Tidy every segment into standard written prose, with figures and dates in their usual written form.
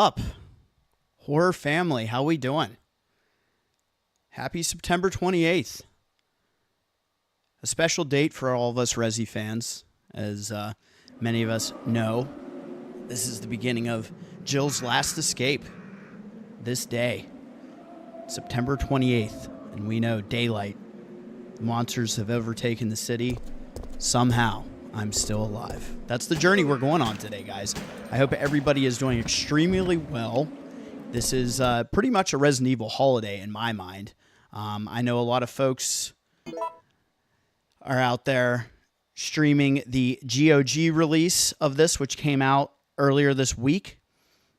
up, horror family? How we doing? Happy September 28th. A special date for all of us Resi fans. As many of us know, this is the beginning of Jill's last escape. This day, September 28th. And we know daylight. The monsters have overtaken the city. Somehow, I'm still alive. That's the journey we're going on today, guys. I hope everybody is doing extremely well. This is pretty much a Resident Evil holiday in my mind. I know a lot of folks are out there streaming the GOG release of this, which came out earlier this week.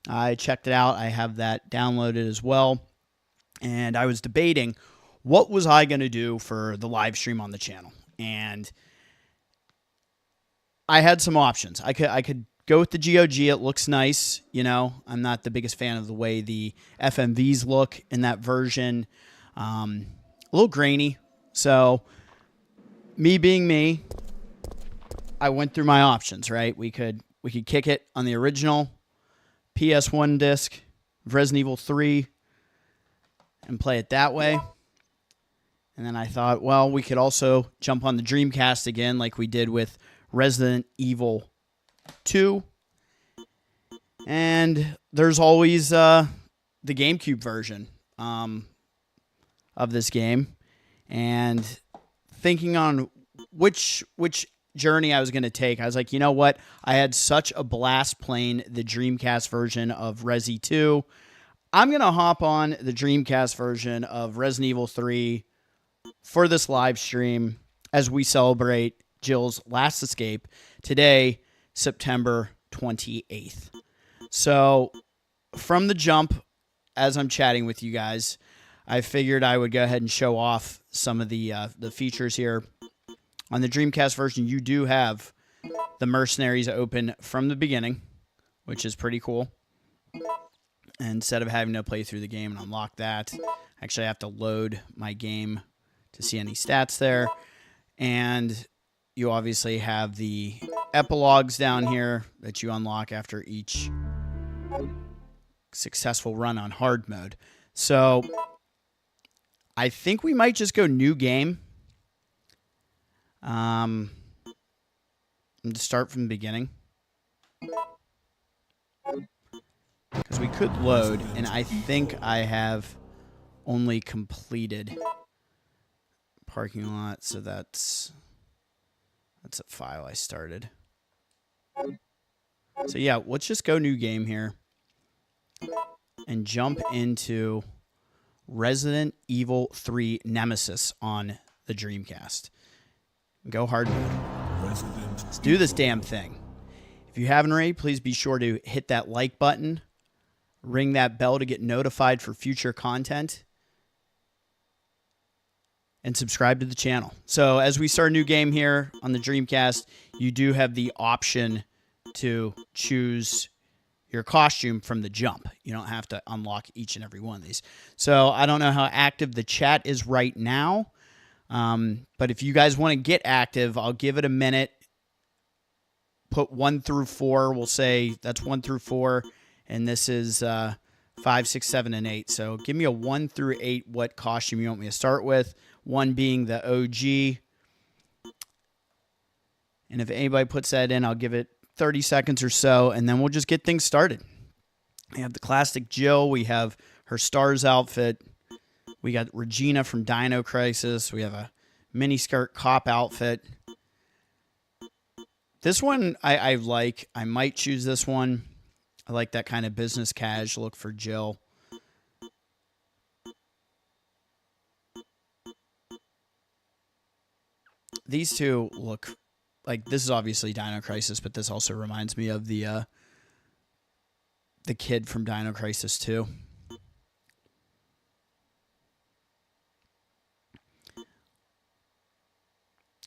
I checked it out. I have that downloaded as well. And I was debating what was I going to do for the live stream on the channel. And I had some options. I could go with the GOG. It looks nice. You know, I'm not the biggest fan of the way the FMVs look in that version. A little grainy. So me being me, I went through my options, right? We could kick it on the original PS1 disc of Resident Evil 3 and play it that way. And then I thought, well, we could also jump on the Dreamcast again like we did with Resident Evil 2. And there's always the GameCube version of this game. And thinking on which journey I was going to take, I was like, you know what? I had such a blast playing the Dreamcast version of Resi 2. I'm going to hop on the Dreamcast version of Resident Evil 3 for this live stream as we celebrate Jill's last escape today, September 28th. So from the jump, as I'm chatting with you guys, I figured I would go ahead and show off some of the features here. On the Dreamcast version, you do have the Mercenaries open from the beginning, which is pretty cool. And instead of having to play through the game and unlock that, actually I have to load my game to see any stats there. And you obviously have the epilogues down here that you unlock after each successful run on hard mode. So I think we might just go new game. And start from the beginning. Because we could load, and I think I have only completed parking lot, so that's a file I started. So yeah, let's just go new game here and jump into Resident Evil 3 Nemesis on the Dreamcast. Go hard mode. Let's do this damn thing. If you haven't already, please be sure to hit that like button, ring that bell to get notified for future content, and subscribe to the channel. So as we start a new game here on the Dreamcast, you do have the option to choose your costume from the jump. You don't have to unlock each and every one of these. So I don't know how active the chat is right now. But if you guys want to get active, I'll give it a minute. Put 1 through 4. We'll say that's 1 through 4. And this is 5, 6, 7, and 8. So give me a 1 through 8 what costume you want me to start with. 1 being the OG. And if anybody puts that in, I'll give it 30 seconds or so. And then we'll just get things started. We have the classic Jill. We have her S.T.A.R.S outfit. We got Regina from Dino Crisis. We have a miniskirt cop outfit. This one I like. I might choose this one. I like that kind of business cash look for Jill. These two look like, this is obviously Dino Crisis, but this also reminds me of the kid from Dino Crisis 2.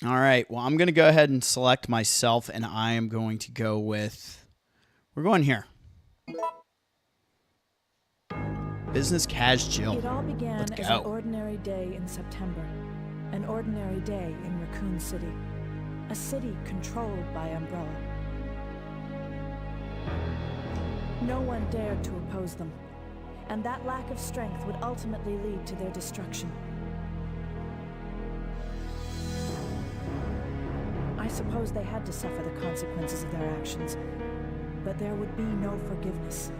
All right, well, I'm going to go ahead and select myself, and I am going to go with, we're going here. Business Cash Jill. It all began as an ordinary day in September. An ordinary day in Raccoon City. A city controlled by Umbrella. No one dared to oppose them, and that lack of strength would ultimately lead to their destruction. I suppose they had to suffer the consequences of their actions, but there would be no forgiveness.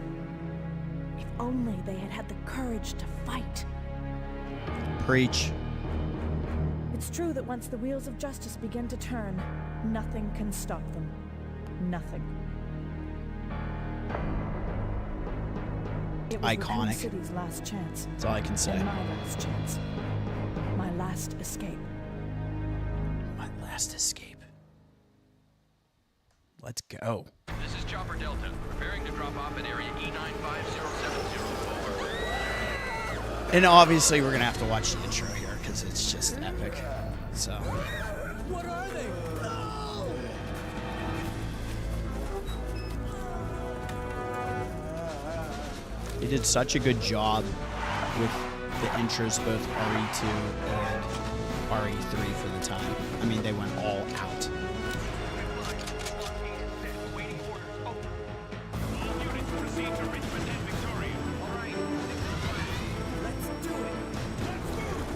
If only they had had the courage to fight. Preach. It's true that once the wheels of justice begin to turn, nothing can stop them. Nothing. It was Iconic. Raccoon City's last chance. That's all I can say. And my last chance. My last escape. My last escape. Let's go. This is Chopper Delta, preparing to drop off at area E95070. Over. And obviously we're going to have to watch the intro here because it's just epic. So. What are they? They did such a good job with the intros, both RE2 and RE3 for the time. I mean, they went all out.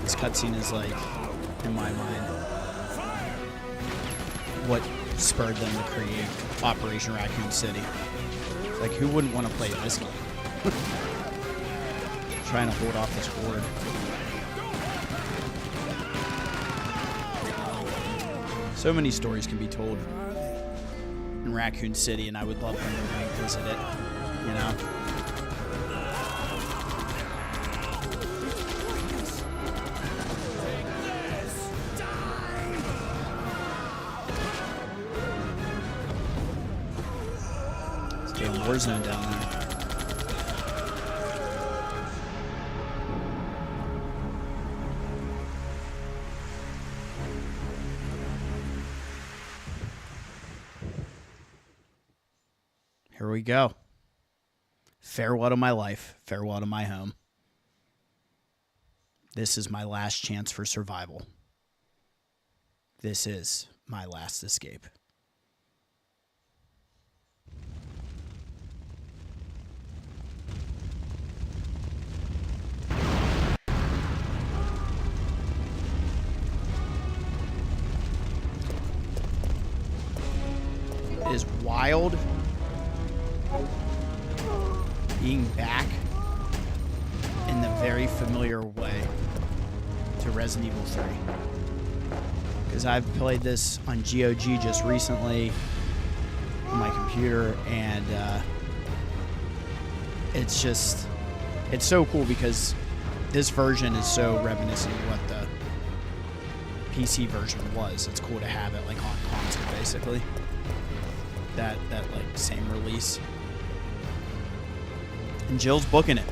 This cutscene is like, in my mind, what spurred them to create Operation Raccoon City. Like, who wouldn't want to play this game? Trying to hold off this horde. So many stories can be told in Raccoon City, and I would love them to visit it, you know? It's damn Warzone down there. Here we go. Farewell to my life. Farewell to my home. This is my last chance for survival. This is my last escape. It is wild being back in the very familiar way to Resident Evil 3. Because I've played this on GOG just recently on my computer, and it's so cool because this version is so reminiscent of what the PC version was. It's cool to have it like on console, basically. That like same release. And Jill's booking it.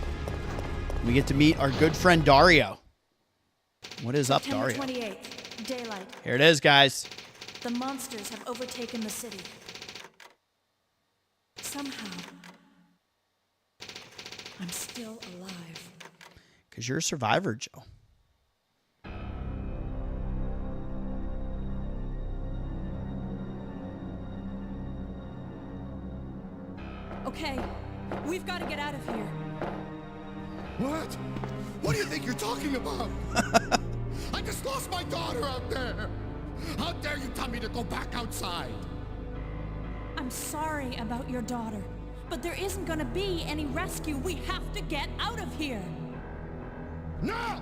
We get to meet our good friend Dario. What is up, September Dario? 28th, daylight. Here it is, guys. The monsters have overtaken the city. Somehow, I'm still alive. Because you're a survivor, Jill. Okay, we've got to get out of here. What? What do you think you're talking about? I just lost my daughter out there. How dare you tell me to go back outside? I'm sorry about your daughter, but there isn't going to be any rescue. We have to get out of here. No!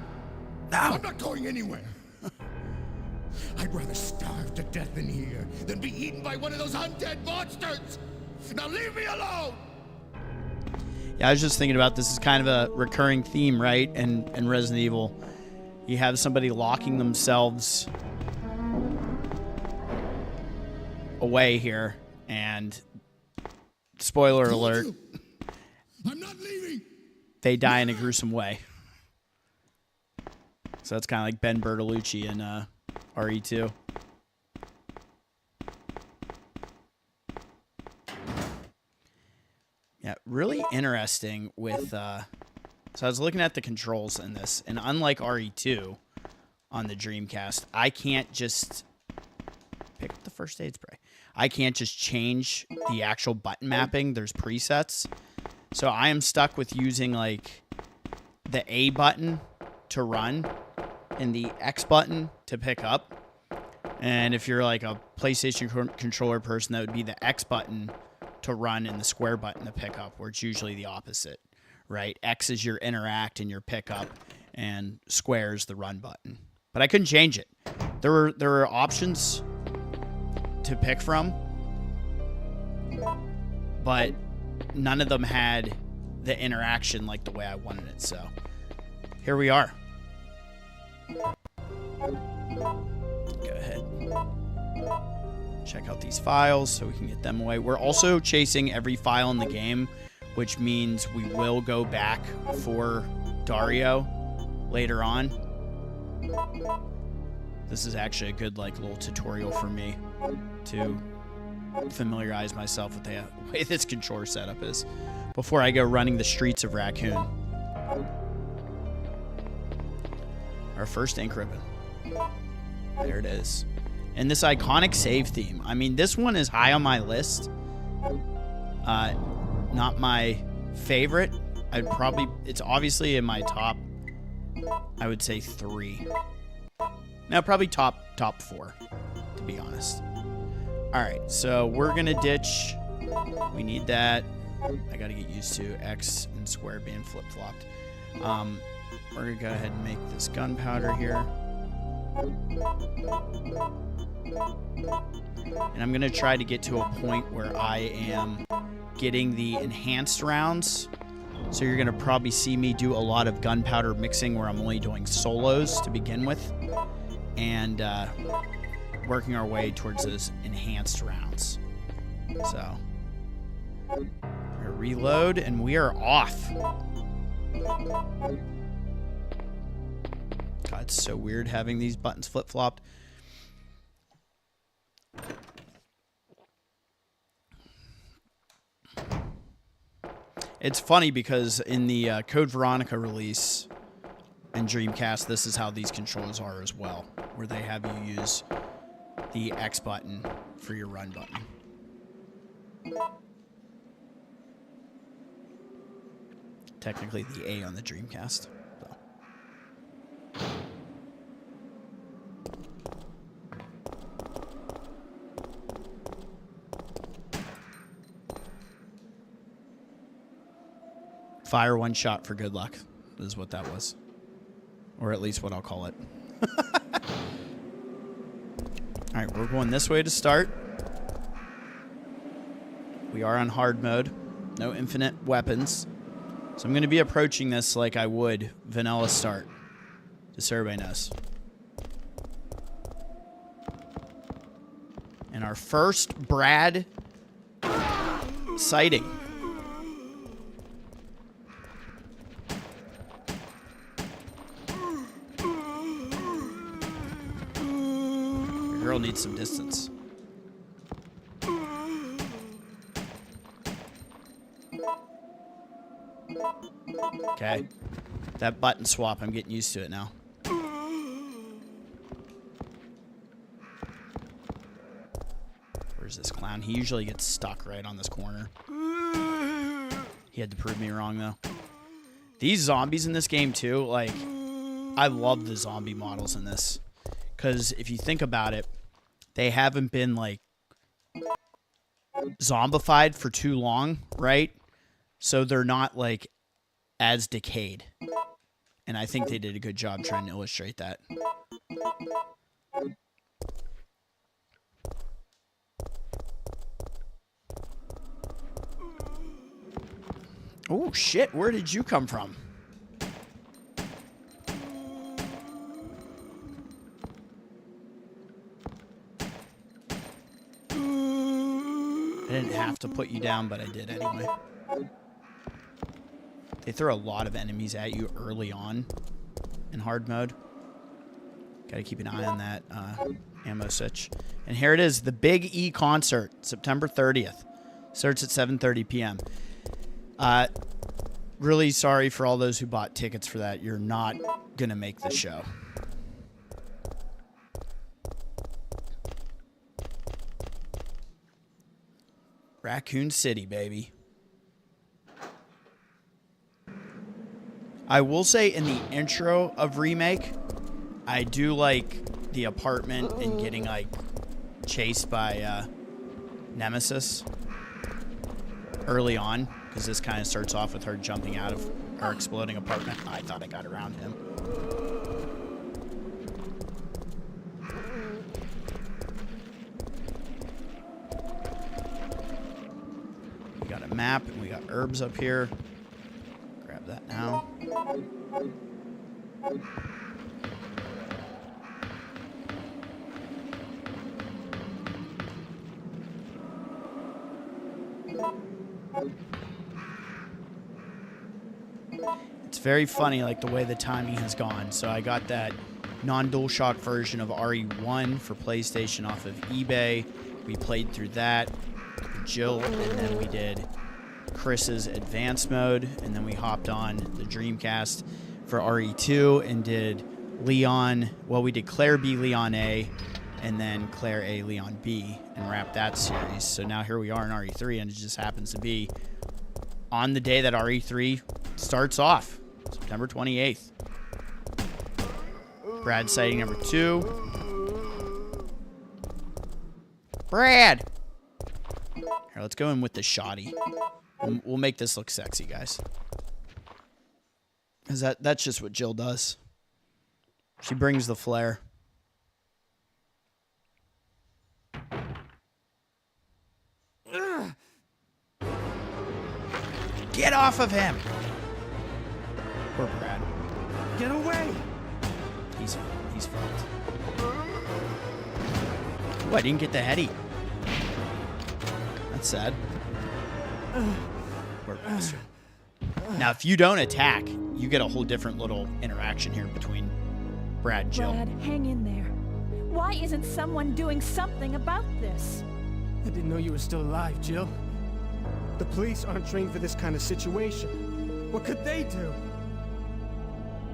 I'm not going anywhere. I'd rather starve to death in here than be eaten by one of those undead monsters. Now leave me alone! Yeah, I was just thinking about this is kind of a recurring theme, right? In Resident Evil, you have somebody locking themselves away here, and spoiler alert, I'm not leaving. they die in a gruesome way. So that's kind of like Ben Bertolucci in RE2. Yeah, really interesting with... so I was looking at the controls in this, and unlike RE2 on the Dreamcast, I can't just pick up the first aid spray. I can't just change the actual button mapping. There's presets. So I am stuck with using like the A button to run and the X button to pick up. And if you're like a PlayStation controller person, that would be the X button to run and the square button to pick up, where it's usually the opposite, right? X is your interact and your pickup, and square is the run button. But I couldn't change it. There were options to pick from, but none of them had the interaction like the way I wanted it. So here we are. Go ahead. Check out these files so we can get them away. We're also chasing every file in the game, which means we will go back for Dario later on. This is actually a good like little tutorial for me to familiarize myself with the way this controller setup is before I go running the streets of Raccoon. Our first ink ribbon. There it is. And this iconic save theme. I mean, this one is high on my list. Not my favorite. It's obviously in my top, I would say 3. Now, probably top 4, to be honest. All right, so we're going to ditch. We need that. I got to get used to X and square being flip-flopped. We're going to go ahead and make this gunpowder here. And I'm going to try to get to a point where I am getting the enhanced rounds. So you're going to probably see me do a lot of gunpowder mixing where I'm only doing solos to begin with. And working our way towards those enhanced rounds. So we're going to reload and we are off. God, it's so weird having these buttons flip-flopped. It's funny because in the Code Veronica release in Dreamcast, this is how these controls are as well, where they have you use the X button for your run button. Technically the A on the Dreamcast. Fire one shot for good luck is what that was. Or at least what I'll call it. Alright, we're going this way to start. We are on hard mode. No infinite weapons. So I'm going to be approaching this like I would vanilla start. Just so everybody knows. And our first Brad sighting. Girl needs some distance. Okay. That button swap, I'm getting used to it now. Where's this clown? He usually gets stuck right on this corner. He had to prove me wrong, though. These zombies in this game, too, like, I love the zombie models in this. Because if you think about it, they haven't been, like, zombified for too long, right? So they're not, like, as decayed. And I think they did a good job trying to illustrate that. Oh, shit. Where did you come from? I didn't have to put you down, but I did anyway. They throw a lot of enemies at you early on in hard mode. Gotta keep an eye on that ammo switch. And here it is, the Big E concert, September 30th. Starts at 7:30 p.m. Really sorry for all those who bought tickets for that. You're not gonna make the show. Raccoon City, baby. I will say in the intro of Remake, I do like the apartment and getting like chased by Nemesis early on, because this kind of starts off with her jumping out of her exploding apartment. I thought I got around him. We got a map and we got herbs up here. Grab that now. It's very funny, like the way the timing has gone. So I got that non-DualShock version of RE1 for PlayStation off of eBay. We played through that, Jill, and then we did Chris's advanced mode, and then we hopped on the Dreamcast for RE2 and did Leon. Well, we did Claire B, Leon A, and then Claire A, Leon B, and wrapped that series. So now here we are in RE3, and it just happens to be on the day that RE3 starts off, September 28th. Brad sighting number 2. Brad! Here, let's go in with the shoddy. We'll make this look sexy, guys. Because that's just what Jill does. She brings the flair. Get off of him! Poor Brad. Get away! He's fucked. Oh, I didn't get the heady. That's sad. Poor bastard. Now, if you don't attack, you get a whole different little interaction here between Brad and Jill. Brad, hang in there. Why isn't someone doing something about this? I didn't know you were still alive, Jill. The police aren't trained for this kind of situation. What could they do?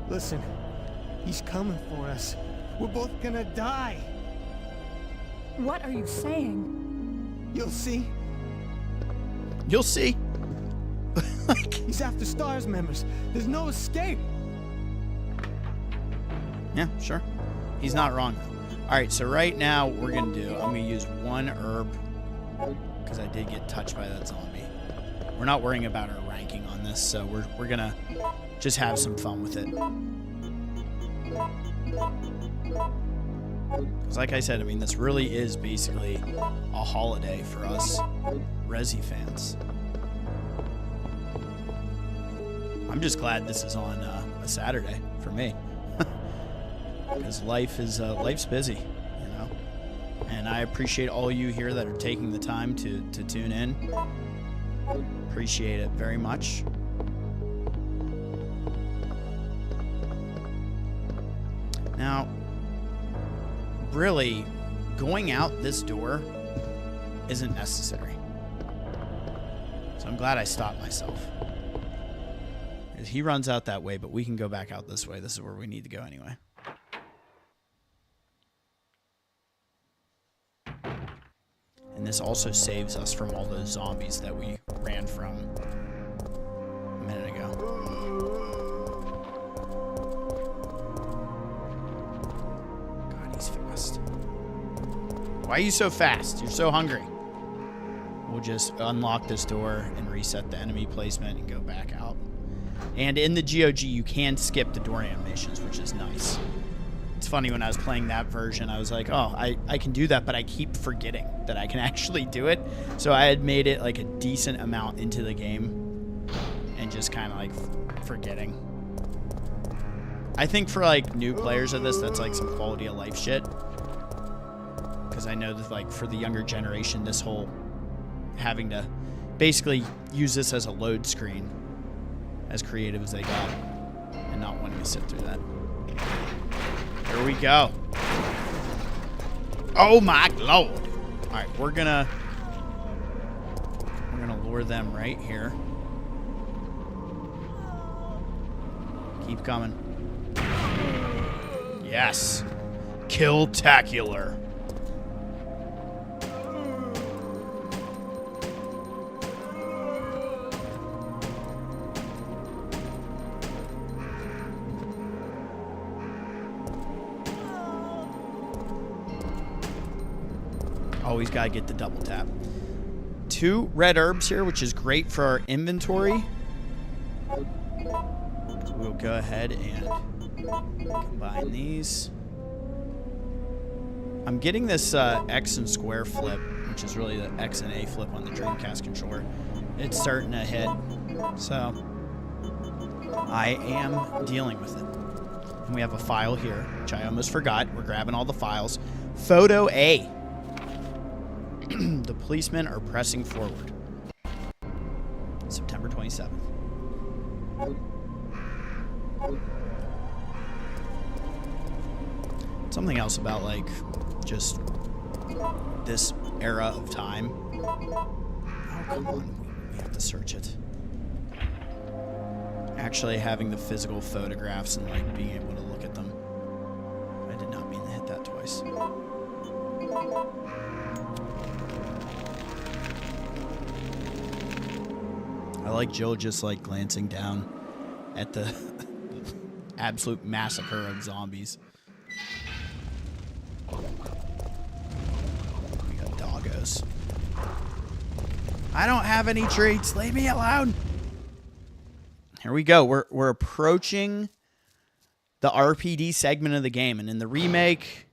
Listen, he's coming for us. We're both gonna die. What are you saying? You'll see. You'll see. He's after S.T.A.R.S members. There's no escape. Yeah, sure. He's not wrong, though. All right, so right now, what we're going to do, I'm going to use one herb because I did get touched by that zombie. We're not worrying about our ranking on this, so we're going to just have some fun with it. Because like I said, I mean, this really is basically a holiday for us Resi fans. I'm just glad this is on a Saturday for me. Because life's busy, you know? And I appreciate all you here that are taking the time to tune in. Appreciate it very much. Now, really, going out this door isn't necessary. So I'm glad I stopped myself. Because he runs out that way, but we can go back out this way. This is where we need to go anyway. And this also saves us from all those zombies that we ran from a minute ago. God, he's fast. Why are you so fast? You're so hungry. We'll just unlock this door and reset the enemy placement and go back out. And in the GOG, you can skip the door animations, which is nice. It's funny, when I was playing that version, I was like, oh, I can do that, but I keep forgetting that I can actually do it. So I had made it like a decent amount into the game and just kind of like forgetting. I think for like new players of this, that's like some quality of life shit. Because I know that like for the younger generation, this whole having to basically use this as a load screen, as creative as they got, and not wanting to sit through that. Here we go. Oh my lord. All right, we're gonna lure them right here. Keep coming. Yes. Kill-tacular. Always got to get the double tap. 2 red herbs here, which is great for our inventory. So we'll go ahead and combine these. I'm getting this X and square flip, which is really the X and A flip on the Dreamcast controller. It's starting to hit, so I am dealing with it. And we have a file here, which I almost forgot. We're grabbing all the files. Photo A. The policemen are pressing forward. September 27th. Something else about, like, just this era of time. Oh, come on. We have to search it. Actually having the physical photographs and, like, being able to look at them. I did not mean to hit that twice. I like Jill just, like, glancing down at the absolute massacre of zombies. We got doggos. I don't have any treats. Leave me alone. Here we go. We're approaching the RPD segment of the game. And in the remake,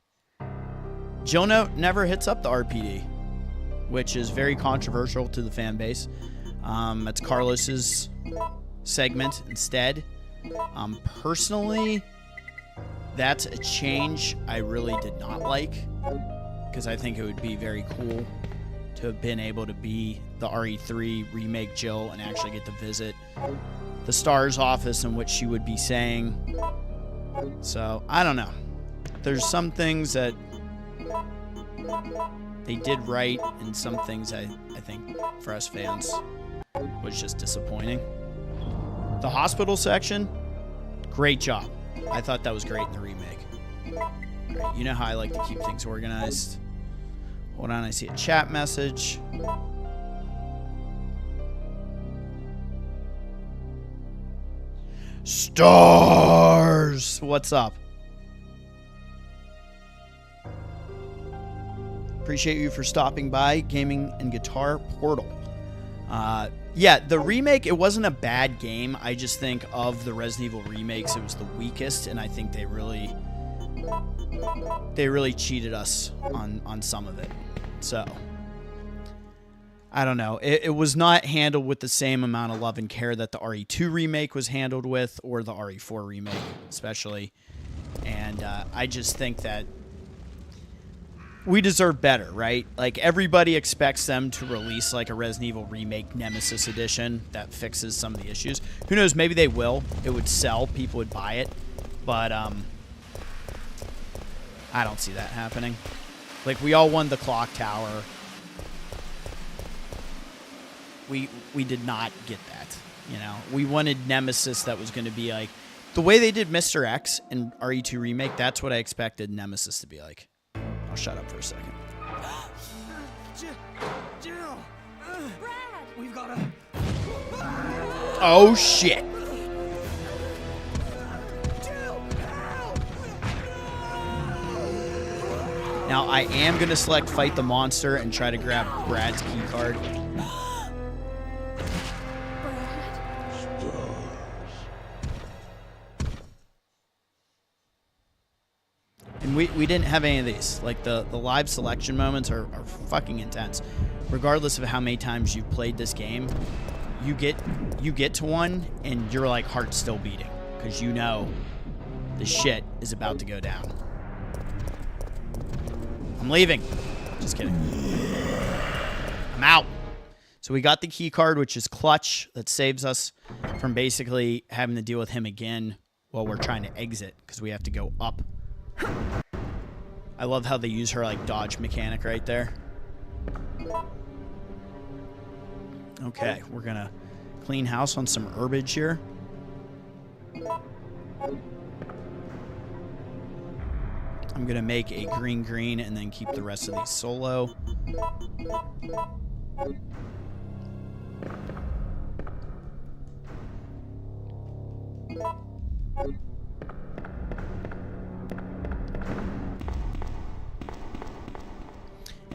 Jill never hits up the RPD, which is very controversial to the fan base. It's Carlos's segment instead. Personally, that's a change I really did not like, because I think it would be very cool to have been able to be the RE3 remake Jill and actually get to visit the S.T.A.R.S office in which she would be saying. So, I don't know. There's some things that they did right, and some things I think for us fans was just disappointing. The hospital section, great job. I thought that was great in the remake. All right, you know how I like to keep things organized. Hold on, I see a chat message. S.T.A.R.S, what's up? Appreciate you for stopping by. Gaming and Guitar Portal. Yeah, the remake, it wasn't a bad game. I just think of the Resident Evil remakes, it was the weakest, and I think they really cheated us on some of it. So, I don't know. It was not handled with the same amount of love and care that the RE2 remake was handled with, or the RE4 remake, especially. And I just think that we deserve better, right? Like, everybody expects them to release, like, a Resident Evil Remake Nemesis Edition that fixes some of the issues. Who knows? Maybe they will. It would sell. People would buy it. But, I don't see that happening. Like, we all won the Clock Tower. We did not get that, you know? We wanted Nemesis that was going to be, like... The way they did Mr. X in RE2 Remake, that's what I expected Nemesis to be like. I'll shut up for a second. Jill! Brad! We've got to... Oh, shit. Jill! Help! Now, I am going to select Fight the Monster and try to grab Brad's key card. And we didn't have any of these. Like, the live selection moments are fucking intense. Regardless of how many times you've played this game, you get to one and your, like, heart's still beating, because you know the shit is about to go down. I'm leaving. Just kidding. I'm out. So we got the key card, which is clutch. That saves us from basically having to deal with him again while we're trying to exit, because we have to go up. I love how they use her, like, dodge mechanic right there. Okay, we're gonna clean house on some herbage here. I'm gonna make a green and then keep the rest of these solo.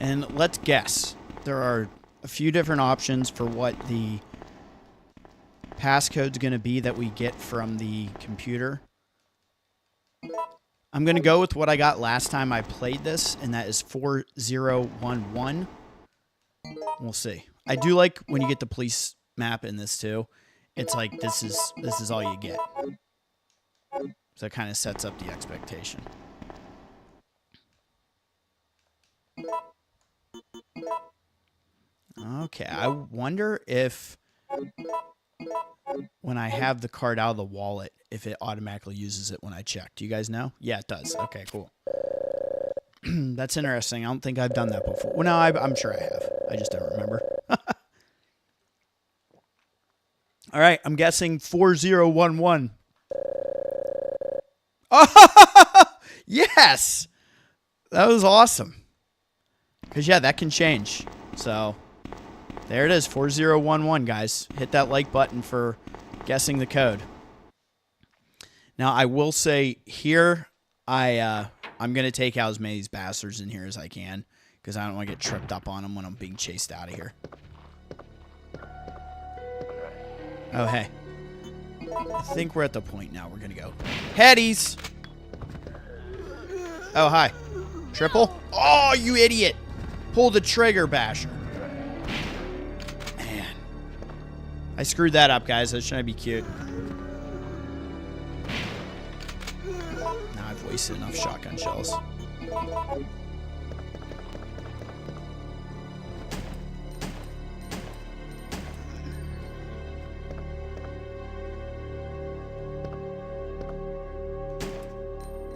And let's guess. There are a few different options for what the passcode's going to be that we get from the computer. I'm going to go with what I got last time I played this, and that is 4011. We'll see. I do like when you get the police map in this too. It's like this is all you get. So it kind of sets up the expectation. Okay, I wonder if when I have the card out of the wallet, if it automatically uses it when I check. Do you guys know? Yeah, it does. Okay, cool. That's interesting. I don't think I've done that before. Well, no, I'm sure I have. I just don't remember. All right, I'm guessing 4011. Oh, yes! That was awesome. Because, yeah, that can change. So, there it is, 4011, guys. Hit that like button for guessing the code. Now, I will say here, I'm going to take out as many of these bastards in here as I can. Because I don't want to get tripped up on them when I'm being chased out of here. Oh, hey. I think we're at the point now. We're going to go. Headies! Oh, hi. Triple? Oh, you idiot! Pull the trigger, Basher. Man. I screwed that up, guys. I was trying to be cute. Now I've wasted enough shotgun shells.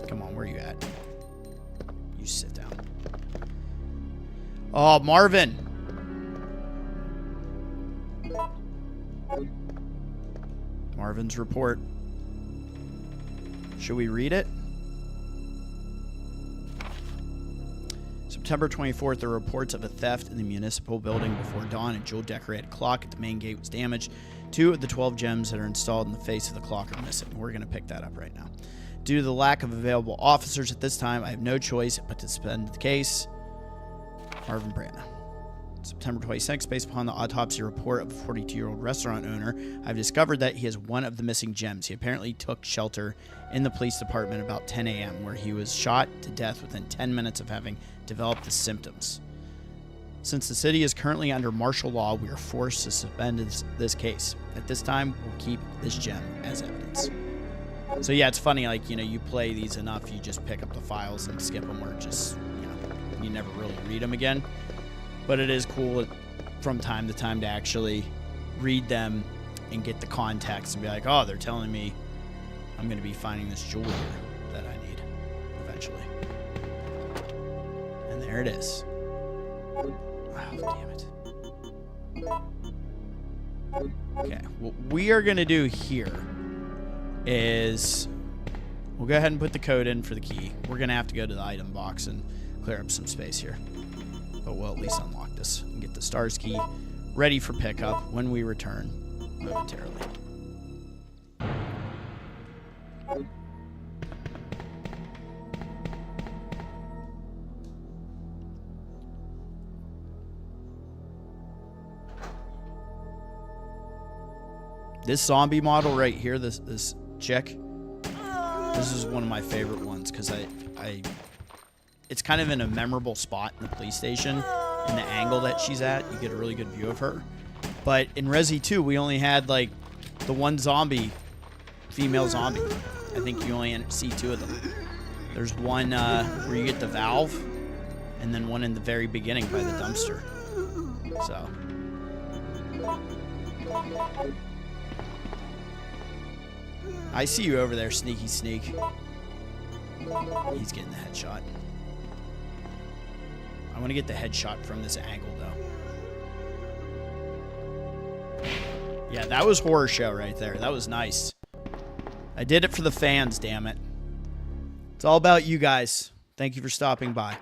Come on, where are you at? You sit down. Oh, Marvin. Marvin's report. Should we read it? September 24th, there were reports of a theft in the municipal building before dawn. A jewel-decorated clock at the main gate was damaged. 2 of the 12 gems that are installed in the face of the clock are missing. We're going to pick that up right now. Due to the lack of available officers at this time, I have no choice but to suspend the case. Marvin Brandon. September 26th, based upon the autopsy report of a 42-year-old restaurant owner, I've discovered that he has one of the missing gems. He apparently took shelter in the police department about 10 a.m., where he was shot to death within 10 minutes of having developed the symptoms. Since the city is currently under martial law, we are forced to suspend this case. At this time, we'll keep this gem as evidence. So yeah, it's funny, like, you play these enough, you just pick up the files and skip them, or just, you never really read them again. But it is cool from time to time to actually read them and get the context and be like, oh, they're telling me I'm going to be finding this jewel here that I need eventually. And there it is. Oh, damn it. Okay, what we are going to do here is we'll go ahead and put the code in for the key. We're going to have to go to the item box and clear up some space here. But we'll at least unlock this and get the S.T.A.R.S key ready for pickup when we return momentarily. This zombie model right here, this chick, this is one of my favorite ones because it's kind of in a memorable spot in the police station. In the angle that she's at, you get a really good view of her. But in Resi 2, we only had like the one zombie, female zombie. I think you only see 2 of them. There's one where you get the valve, and then one in the very beginning by the dumpster. So. I see you over there, sneaky sneak. He's getting the headshot. I want to get the headshot from this angle, though. Yeah, that was horror show right there. That was nice. I did it for the fans, damn it. It's all about you guys. Thank you for stopping by.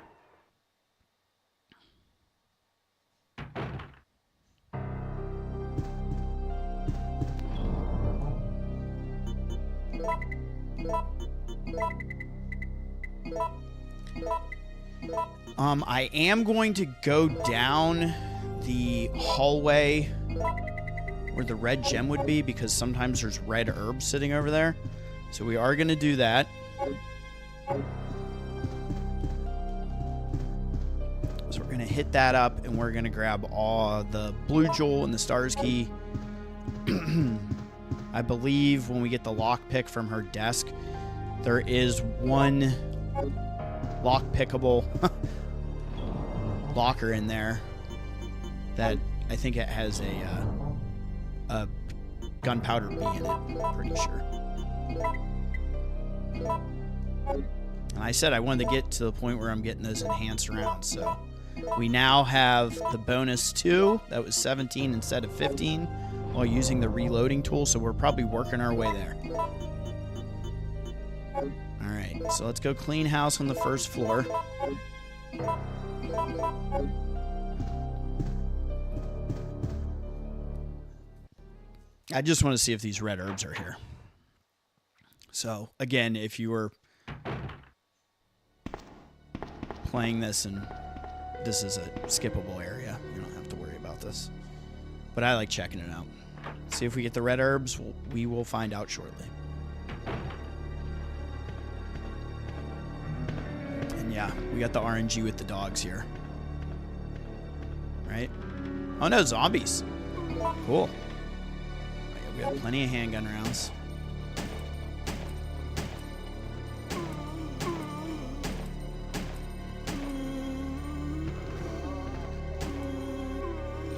I am going to go down the hallway where the red gem would be because sometimes there's red herbs sitting over there. So we are going to do that. So we're going to hit that up and we're going to grab all the blue jewel and the S.T.A.R.S key. I believe when we get the lockpick from her desk, there is one lock-pickable locker in there that I think it has a gunpowder bee in it, I'm pretty sure. And I said I wanted to get to the point where I'm getting those enhanced rounds, so we now have the bonus 2. That was 17 instead of 15 while using the reloading tool, so we're probably working our way there. Alright, so let's go clean house on the first floor. I just want to see if these red herbs are here. So, again, if you were playing this and this is a skippable area, you don't have to worry about this. But I like checking it out. See if we get the red herbs. We will find out shortly. And yeah, we got the RNG with the dogs here. Right? Oh no, zombies. Cool. We got plenty of handgun rounds.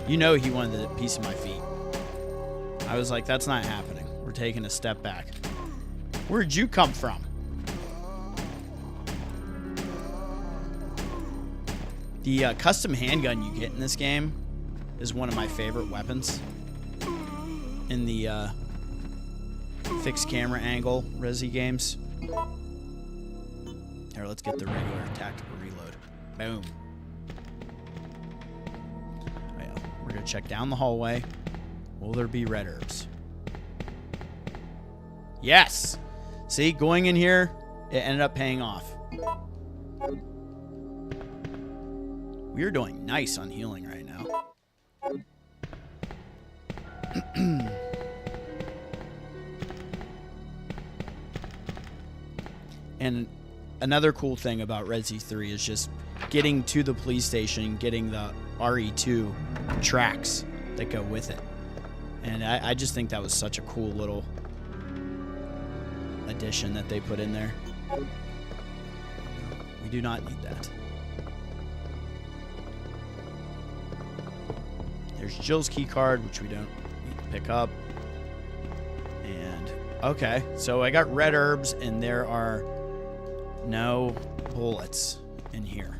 You know he wanted a piece of my feet. I was like, that's not happening. We're taking a step back. Where'd you come from? The custom handgun you get in this game is one of my favorite weapons. In the fixed camera angle Resi games. Here, let's get the regular tactical reload. Boom. Oh, yeah. We're going to check down the hallway. Will there be red herbs? Yes! See, going in here, it ended up paying off. We are doing nice on healing right now. And another cool thing about Resi 3 is just getting to the police station, getting the RE2 tracks that go with it. And I just think that was such a cool little addition that they put in there. We do not need that. There's Jill's key card, which we don't need to pick up. And, okay, so I got red herbs, and there are no bullets in here.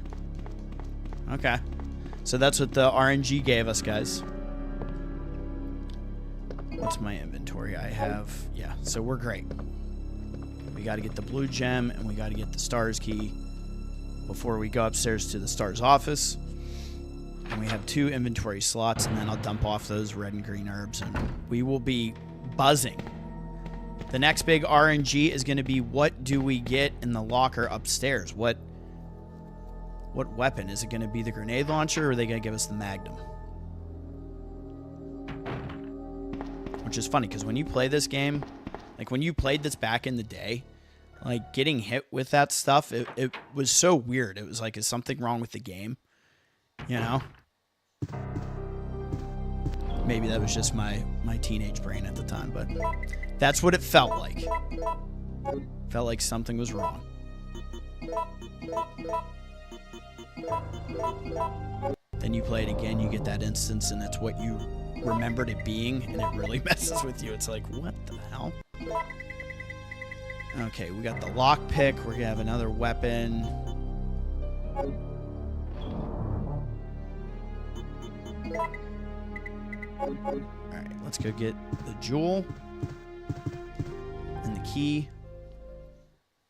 Okay. So that's what the RNG gave us, guys. What's my inventory? I have... Yeah, so we're great. We got to get the blue gem, and we got to get the S.T.A.R.S key before we go upstairs to the S.T.A.R.S office. And we have 2 inventory slots, and then I'll dump off those red and green herbs, and we will be buzzing. The next big RNG is going to be, what do we get in the locker upstairs? What weapon? Is it going to be the grenade launcher, or are they going to give us the Magnum? Which is funny, because when you play this game, like when you played this back in the day, like getting hit with that stuff, it was so weird. It was like, is something wrong with the game? You know? Maybe that was just my teenage brain at the time, but that's what it felt like. Felt like something was wrong. Then you play it again, you get that instance, and that's what you remembered it being, and it really messes with you. It's like, what the hell? Okay, we got the lockpick. We're gonna have another weapon. Alright, let's go get the jewel and the key.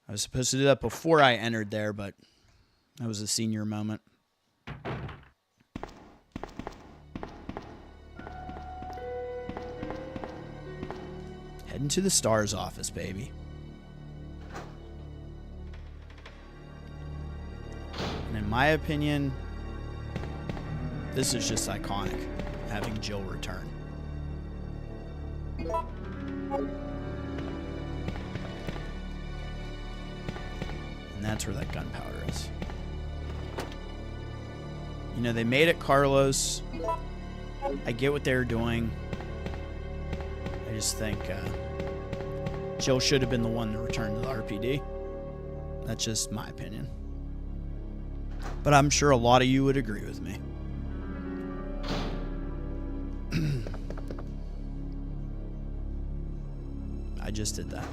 I was supposed to do that before I entered there, but that was a senior moment. Heading to the S.T.A.R.S office, baby. And then In my opinion, this is just iconic, having Jill return. And that's where that gunpowder is. You know, they made it Carlos. I get what they were doing. I just think Jill should have been the one to return to the RPD. That's just my opinion. But I'm sure a lot of you would agree with me. I just did that.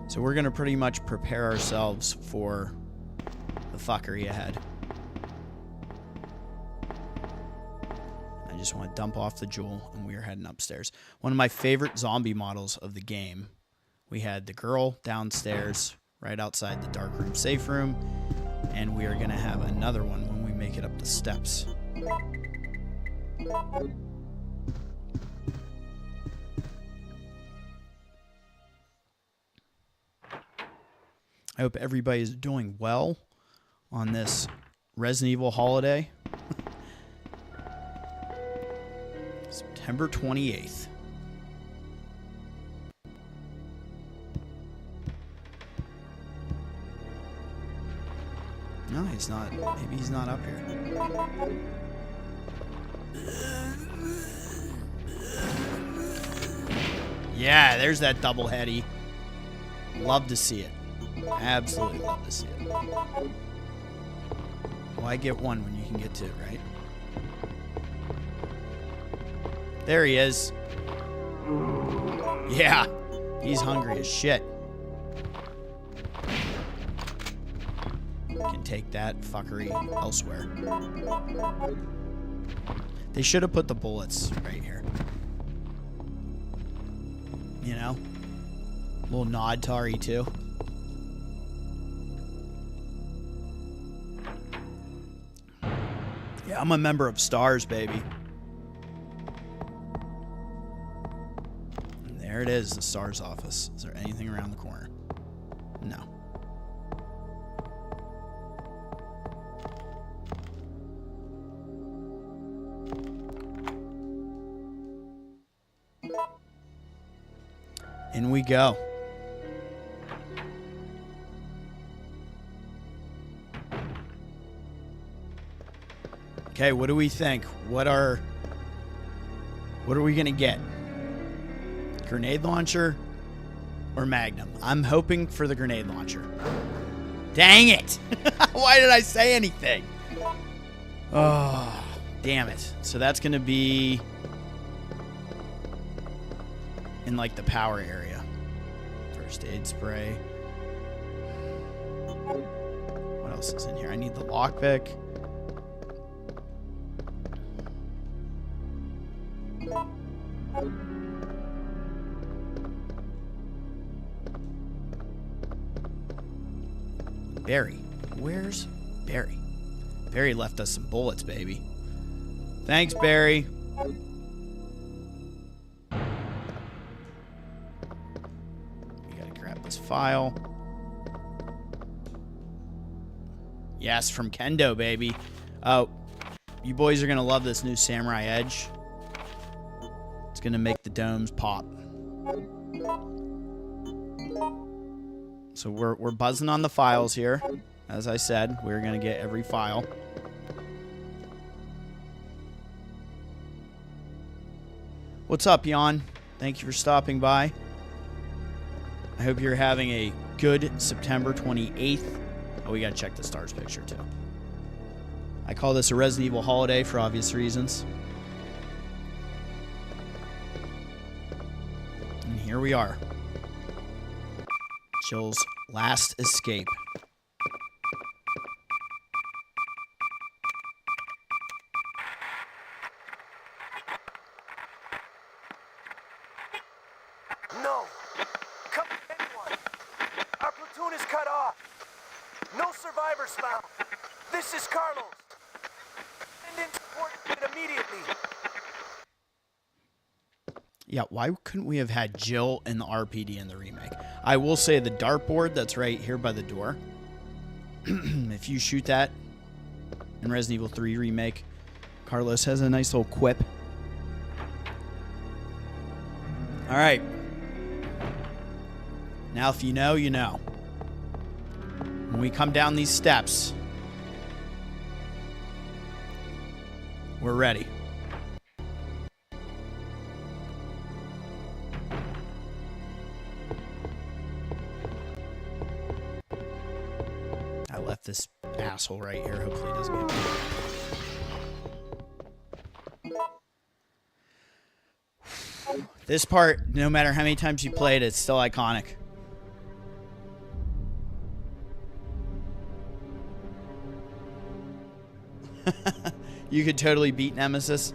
So we're going to pretty much prepare ourselves for the fuckery ahead. I just want to dump off the jewel, and we are heading upstairs. One of my favorite zombie models of the game. We had the girl downstairs, right outside the dark room safe room, and we are going to have another one when we make it up the steps. I hope everybody is doing well on this Resident Evil holiday. September 28th. No, he's not. Maybe he's not up here. Yeah, there's that double heady. Love to see it. Absolutely love to see it. Why get one when you can get two, right? There he is. Yeah, he's hungry as shit. Can take that fuckery elsewhere. They should have put the bullets right here. You know? A little nod to RE2. Yeah, I'm a member of S.T.A.R.S, baby. And there it is, the S.T.A.R.S office. Is there anything around the corner? No. In we go. Okay, what do we think? What are we gonna get? Grenade launcher or Magnum? I'm hoping for the grenade launcher. Dang it! Why did I say anything? Oh, damn it. So that's gonna be in like the power area. First aid spray. What else is in here? I need the lockpick. Barry. Where's Barry? Barry left us some bullets, baby. Thanks, Barry. We gotta grab this file. Yes, from Kendo, baby. Oh, you boys are gonna love this new Samurai Edge. It's gonna make the domes pop. So we're buzzing on the files here. As I said, we're going to get every file. What's up, Jan? Thank you for stopping by. I hope you're having a good September 28th. Oh, we got to check the S.T.A.R.S picture, too. I call this a Resident Evil holiday for obvious reasons. And here we are. Jill's last escape. No! Come anyone! Our platoon is cut off! No survivors found! This is Carlos! Send in support immediately. Yeah, why couldn't we have had Jill in the RPD in the remake? I will say the dartboard that's right here by the door, if you shoot that in Resident Evil 3 remake, Carlos has a nice little quip. All right. Now, if you know, you know. When we come down these steps, we're ready. I left this asshole right here. Hopefully he doesn't get me. This part, no matter how many times you play it, it's still iconic. You could totally beat Nemesis.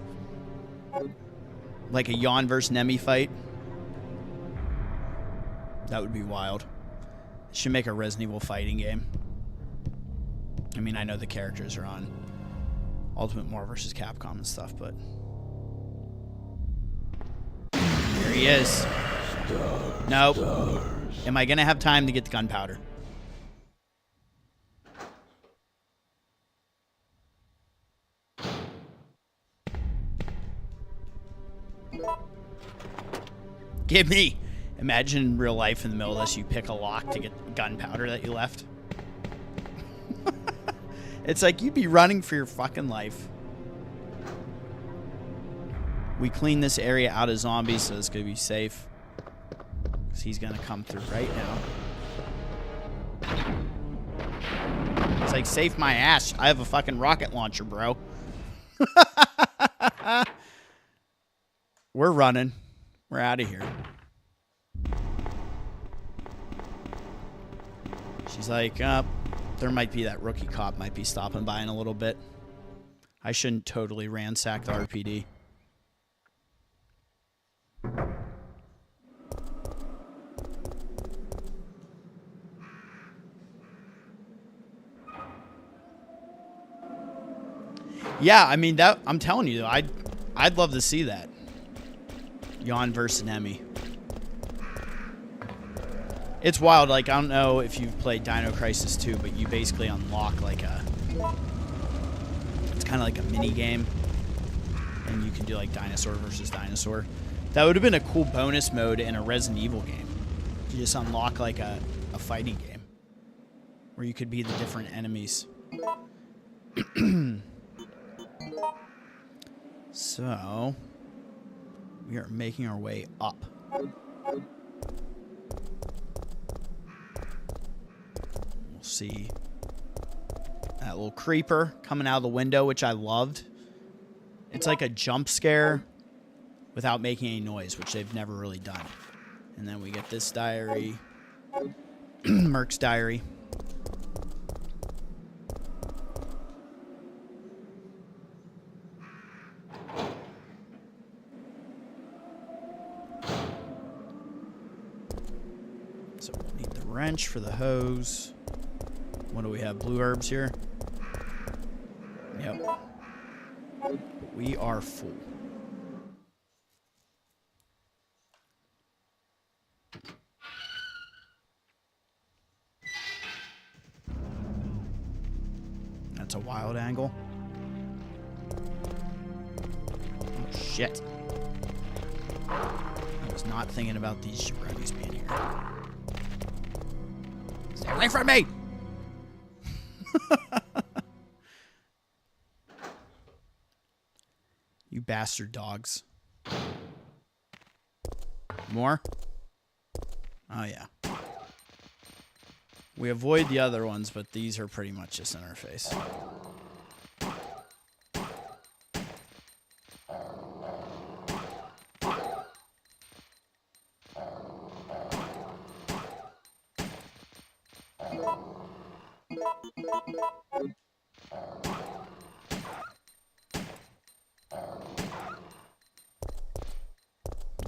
Like a Yawn versus Nemi fight. That would be wild. Should make a Resident Evil fighting game. I mean, I know the characters are on Ultimate Marvel vs. Capcom and stuff, but... Here he is. Nope. Am I going to have time to get the gunpowder? Give me. Imagine in real life in the middle of this, you pick a lock to get gunpowder that you left. It's like you'd be running for your fucking life. We clean this area out of zombies, so it's going to be safe. Because he's going to come through right now. It's like, save my ass. I have a fucking rocket launcher, bro. We're running. We're out of here. She's like, there might be that rookie cop might be stopping by in a little bit. I shouldn't totally ransack the RPD. Yeah, I mean, that I'm telling you, I'd love to see that. Yawn versus Nemi. It's wild. Like, I don't know if you've played Dino Crisis 2, but you basically unlock like a... It's kind of like a mini game. And you can do like dinosaur versus dinosaur. That would have been a cool bonus mode in a Resident Evil game. You just unlock like a fighting game. Where you could be the different enemies. So... we are making our way up. We'll see that little creeper coming out of the window, which I loved. It's like a jump scare without making any noise, which they've never really done. And then we get this diary. Merc's diary. So we'll need the wrench for the hose. What do we have? Blue herbs here? Yep. We are full. That's a wild angle. Oh, shit. I was not thinking about these jabronis being here. Stay away from me! You bastard dogs. More? Oh, yeah. We avoid the other ones, but these are pretty much just in our face.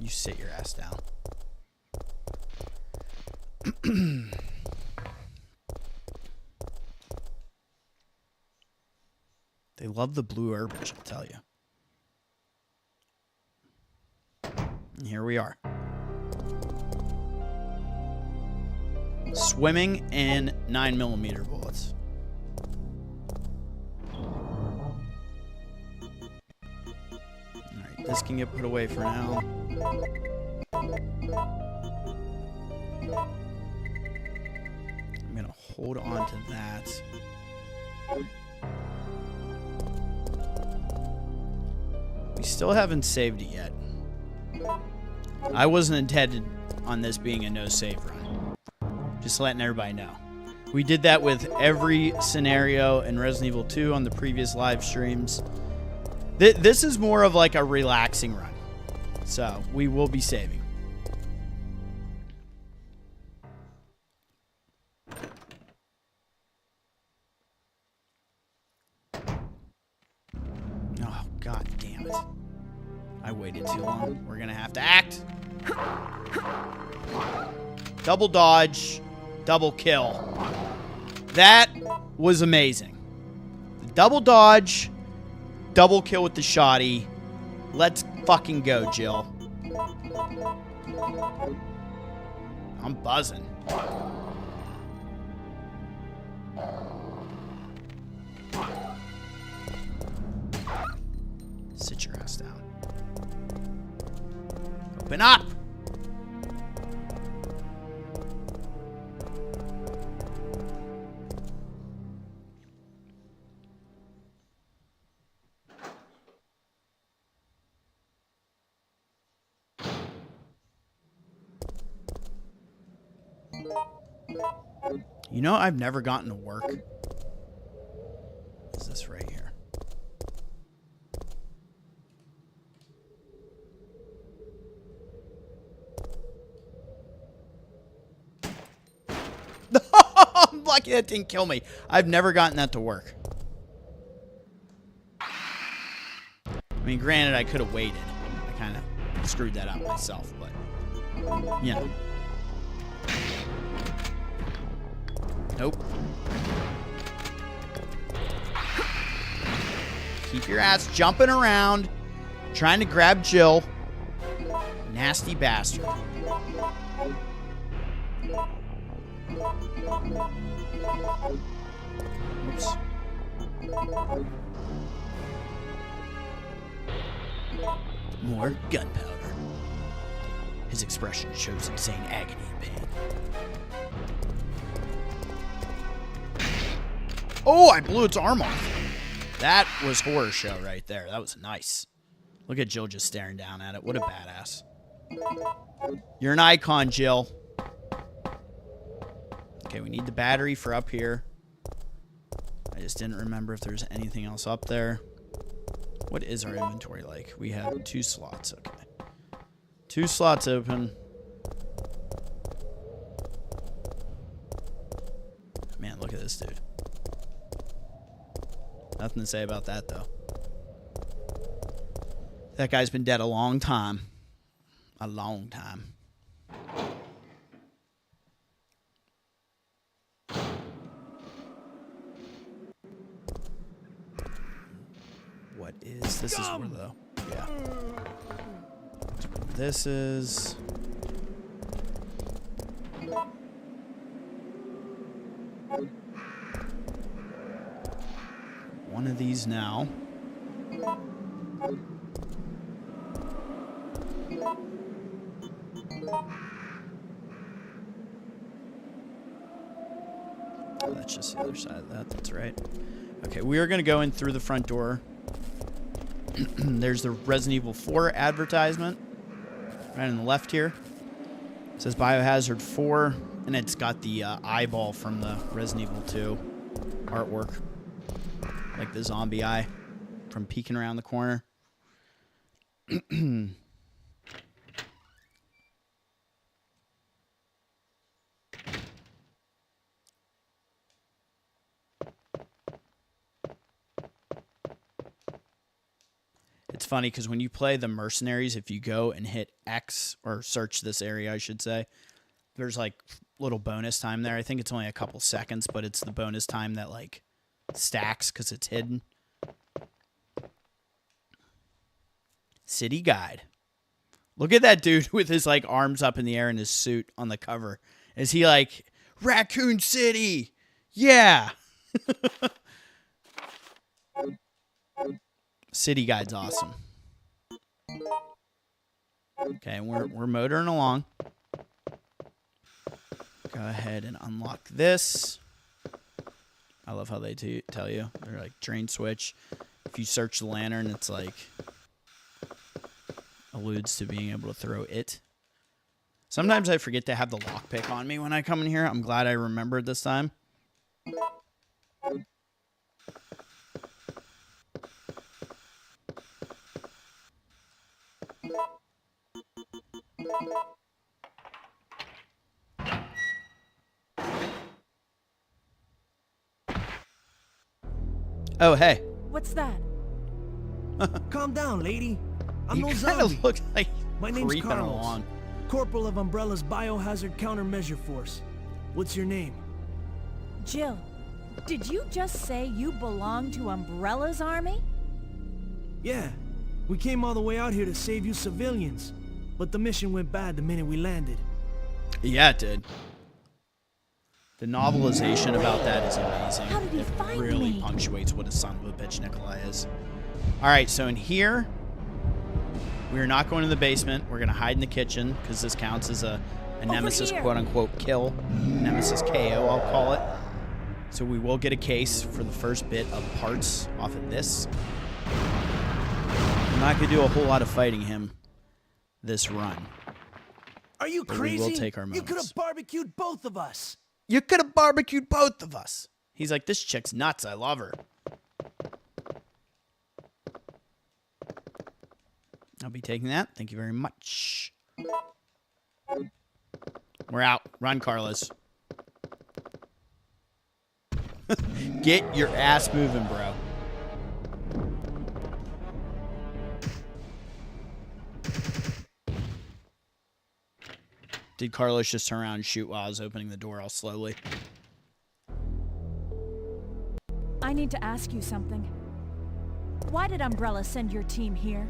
You sit your ass down. They love the blue herbage, I'll tell you. And here we are. Swimming in 9mm bullets. Alright, this can get put away for now. I'm gonna hold on to that. We still haven't saved it yet. I wasn't intended on this being a no save run. Just letting everybody know. We did that with every scenario in Resident Evil 2 on the previous live streams. This is more of like a relaxing run. So, we will be saving. Oh, god damn it. I waited too long. We're gonna have to act. Double dodge, double kill. That was amazing. Double dodge, double kill with the shotty. Let's fucking go, Jill. I'm buzzing. Sit your ass down. Open up! You know, I've never gotten to work. What is this right here? I'm lucky that didn't kill me. I've never gotten that to work. I mean, granted, I could have waited. I kind of screwed that up myself, but, you know. Nope. Keep your ass jumping around, trying to grab Jill. Nasty bastard. Oops. More gunpowder. His expression shows insane agony and pain. Oh, I blew its arm off. That was horror show right there. That was nice. Look at Jill just staring down at it. What a badass. You're an icon, Jill. Okay, we need the battery for up here. I just didn't remember if there's anything else up there. What is our inventory like? We have 2 slots. Okay. 2 slots open. Man, look at this dude. Nothing to say about that, though. That guy's been dead a long time. A long time. What is... This is where the... Yeah. This is... One of these now. Oh, that's just the other side of that. That's right. Okay, we are going to go in through the front door. There's the Resident Evil 4 advertisement right on the left here. It says Biohazard 4, and it's got the eyeball from the Resident Evil 2 artwork. Like the zombie eye from peeking around the corner. It's funny because when you play the Mercenaries, if you go and hit X, or search this area, I should say, there's like little bonus time there. I think it's only a couple seconds, but it's the bonus time that like stacks because it's hidden. City Guide. Look at that dude with his like arms up in the air in his suit on the cover. Is he like, Raccoon City? Yeah. City Guide's awesome. Okay, we're motoring along. Go ahead and unlock this. I love how they tell you. They're like drain switch. If you search the lantern, it's like alludes to being able to throw it. Sometimes I forget to have the lockpick on me when I come in here. I'm glad I remembered this time. Oh, hey. What's that? Calm down, lady. I'm You no kind zombie. of look like My name's creeping Chronos, along. Corporal of Umbrella's Biohazard Countermeasure Force. What's your name? Jill, did you just say you belong to Umbrella's army? Yeah, we came all the way out here to save you civilians, but the mission went bad the minute we landed. Yeah, it did. The novelization about that is amazing. How did he it find really me? punctuates what a son of a bitch Nikolai is. All right, so in here, we're not going to the basement. We're going to hide in the kitchen because this counts as a Nemesis here. quote-unquote kill. Nemesis KO, I'll call it. So we will get a case for the first bit of parts off of this. I'm not going to do a whole lot of fighting him this run. Are you But we crazy? will take our You could moments. have barbecued both of us. You could have barbecued both of us. He's like, this chick's nuts. I love her. I'll be taking that. Thank you very much. We're out. Run, Carlos. Get your ass moving, bro. Did Carlos just turn around and shoot while I was opening the door all slowly? I need to ask you something. Why did Umbrella send your team here?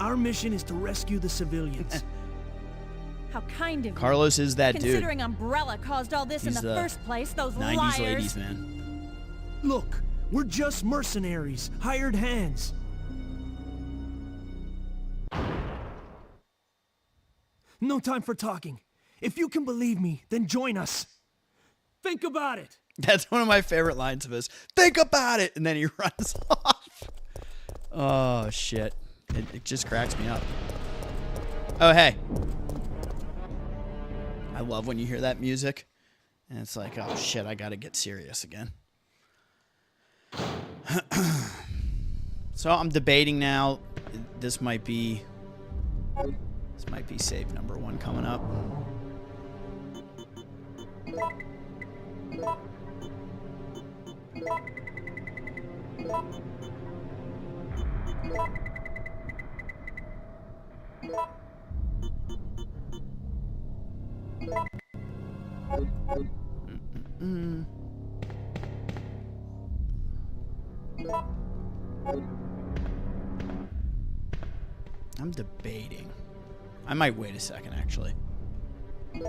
Our mission is to rescue the civilians. How kind of you. Carlos is that dude. Considering Umbrella caused all this in He's the the first place, those 90s liars. ladies, man. Look, we're just mercenaries, hired hands. No time for talking. If you can believe me, then join us. Think about it. That's one of my favorite lines of his. Think about it, and then he runs off. Oh shit! It just cracks me up. Oh hey! I love when you hear that music, and it's like, oh shit! I gotta get serious again. So I'm debating now. This might be save number 1 coming up. I'm debating. I might wait a second, actually. You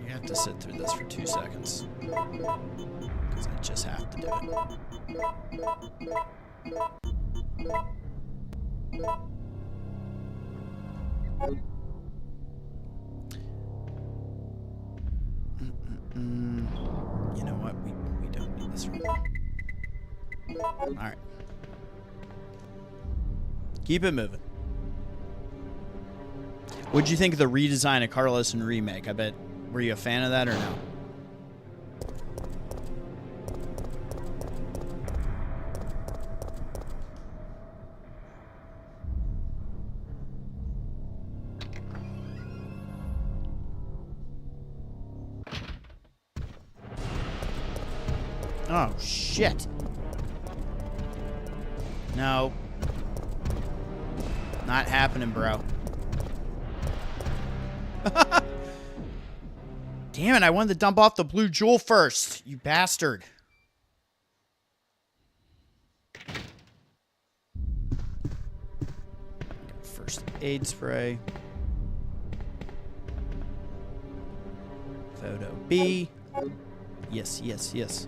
have to sit through this for 2 seconds. Because I just have to do it. You know what? We don't need this right now. Alright. Keep it moving. What'd you think of the redesign of Carlos and Remake? I bet, were you a fan of that or no? Oh, shit. No. Not happening, bro. Damn it, I wanted to dump off the blue jewel first, you bastard. aid spray. Photo B. Yes, yes, yes.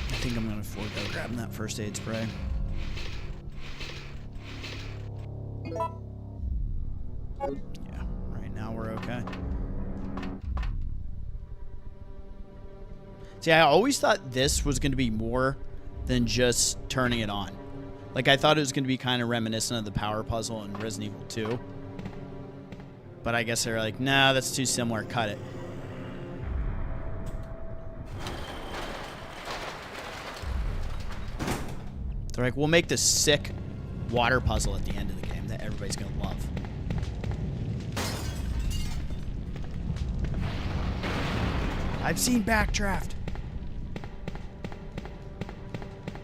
I think I'm going to forego grabbing that first aid spray. Yeah, right now we're okay. See, I always thought this was going to be more than just turning it on. Like, I thought it was going to be kind of reminiscent of the power puzzle in Resident Evil 2. But I guess they're like, nah, that's too similar. Cut it. They're like, we'll make this sick water puzzle at the end of the game that everybody's going to love. I've seen Backdraft.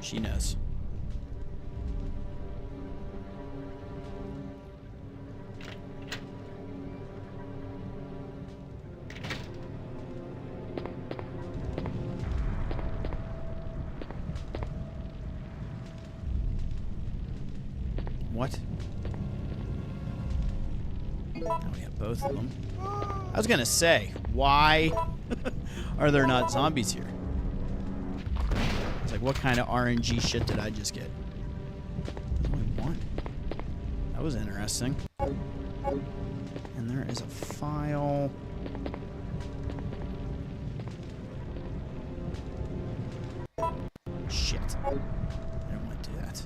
She knows. What? Now we have both of them. I was gonna say, why are there not zombies here? It's like, what kind of RNG shit did I just get? There's only one. That was interesting. And there is a file. Shit. I don't want to do that.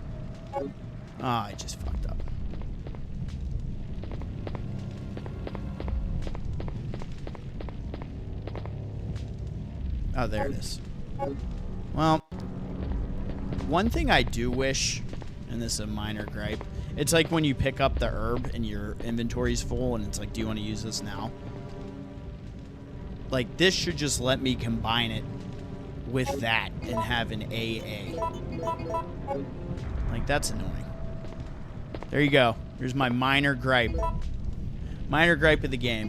Ah, I just fucked up. Oh, there it is. Well, one thing I do wish, and this is a minor gripe, it's like when you pick up the herb and your inventory's full and it's like, do you want to use this now? Like, this should just let me combine it with that and have an AA. Like, that's annoying. There you go. Here's my minor gripe. Minor gripe of the game.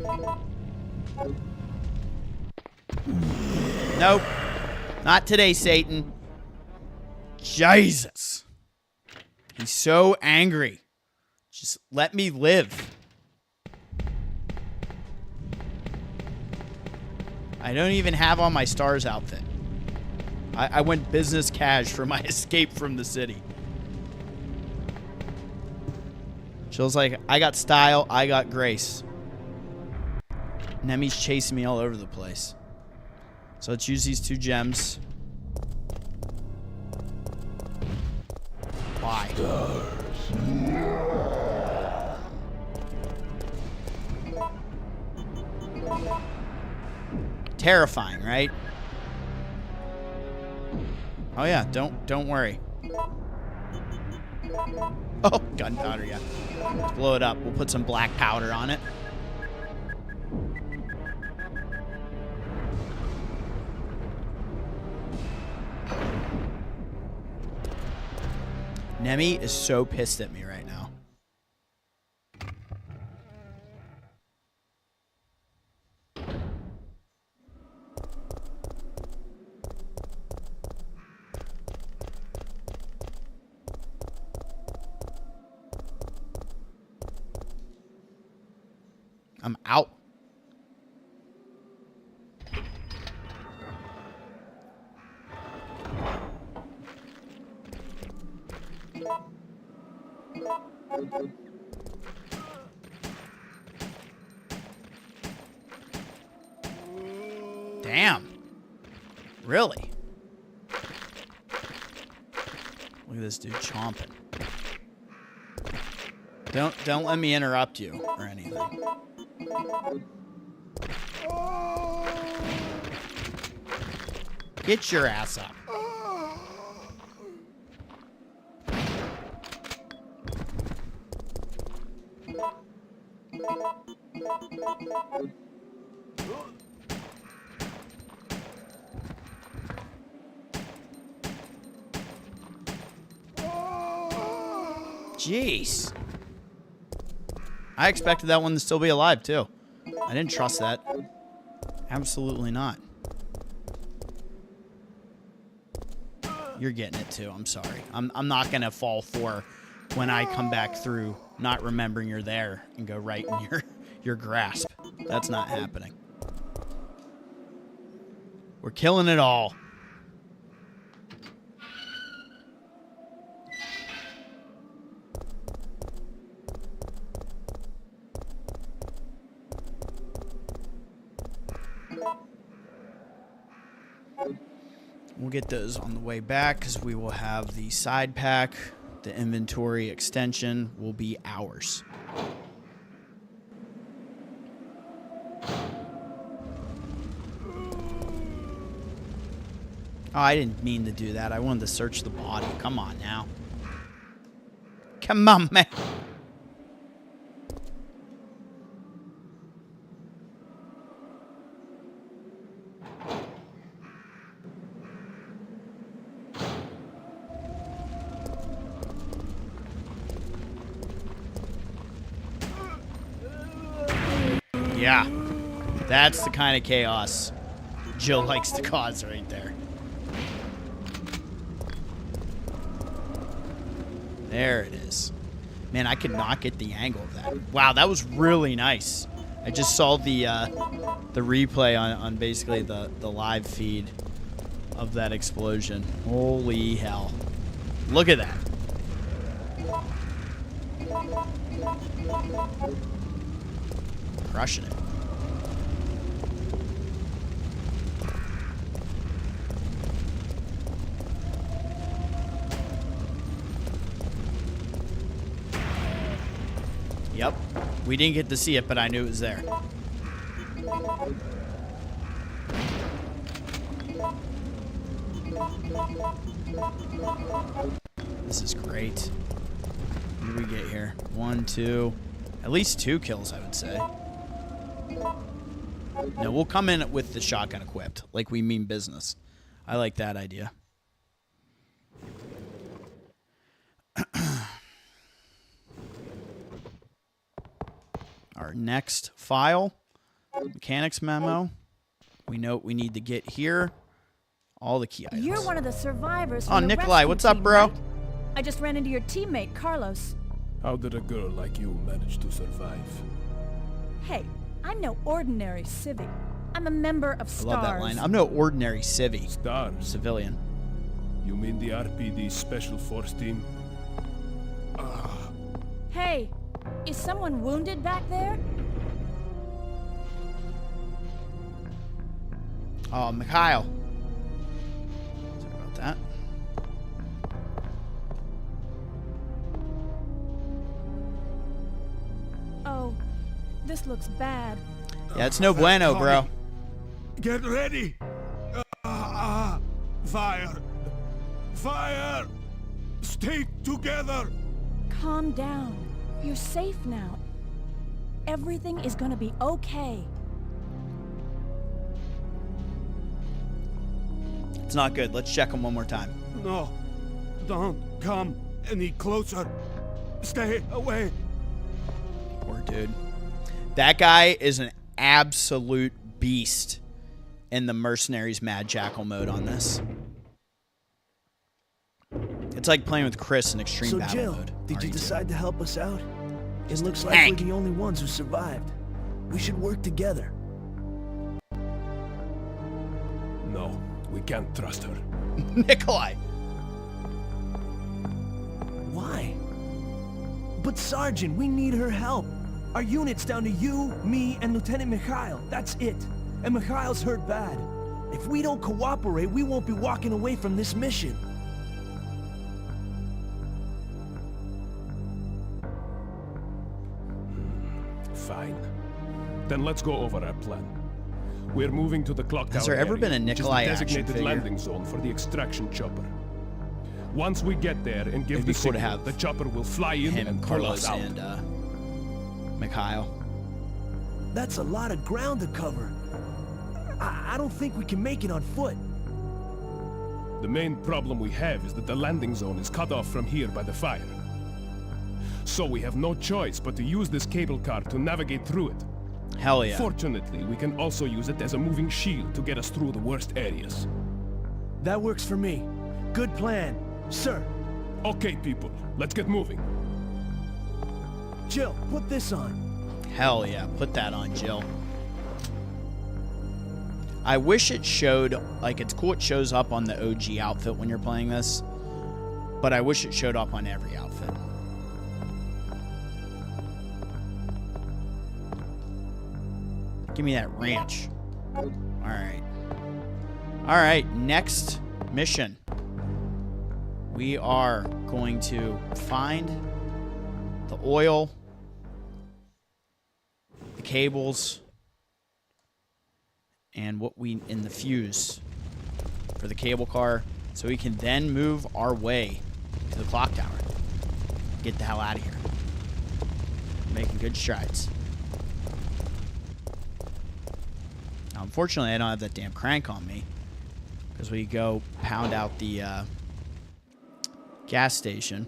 Nope. Not today, Satan. Jesus. He's so angry. Just let me live. I don't even have on my S.T.A.R.S outfit. I went business cash for my escape from the city. Jill's like, I got style, I got grace. Nemi's chasing me all over the place. So let's use these 2 gems. Why? Terrifying, right? Oh yeah, don't worry. Oh, gunpowder, yeah. Let's blow it up. We'll put some black powder on it. Nemi is so pissed at me right now. I'm out. Damn. Really? Look at this dude chomping. Don't let me interrupt you or anything. Get your ass up. Jeez. I expected that one to still be alive, too. I didn't trust that. Absolutely not. You're getting it too. I'm sorry. I'm not gonna fall for when I come back through not remembering you're there and go right in your grasp. That's not happening. We're killing it all. We'll get those on the way back because we will have the side pack. The inventory extension will be ours. Oh, I didn't mean to do that. I wanted to search the body. Come on now. Come on, man. Yeah, that's the kind of chaos Jill likes to cause right there. There it is. Man, I could not get the angle of that. Wow, that was really nice. I just saw the replay on basically the live feed of that explosion. Holy hell. Look at that. Crushing it. Yep. We didn't get to see it, but I knew it was there. This is great. What do we get here? 1, 2, at least 2 kills, I would say. No, we'll come in with the shotgun equipped, like we mean business. I like that idea. Our next file, mechanics memo. We know what we need to get here. All the key items. You're one of the survivors from Oh, the Nikolai, rescue what's up, team, bro? right? I just ran into your teammate, Carlos. How did a girl like you manage to survive? Hey, I'm no ordinary civvy. I'm a member of S.T.A.R.S. I love that line. I'm no ordinary civvy. S.T.A.R.S? Civilian. You mean the RPD Special Force Team? Hey, is someone wounded back there? Oh, Mikhail. Sorry about that. Oh, this looks bad. Yeah, it's no bueno, bro. Get ready! Fire! Fire! Stay together! Calm down. You're safe now. Everything is gonna be okay. It's not good. Let's check him one more time. No, don't come any closer. Stay away. Poor dude. That guy is an absolute beast in the Mercenaries Mad Jackal mode on this. It's like playing with Chris in Extreme So Battle Jill, mode. did you RE2. decide to help us out? It looks like tank. we're the only ones who survived. We should work together. No, we can't trust her. Nikolai. Why? But Sergeant, we need her help. Our unit's down to you, me, and Lieutenant Mikhail. That's it. And Mikhail's hurt bad. If we don't cooperate, we won't be walking away from this mission. Fine. Then let's go over our plan. We're moving to the clock tower Has there ever area, been a which is the Nikolai action designated figure? landing zone for the extraction chopper. Once we get there and give It'd be the cool to signal, have the chopper will fly in Him, and pull Carlos, us out. and Mikhail. That's a lot of ground to cover. I don't think we can make it on foot. The main problem we have is that the landing zone is cut off from here by the fire. So we have no choice but to use this cable car to navigate through it. Hell yeah. Fortunately, we can also use it as a moving shield to get us through the worst areas. That works for me. Good plan, sir. Okay, people, let's get moving. Jill, put this on. Hell yeah, put that on, Jill. I wish it showed, like, it's cool it shows up on the OG outfit when you're playing this, but I wish it showed up on every outfit. Give me that ranch. Alright. Alright, next mission. We are going to find the oil, the cables, and what we in the fuse for the cable car, so we can then move our way to the clock tower. Get the hell out of here. Making good strides. Now, unfortunately, I don't have that damn crank on me, because we go pound out the gas station.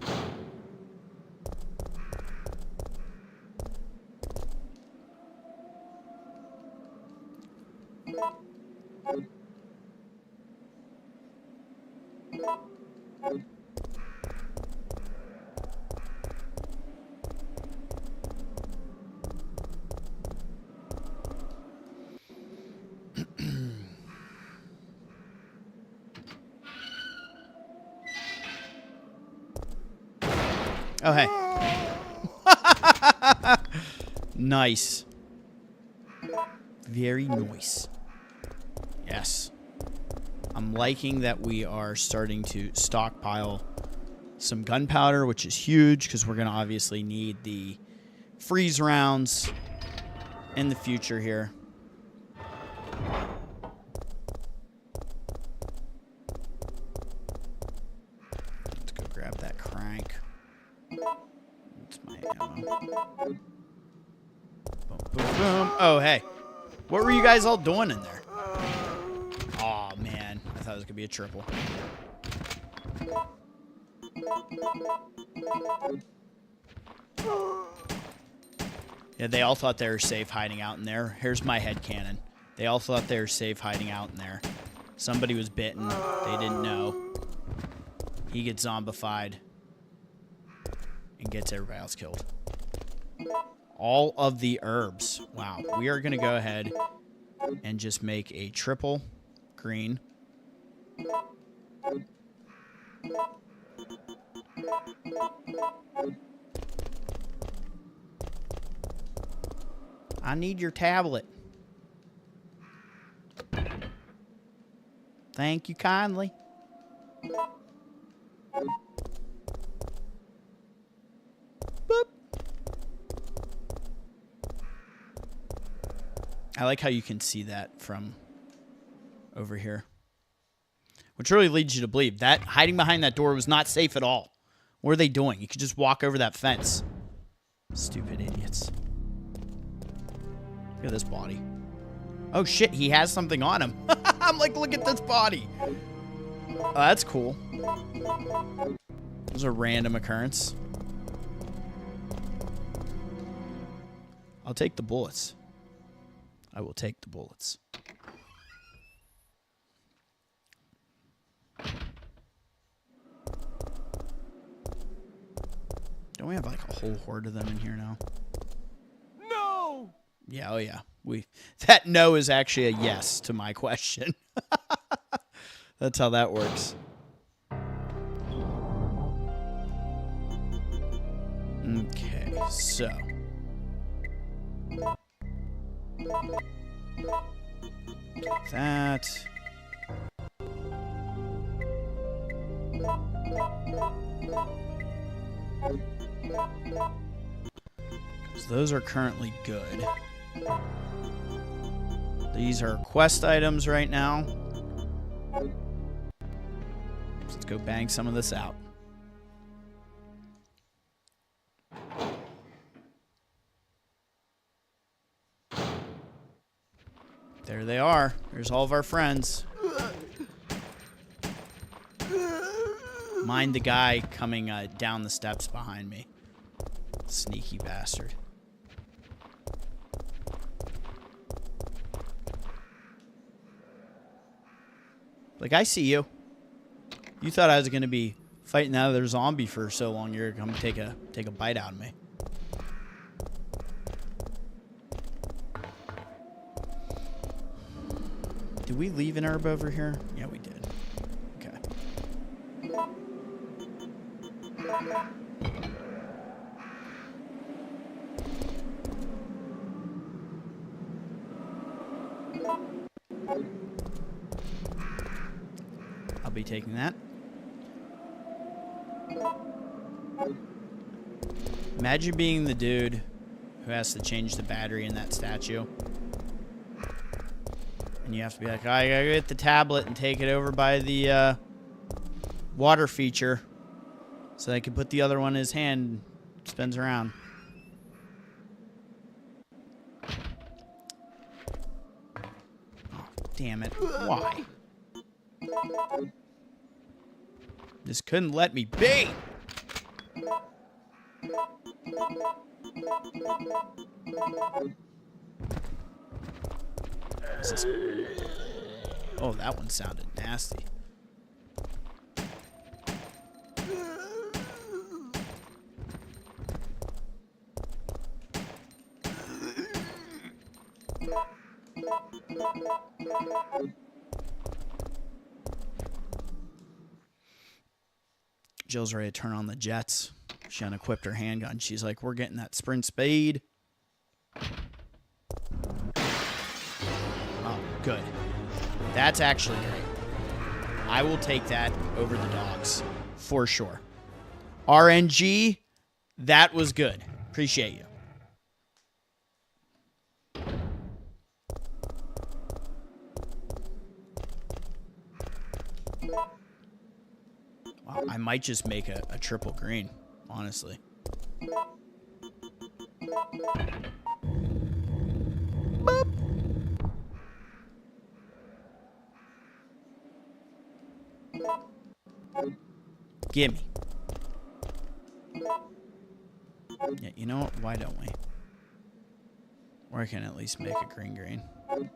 Oh, hey. Nice. Very nice. Yes. I'm liking that we are starting to stockpile some gunpowder, which is huge, because we're going to obviously need the freeze rounds in the future here. Let's go grab that crank. That's my ammo. Boom, boom, boom. Oh, hey. What were you guys all doing in there? Aw, man. I thought it was going to be a triple. Yeah, they all thought they were safe hiding out in there. Here's my headcanon. They all thought they were safe hiding out in there. Somebody was bitten. They didn't know. He gets zombified and gets everybody else killed. All of the herbs. Wow. We are going to go ahead and just make a triple green. I need your tablet. Thank you kindly. Boop. I like how you can see that from over here. Which really leads you to believe that hiding behind that door was not safe at all. What are they doing? You could just walk over that fence. Stupid idiots. Look at this body. Oh shit, he has something on him. I'm like, look at this body. Oh, that's cool. It was a random occurrence. I'll take the bullets. I will take the bullets. Don't we have like a whole horde of them in here now? No! Yeah, oh yeah. That no is actually a yes to my question. That's how that works. Okay, so. That. Because those are currently good. These are quest items right now. Let's go bang some of this out. There they are. There's all of our friends. Mind the guy coming down the steps behind me. Sneaky bastard. Like, I see you. You thought I was going to be fighting that other zombie for so long. You're going to take a bite out of me. Did we leave an herb over here? Yeah, we did. Okay. I'll be taking that. Imagine being the dude who has to change the battery in that statue. And you have to be like, I gotta get the tablet and take it over by the water feature so I can put the other one in his hand. Spins around. Oh, damn it. Why? Just couldn't let me be. Oh, that one sounded nasty. Jill's ready to turn on the jets. She unequipped her handgun. She's like, we're getting that sprint speed. Oh, good. That's actually great. I will take that over the dogs. For sure. RNG, that was good. Appreciate you. Wow, I might just make a triple green, honestly. Boop. Gimme. Yeah, you know what? Why don't we? Or I can at least make a green. Oh,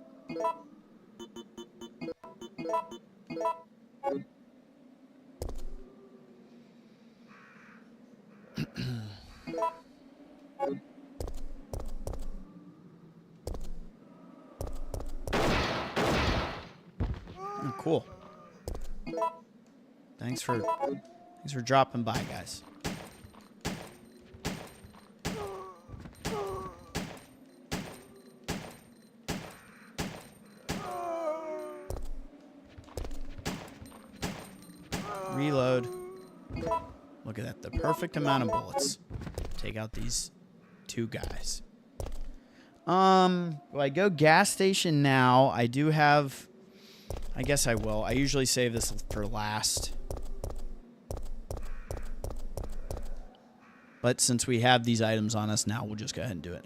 cool. Thanks for dropping by, guys. Reload. Look at that. The perfect amount of bullets. Take out these two guys. Will I go gas station now? I do have... I guess I will. I usually save this for last. But since we have these items on us now, we'll just go ahead and do it.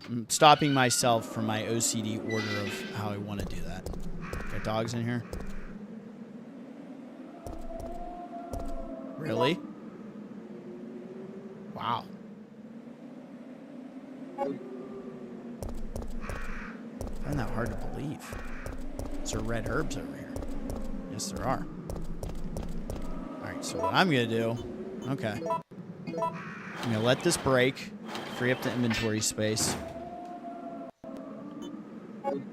I'm stopping myself from my OCD order of how I want to do that. Got dogs in here? Really? Wow. I find that hard to believe. There are red herbs over here. Yes, there are. Alright, so what I'm going to do... Okay. I'm going to let this break. Free up the inventory space. And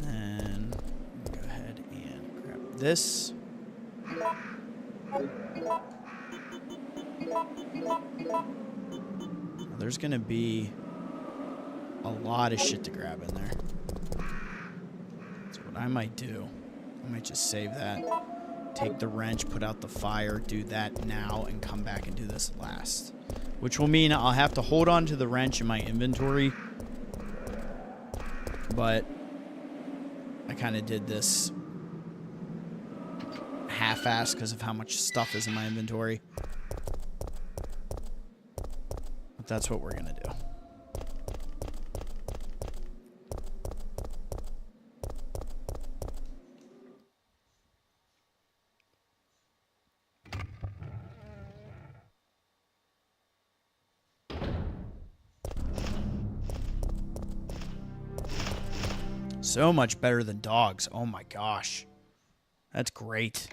then... go ahead and grab this. Now, there's going to be a lot of shit to grab in there. I might do. I might just save that. Take the wrench, put out the fire, do that now, and come back and do this last. Which will mean I'll have to hold on to the wrench in my inventory. But I kind of did this half-assed because of how much stuff is in my inventory. But that's what we're going to do. So much better than dogs. Oh my gosh. That's great.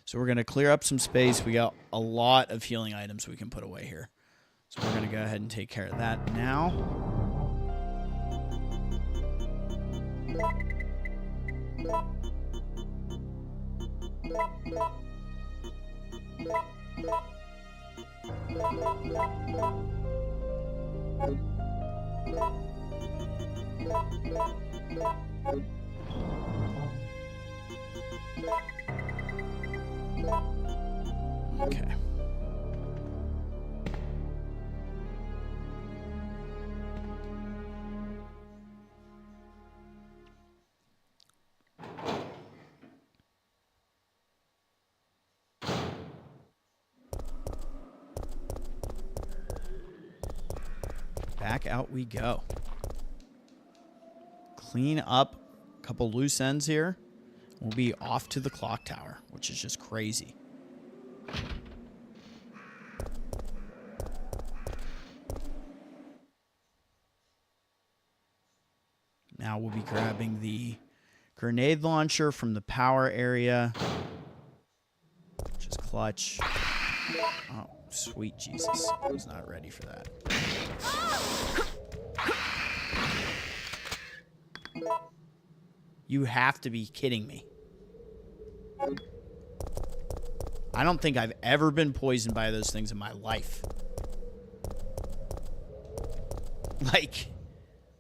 So we're going to clear up some space. We got a lot of healing items we can put away here. So we're going to go ahead and take care of that now. Okay. Back out we go. Clean up a couple loose ends here. We'll be off to the clock tower, which is just crazy. Now we'll be grabbing the grenade launcher from the power area, which is clutch. Oh, sweet Jesus. I was not ready for that. You have to be kidding me. I don't think I've ever been poisoned by those things in my life. Like,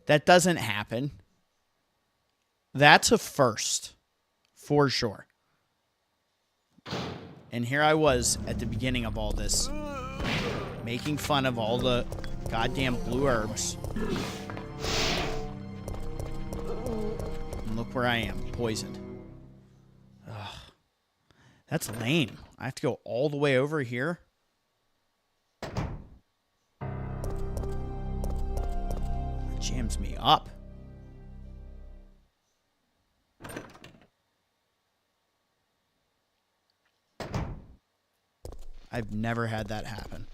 that doesn't happen. That's a first, for sure. And here I was at the beginning of all this, making fun of all the goddamn blue herbs. And look where I am, poisoned. Ugh. That's lame. I have to go all the way over here. That jams me up. I've never had that happen.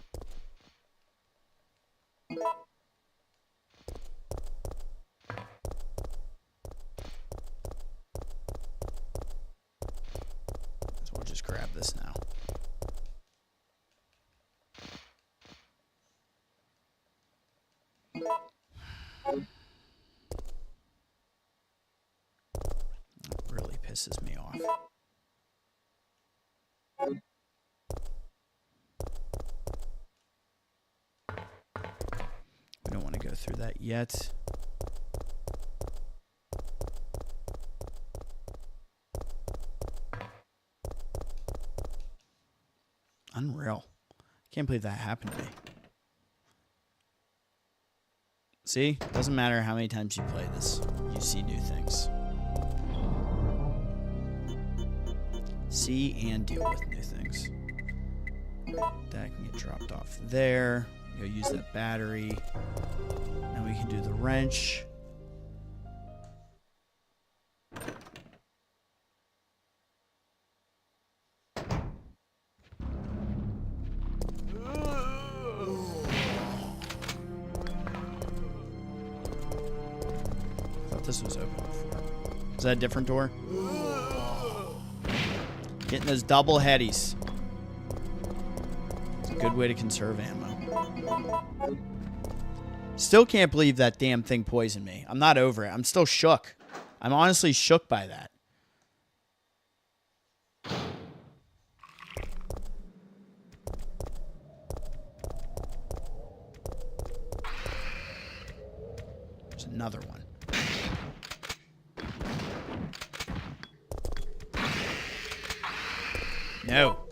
So we'll just grab this now. That really pisses me off. We don't want to go through that yet. Unreal. Can't believe that happened to me. See? Doesn't matter how many times you play this. You see new things. See and deal with new things. That can get dropped off there. Go use that battery. Now we can do the wrench. I thought this was open before. Is that a different door? Getting those double headies. It's a good way to conserve ammo. Still can't believe that damn thing poisoned me. I'm not over it. I'm still shook. I'm honestly shook by that. There's another one. No.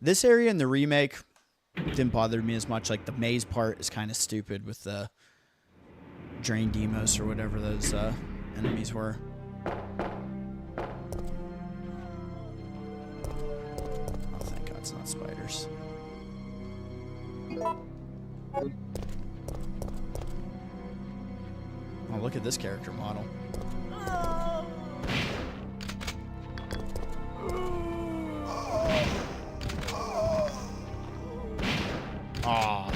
This area in the remake didn't bother me as much. Like, the maze part is kind of stupid with the drain demos or whatever those enemies were. Oh, thank God it's not spiders. Oh, look at this character model. Aw,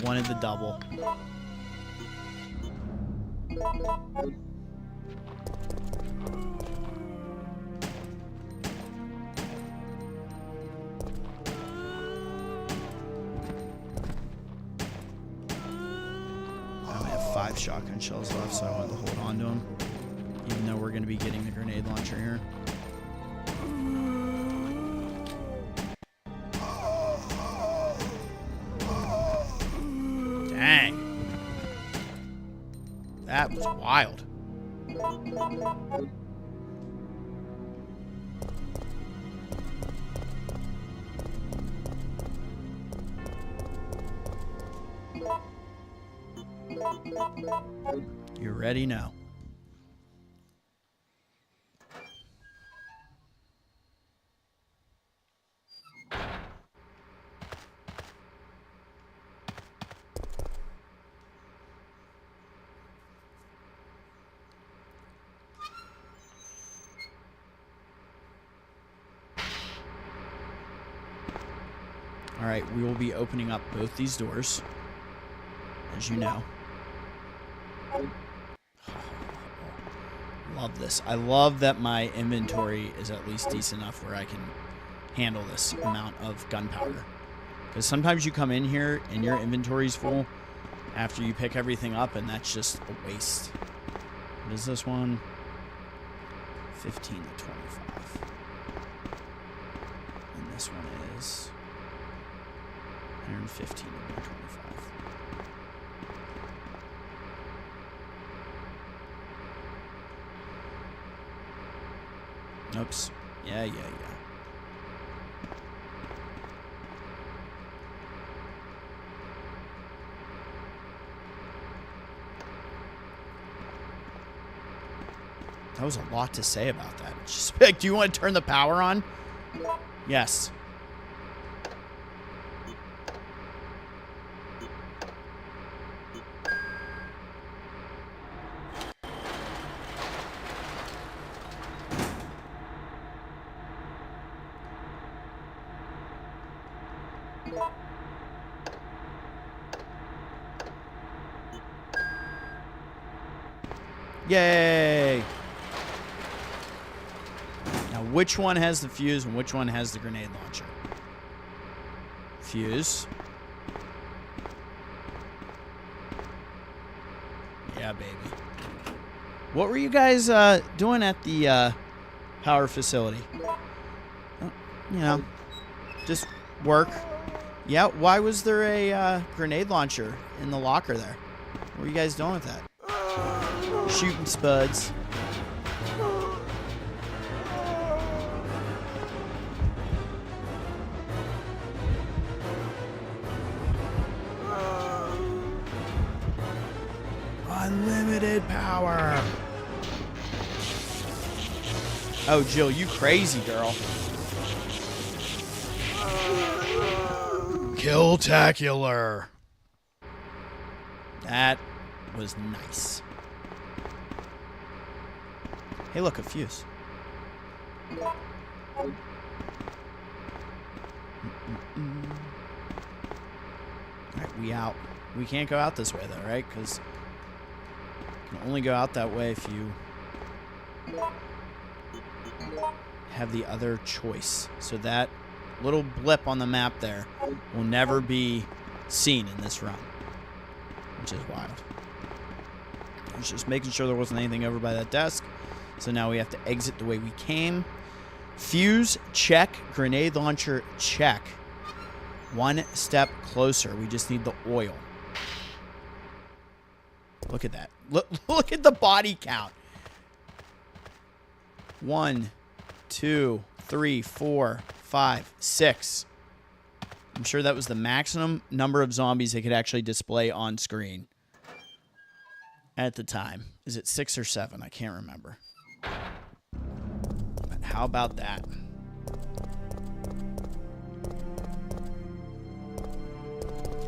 wanted the double. I only have 5 shotgun shells left, so I wanted to hold on to them. Even though we're going to be getting the grenade launcher here. Dang. That was wild. You ready now? All right, we will be opening up both these doors, as you know. Love this. I love that my inventory is at least decent enough where I can handle this amount of gunpowder. Because sometimes you come in here and your inventory's full after you pick everything up, and that's just a waste. What is this one? 15 to 25. And this one is 115 to 125. Oops. Yeah. That was a lot to say about that. Just like, do you want to turn the power on? Yes. Yay! Now, which one has the fuse and which one has the grenade launcher? Fuse. Yeah, baby. What were you guys doing at the power facility? You know, just work. Yeah, why was there a grenade launcher in the locker there? What were you guys doing with that? Shooting spuds. Unlimited power. Oh, Jill, you crazy girl. Kill-tacular. That was nice. Hey, look, a fuse. Alright, we out. We can't go out this way, though, right? Because you can only go out that way if you have the other choice. So that little blip on the map there will never be seen in this run, which is wild. I was just making sure there wasn't anything over by that desk. So now we have to exit the way we came. Fuse, check. Grenade launcher, check. One step closer. We just need the oil. Look at that. Look at the body count. 1, 2, 3, 4, 5, 6. I'm sure that was the maximum number of zombies they could actually display on screen. at the time. Is it 6 or 7? I can't remember. But how about that?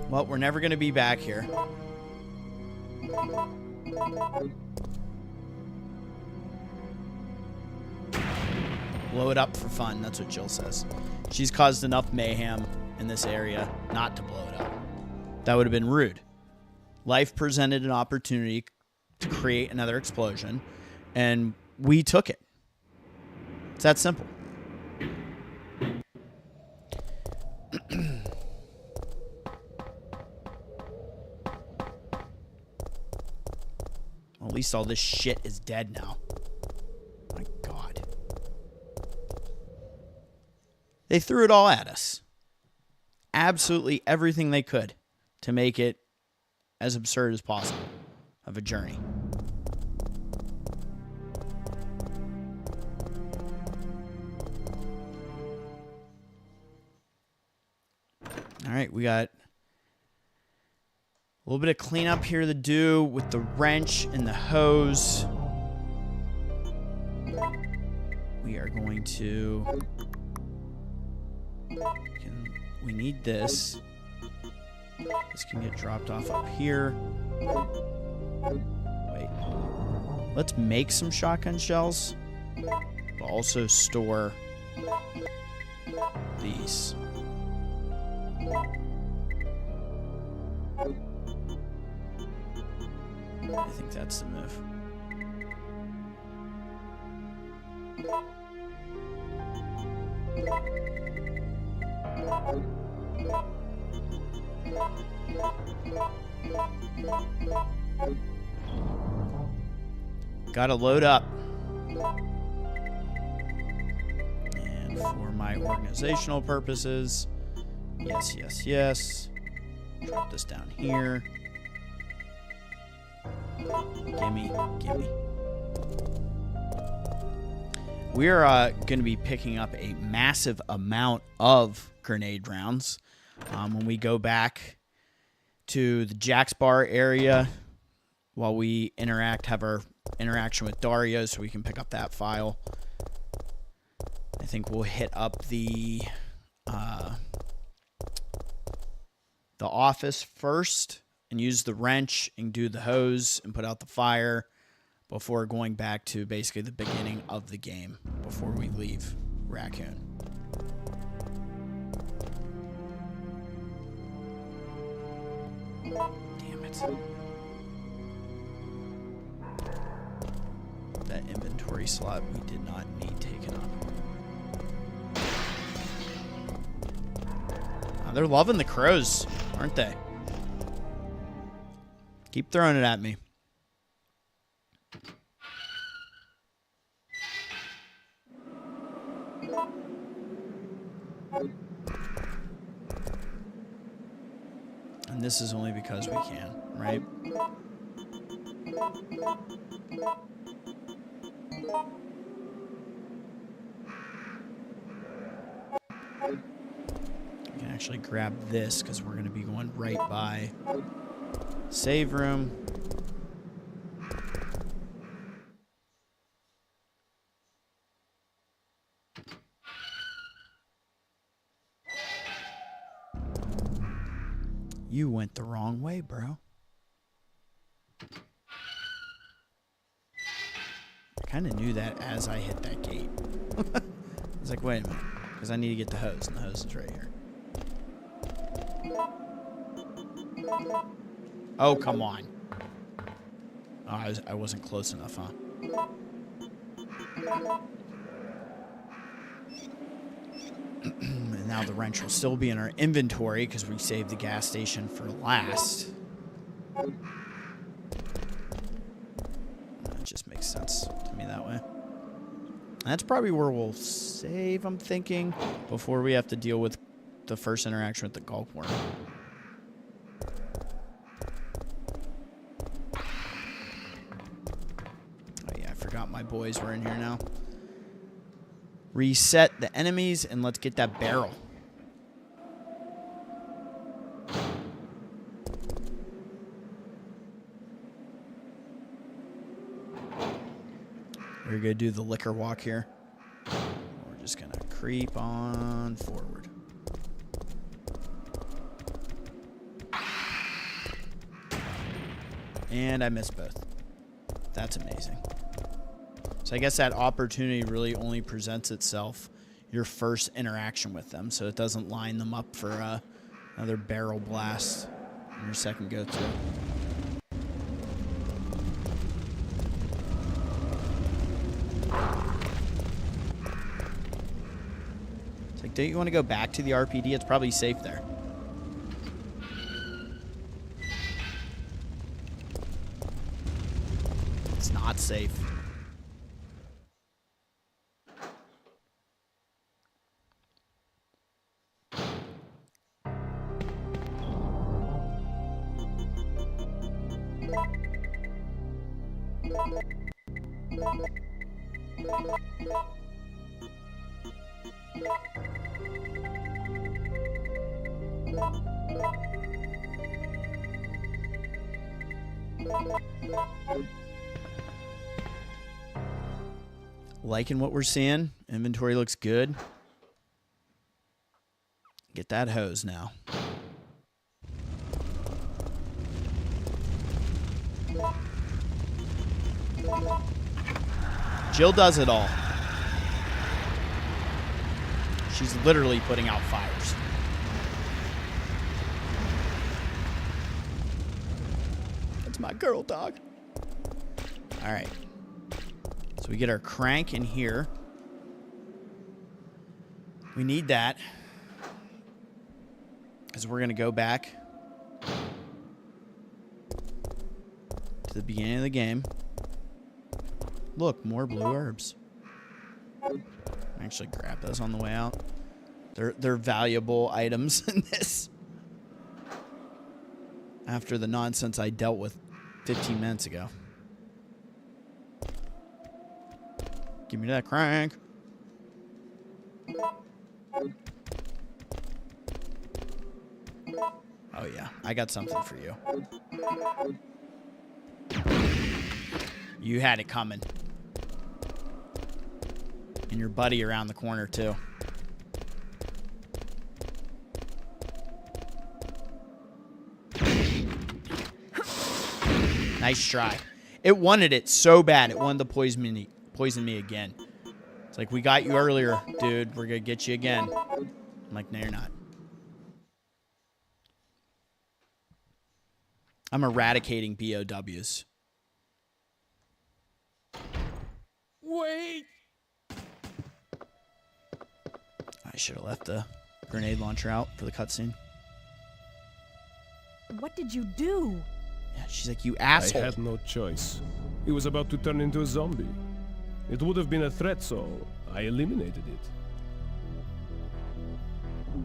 Well, we're never going to be back here. Blow it up for fun. That's what Jill says. She's caused enough mayhem in this area not to blow it up. That would have been rude. Life presented an opportunity to create another explosion, and we took it. It's that simple. Well, at least all this shit is dead now. My God. They threw it all at us. Absolutely everything they could to make it as absurd as possible of a journey. All right, we got a little bit of cleanup here to do with the wrench and the hose. We are going to... We need this. This can get dropped off up here. Wait. Let's make some shotgun shells, but also store these. I think that's the move. Gotta load up. And for my organizational purposes, yes, yes, yes. Drop this down here. Gimme, gimme. We're going to be picking up a massive amount of grenade rounds when we go back to the Jack's Bar area while we have our interaction with Dario, so we can pick up that file. I think we'll hit up the office first and use the wrench and do the hose and put out the fire before going back to basically the beginning of the game before we leave Raccoon. Damn it. That inventory slot we did not need taken up. They're loving the crows, aren't they? Keep throwing it at me. And this is only because we can, right? We can actually grab this because we're going to be going right by save room. You went the wrong way, bro. I kind of knew that as I hit that gate. I was like, wait a minute, because I need to get the hose, and the hose is right here. Oh, come on. Oh, I wasn't close enough, huh? And now the wrench will still be in our inventory because we saved the gas station for last. That just makes sense to me that way. And that's probably where we'll save, I'm thinking, before we have to deal with the first interaction with the gulp worm. My boys were in here now. Reset the enemies and let's get that barrel. We're going to do the liquor walk here. We're just going to creep on forward. And I missed both. That's amazing. So I guess that opportunity really only presents itself your first interaction with them, so it doesn't line them up for another barrel blast in your second go-through. It's like, don't you want to go back to the RPD? It's probably safe there. It's not safe. Liking what we're seeing. Inventory looks good. Get that hose now. Jill does it all. She's literally putting out fires. That's my girl, dog. All right. So we get our crank in here. We need that. Because we're going to go back to the beginning of the game. Look, more blue herbs. Actually grab those on the way out. They're valuable items in this. After the nonsense I dealt with 15 minutes ago. Give me that crank. Oh yeah, I got something for you. You had it coming. And your buddy around the corner too. Nice try. It wanted it so bad. It wanted to poison me again. It's like, we got you earlier, dude. We're going to get you again. I'm like, no, you're not. I'm eradicating B.O.W.s. Wait! I should have left the grenade launcher out for the cutscene. What did you do? Yeah, she's like, you asshole. I had no choice. He was about to turn into a zombie. It would have been a threat, so I eliminated it.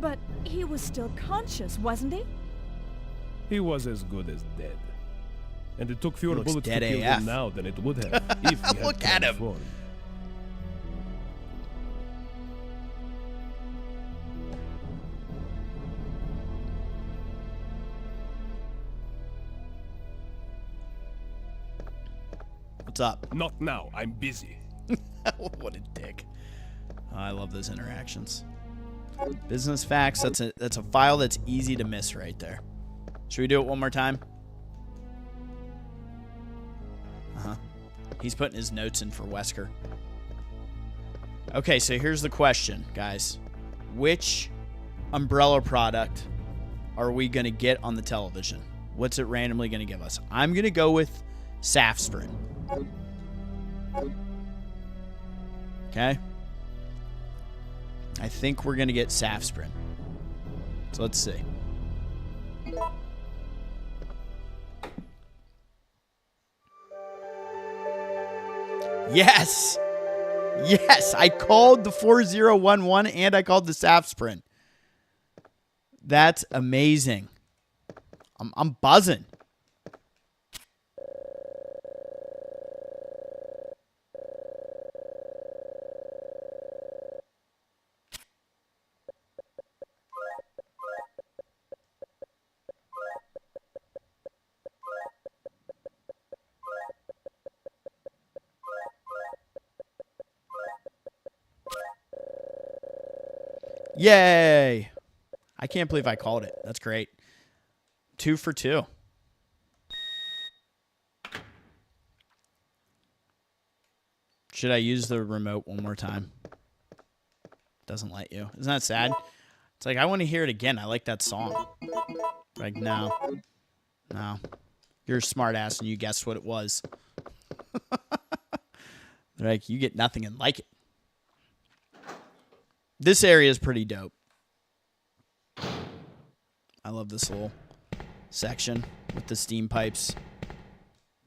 But he was still conscious, wasn't he? He was as good as dead. And it took fewer Looks bullets to dead kill AF. him now than it would have if he had Look at him. transformed. What's up? Not now, I'm busy. What a dick. Oh, I love those interactions. Business facts, that's a file that's easy to miss right there. Should we do it one more time? Uh-huh. He's putting his notes in for Wesker. Okay, so here's the question, guys. Which Umbrella product are we going to get on the television? What's it randomly going to give us? I'm going to go with Safsprin. Okay? I think we're going to get Safsprin. So let's see. Yes! Yes! I called the 4011 and I called the Safsprin. That's amazing. I'm buzzing. Yay! I can't believe I called it. That's great. 2 for 2. Should I use the remote one more time? Doesn't let you. Isn't that sad? It's like, I want to hear it again. I like that song. Like, no. No. You're a smart ass and you guessed what it was. They're like, you get nothing and like it. This area is pretty dope. I love this little section with the steam pipes.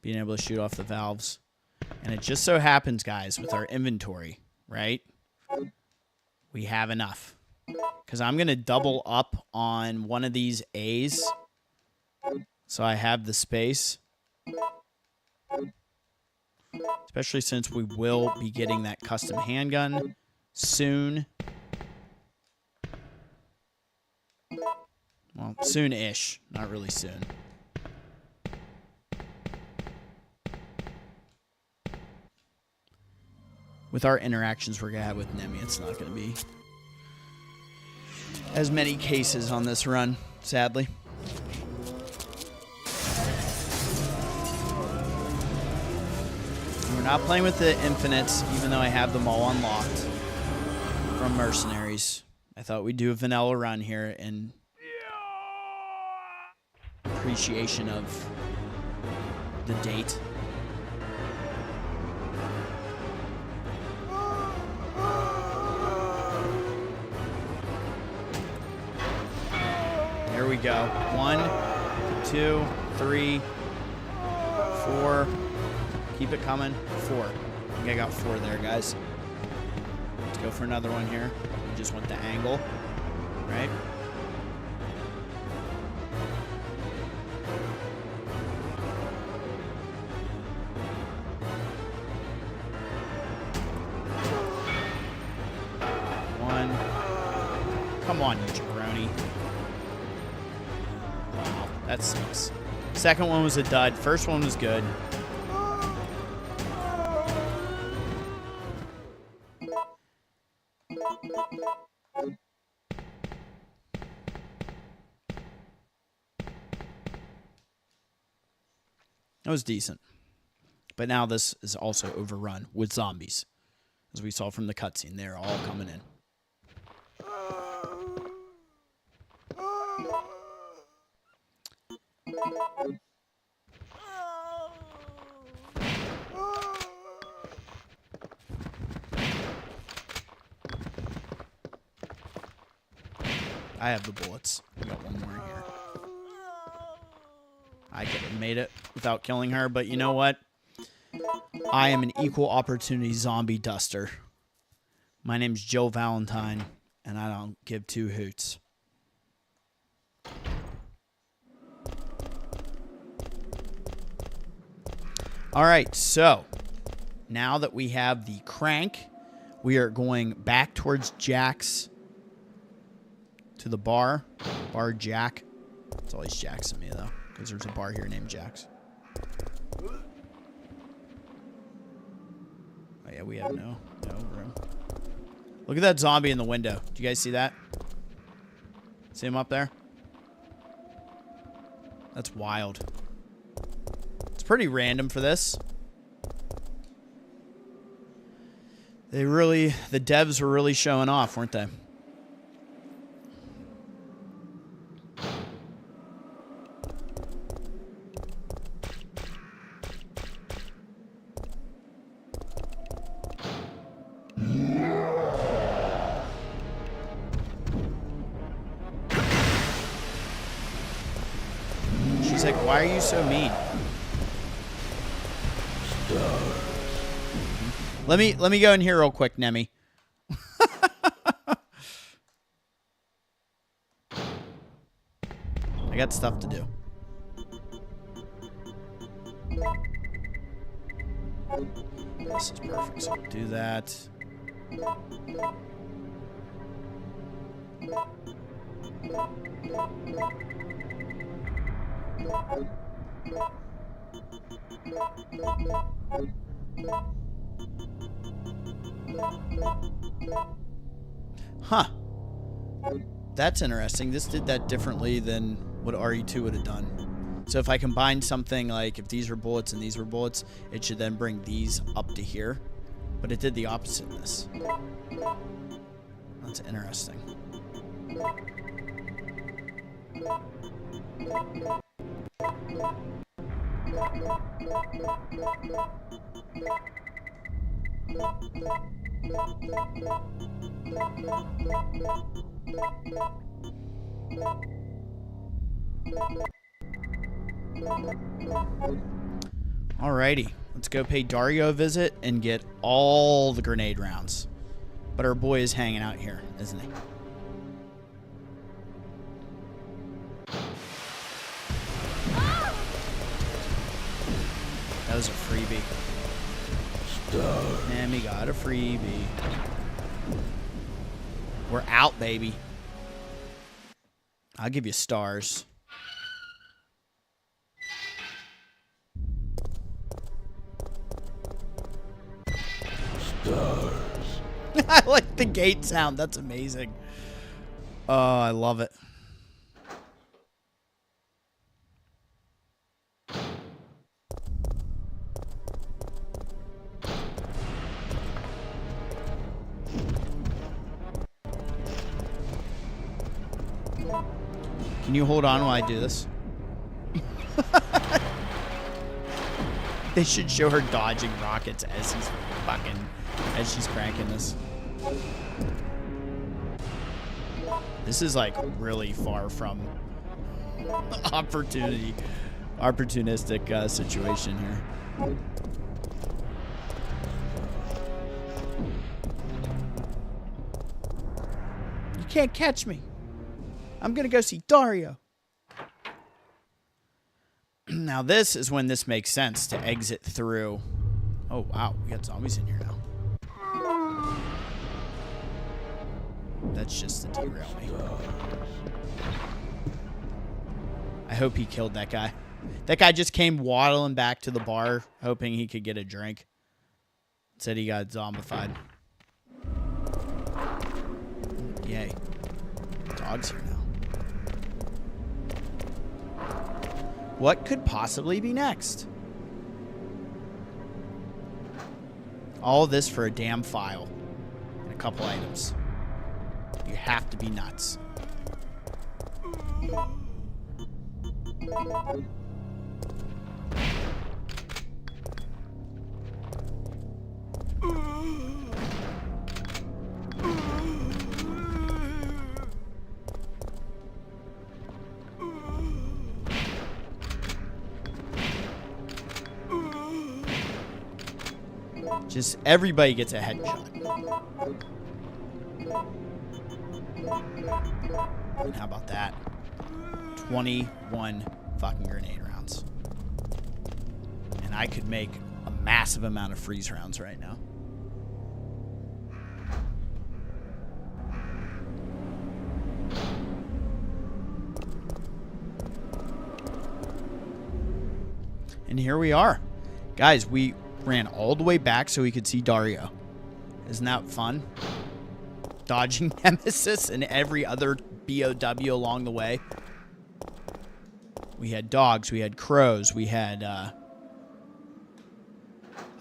Being able to shoot off the valves. And it just so happens, guys, with our inventory, right? We have enough. Because I'm going to double up on one of these A's. So I have the space. Especially since we will be getting that custom handgun soon. Well, soon-ish. Not really soon. With our interactions we're going to have with Nemi, it's not going to be as many cases on this run, sadly. We're not playing with the infinites, even though I have them all unlocked from Mercenaries. I thought we'd do a vanilla run here in appreciation of the date. There we go. 1, 2, 3, 4. Keep it coming. 4. I think I got 4 there, guys. Let's go for another one here. We just want the angle, right? Come on, you jabroni. Wow, that sucks. Second one was a dud. First one was good. That was decent. But now this is also overrun with zombies. As we saw from the cutscene, they're all coming in. I have the bullets. I got one more here. I could have made it without killing her, but you know what? I am an equal opportunity zombie duster. My name's Joe Valentine, and I don't give two hoots. All right, so now that we have the crank, we are going back towards Jack's, to the bar. Bar Jack. It's always Jack's to me, though, because there's a bar here named Jack's. Oh, yeah, we have no room. Look at that zombie in the window. Do you guys see that? See him up there? That's wild. It's pretty random for this. The devs were really showing off, weren't they? She's like, why are you so mean? Let me go in here real quick, Nemi. I got stuff to do. This is perfect, so we'll do that. Huh. That's interesting. This did that differently than what RE2 would have done. So if I combine something like if these were bullets and these were bullets, it should then bring these up to here. But it did the opposite in this. That's interesting. Alrighty, let's go pay Dario a visit and get all the grenade rounds. But our boy is hanging out here, isn't he? That was a freebie. And we got a freebie. We're out, baby. I'll give you stars. S.T.A.R.S. I like the gate sound. That's amazing. Oh, I love it. Can you hold on while I do this? They should show her dodging rockets as she's cranking this. This is like really far from opportunistic situation here. You can't catch me. I'm gonna go see Dario. Now this is when this makes sense to exit through. Oh wow, we got zombies in here now. That's just to derail me. I hope he killed that guy. That guy just came waddling back to the bar, hoping he could get a drink. Said he got zombified. Yay. Dog's here now. What could possibly be next? All this for a damn file and a couple items. You have to be nuts. Just everybody gets a headshot. And how about that? 21 fucking grenade rounds. And I could make a massive amount of freeze rounds right now. And here we are. Guys, we ran all the way back so we could see Dario. Isn't that fun? Dodging Nemesis and every other B.O.W. along the way. We had dogs, we had crows, we had,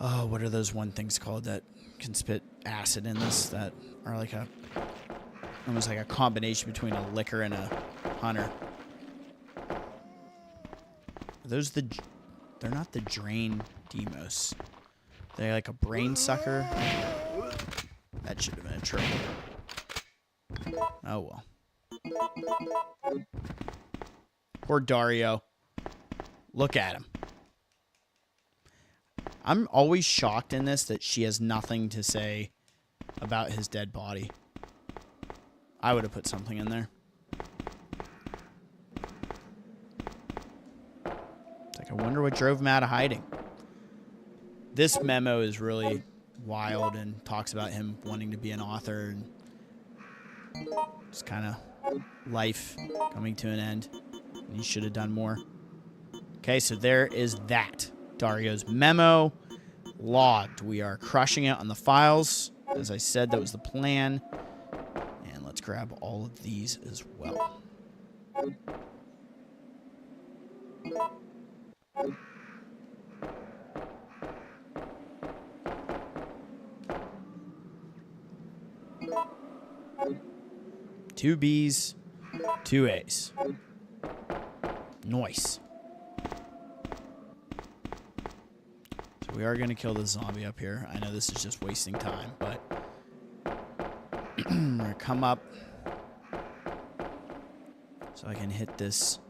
oh, what are those one things called that can spit acid in this that are like almost like a combination between a licker and a hunter. Are those they're not the drain demos. They're like a brain sucker. That should have been a triple. Oh well. Poor Dario. Look at him. I'm always shocked in this that she has nothing to say about his dead body. I would have put something in there. It's like, I wonder what drove him out of hiding. This memo is really wild and talks about him wanting to be an author and just kind of life coming to an end. And he should have done more. Okay, so there is that. Dario's memo logged. We are crushing it on the files. As I said, that was the plan. And let's grab all of these as well. Two B's, 2 A's. Nice. So we are going to kill this zombie up here. I know this is just wasting time, but we're going to come up so I can hit this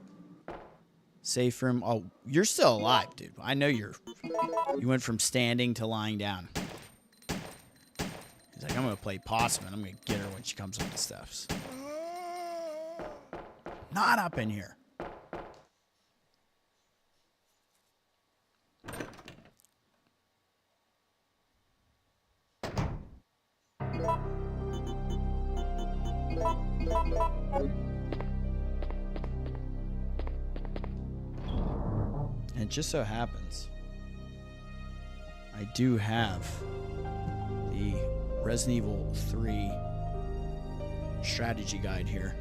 safe room. Oh, you're still alive, dude. I know you went from standing to lying down. He's like, I'm going to play possum and I'm going to get her when she comes up the steps. Not up in here. And it just so happens I do have the Resident Evil 3 strategy guide here.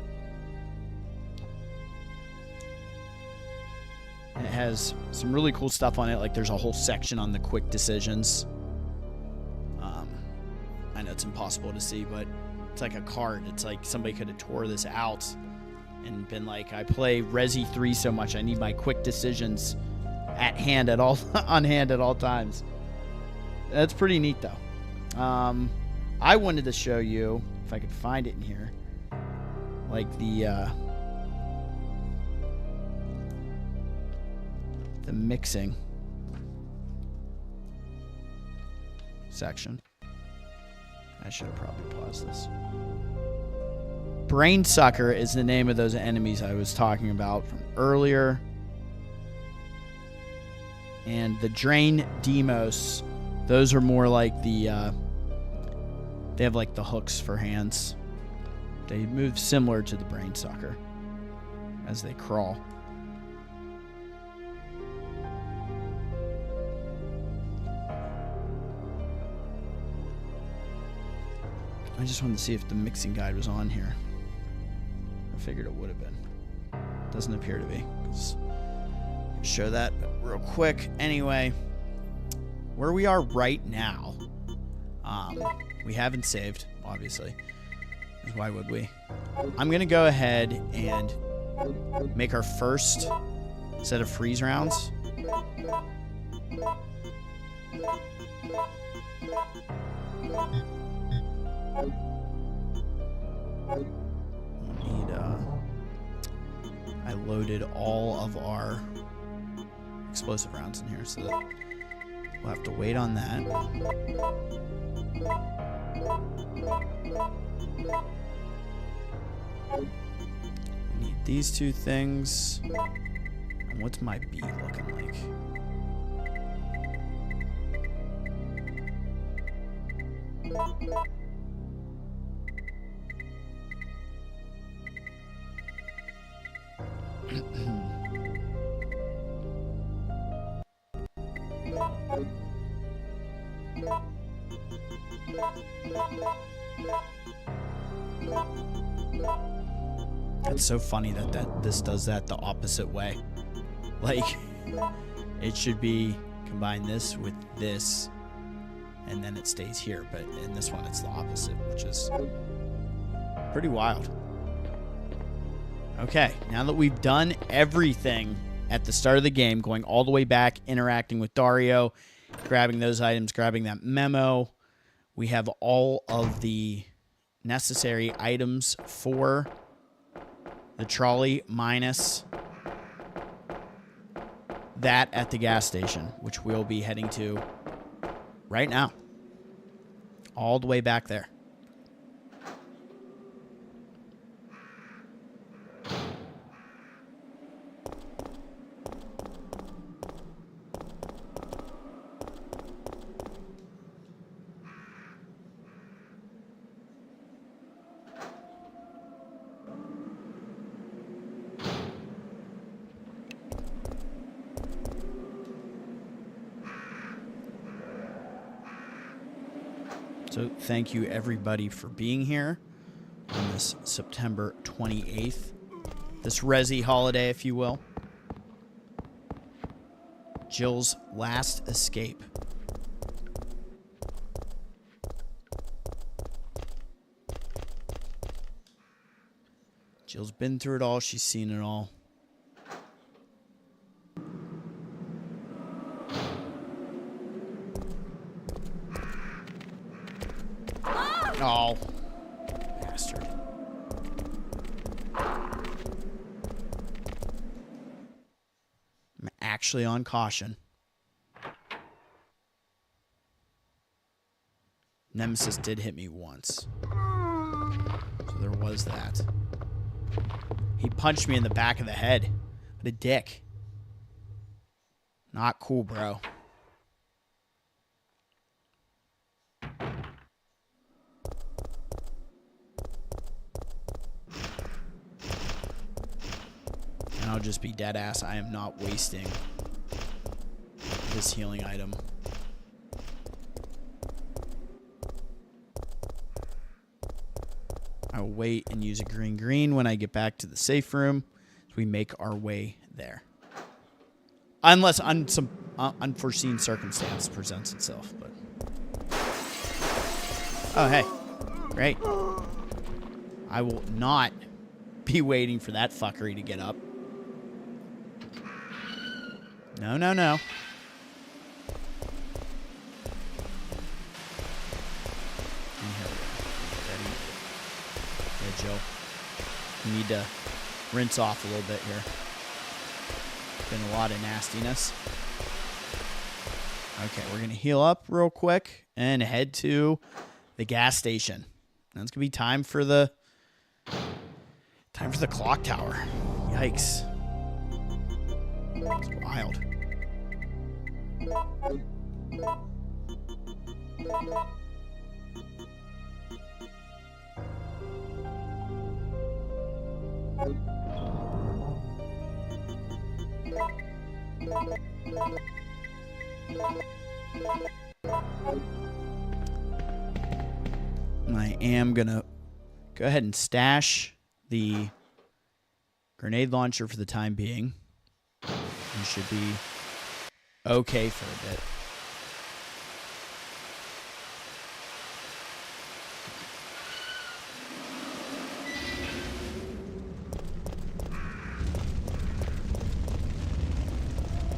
And it has some really cool stuff on it, like there's a whole section on the quick decisions. I know it's impossible to see, but it's like a card. It's like somebody could have tore this out and been like, I play Resi 3 so much, I need my quick decisions at hand at all on hand at all times. That's pretty neat though. I wanted to show you, if I could find it in here, like the mixing section. I should have probably paused this. Brain Sucker is the name of those enemies I was talking about from earlier. And the Drain Demos, those are more like the, they have like the hooks for hands. They move similar to the Brain Sucker as they crawl. I just wanted to see if the mixing guide was on here. I figured it would have been. Doesn't appear to be. Show that real quick. Anyway, where we are right now, we haven't saved, obviously. Because why would we? I'm going to go ahead and make our first set of freeze rounds. I loaded all of our explosive rounds in here, so that we'll have to wait on that. We need these two things. And what's my B looking like? It's so funny that this does that the opposite way. Like, it should be combine this with this, and then it stays here. But in this one, it's the opposite, which is pretty wild. Okay, now that we've done everything at the start of the game, going all the way back, interacting with Dario, grabbing those items, grabbing that memo, we have all of the necessary items for the trolley minus that at the gas station, which we'll be heading to right now. All the way back there. So thank you everybody for being here. on this September 28th. This Resi holiday, if you will. Jill's last escape. Jill's been through it all. She's seen it all. Oh, bastard. I'm actually on caution. Nemesis did hit me once. So there was that. He punched me in the back of the head. What a dick. Not cool, bro. And I'll just be dead ass. I am not wasting this healing item. I will wait and use a green when I get back to the safe room as we make our way there. Unless some unforeseen circumstance presents itself. But oh, hey. Great. I will not be waiting for that fuckery to get up. No, no, no. Jill. You need to rinse off a little bit here. Been a lot of nastiness. Okay, we're going to heal up real quick and head to the gas station. That's going to be time for the clock tower. Yikes. It's wild. I am gonna go ahead and stash the grenade launcher for the time being. We should be okay for a bit.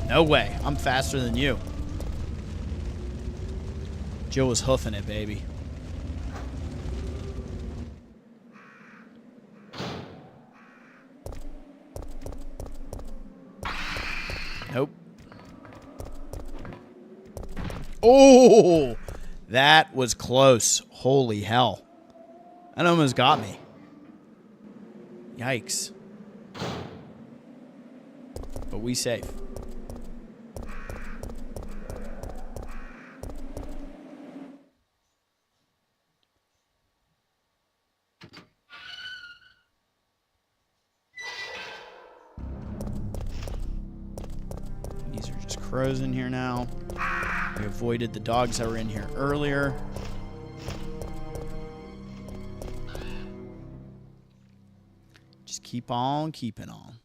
No way. I'm faster than you. Jill was hoofing it, baby. Nope. Oh, that was close. Holy hell. That almost got me. Yikes. But we safe. Crows in here now. We avoided the dogs that were in here earlier. Just keep on keeping on.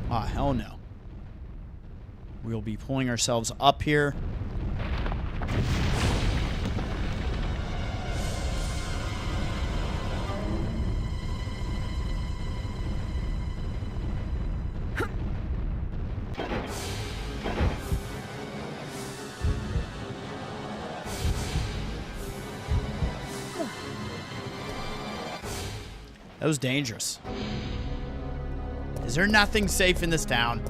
Ah, hell no. We'll be pulling ourselves up here. That was dangerous. Is there nothing safe in this town?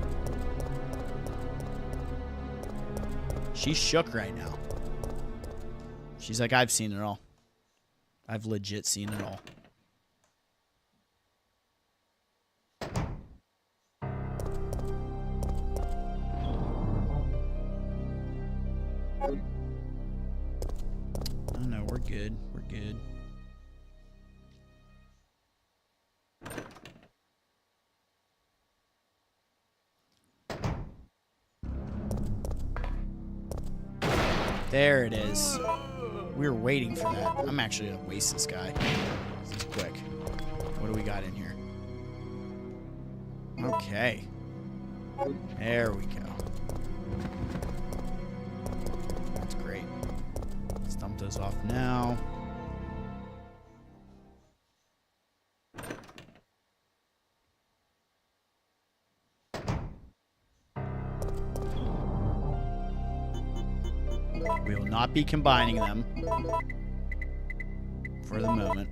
She's shook right now. She's like, I've seen it all. I've legit seen it all. Oh no, we're good. We're good. There it is. We were waiting for that. I'm actually going to waste this guy. This is quick. What do we got in here? Okay. There we go. That's great. Let's dump those off now. We will not be combining them for the moment.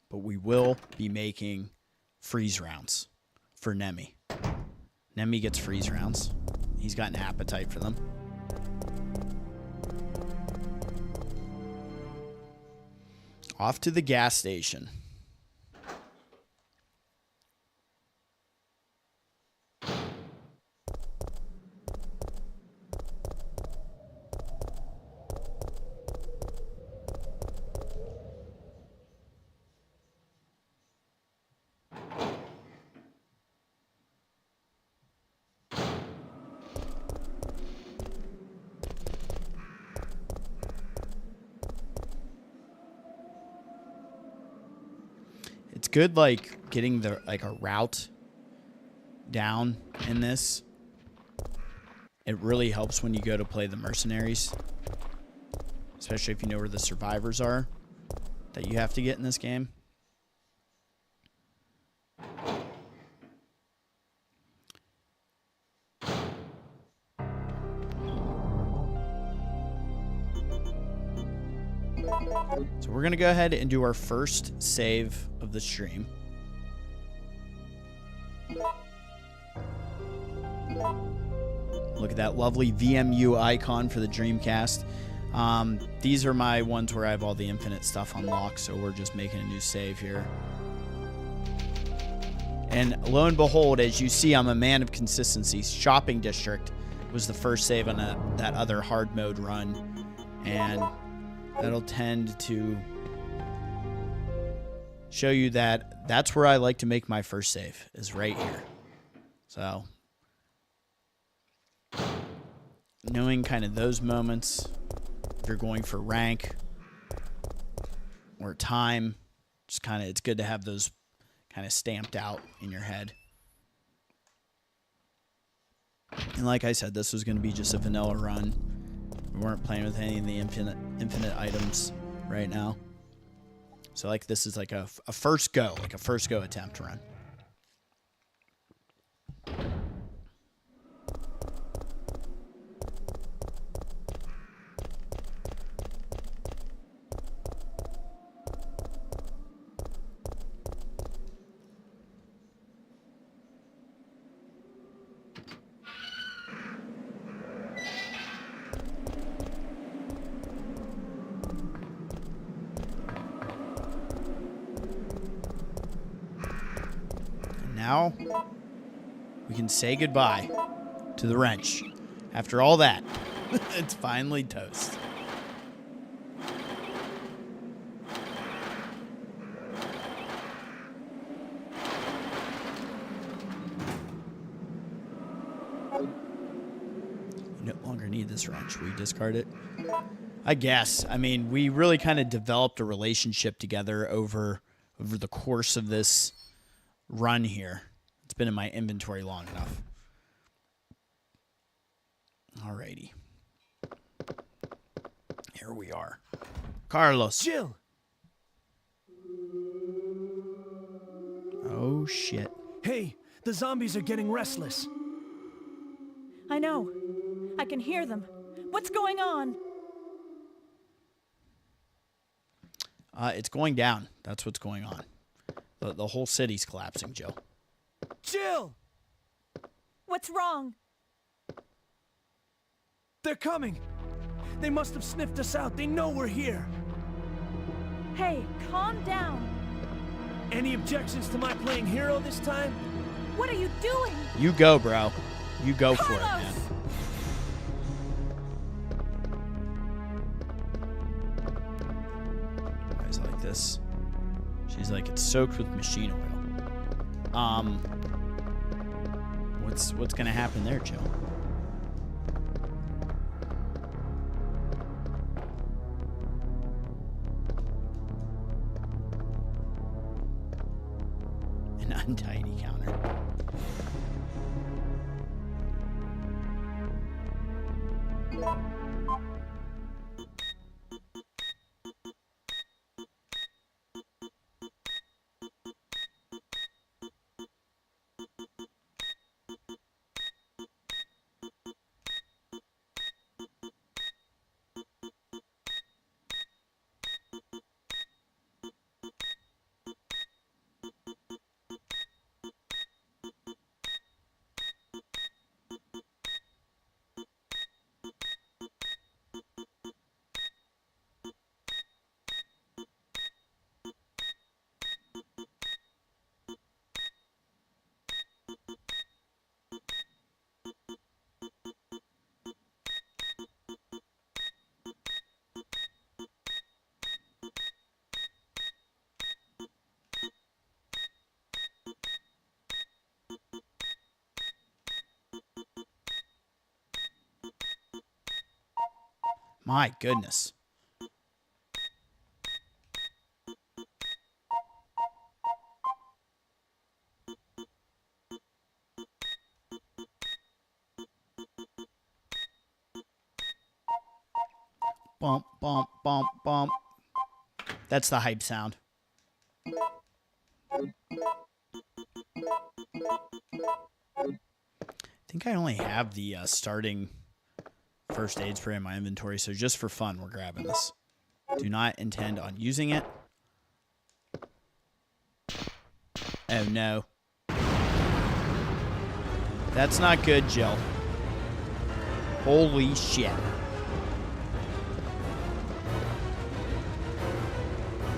But we will be making freeze rounds for Nemi. Nemi gets freeze rounds. He's got an appetite for them. Off to the gas station. It's good, like, getting the a route down in this. It really helps when you go to play the Mercenaries. Especially if you know where the survivors are that you have to get in this game. So we're going to go ahead and do our first save of the stream. Look at that lovely VMU icon for the Dreamcast. These are my ones where I have all the infinite stuff unlocked, so we're just making a new save here. And lo and behold, as you see, I'm a man of consistency. Shopping District was the first save on that other hard mode run. And that'll tend to show you that that's where I like to make my first save, is right here. So, knowing kind of those moments, if you're going for rank or time, just kind of, it's good to have those kind of stamped out in your head. And like I said, this was going to be just a vanilla run. We weren't playing with any of the infinite items right now. So like this is like a first go, like a first go attempt run. Now, we can say goodbye to the wrench. After all that, it's finally toast. We no longer need this wrench. We discard it. I guess. I mean, we really kind of developed a relationship together over the course of this run here. It's been in my inventory long enough. Alrighty. Here we are. Carlos. Jill! Oh, shit. Hey, the zombies are getting restless. I know. I can hear them. What's going on? It's going down. That's what's going on. The whole city's collapsing, Jill. Jill! What's wrong? They're coming. They must have sniffed us out. They know we're here. Hey, calm down. Any objections to my playing hero this time? What are you doing? You go, bro. You go for it, Carlos! man. Guys like this. She's like, it's soaked with machine oil. What's gonna happen there, Jill? An untidy counter. My goodness. Bump, bump, bump, bump. That's the hype sound. I think I only have the starting first aid spray in my inventory, so just for fun, we're grabbing this. Do not intend on using it. Oh, no. That's not good, Jill. Holy shit.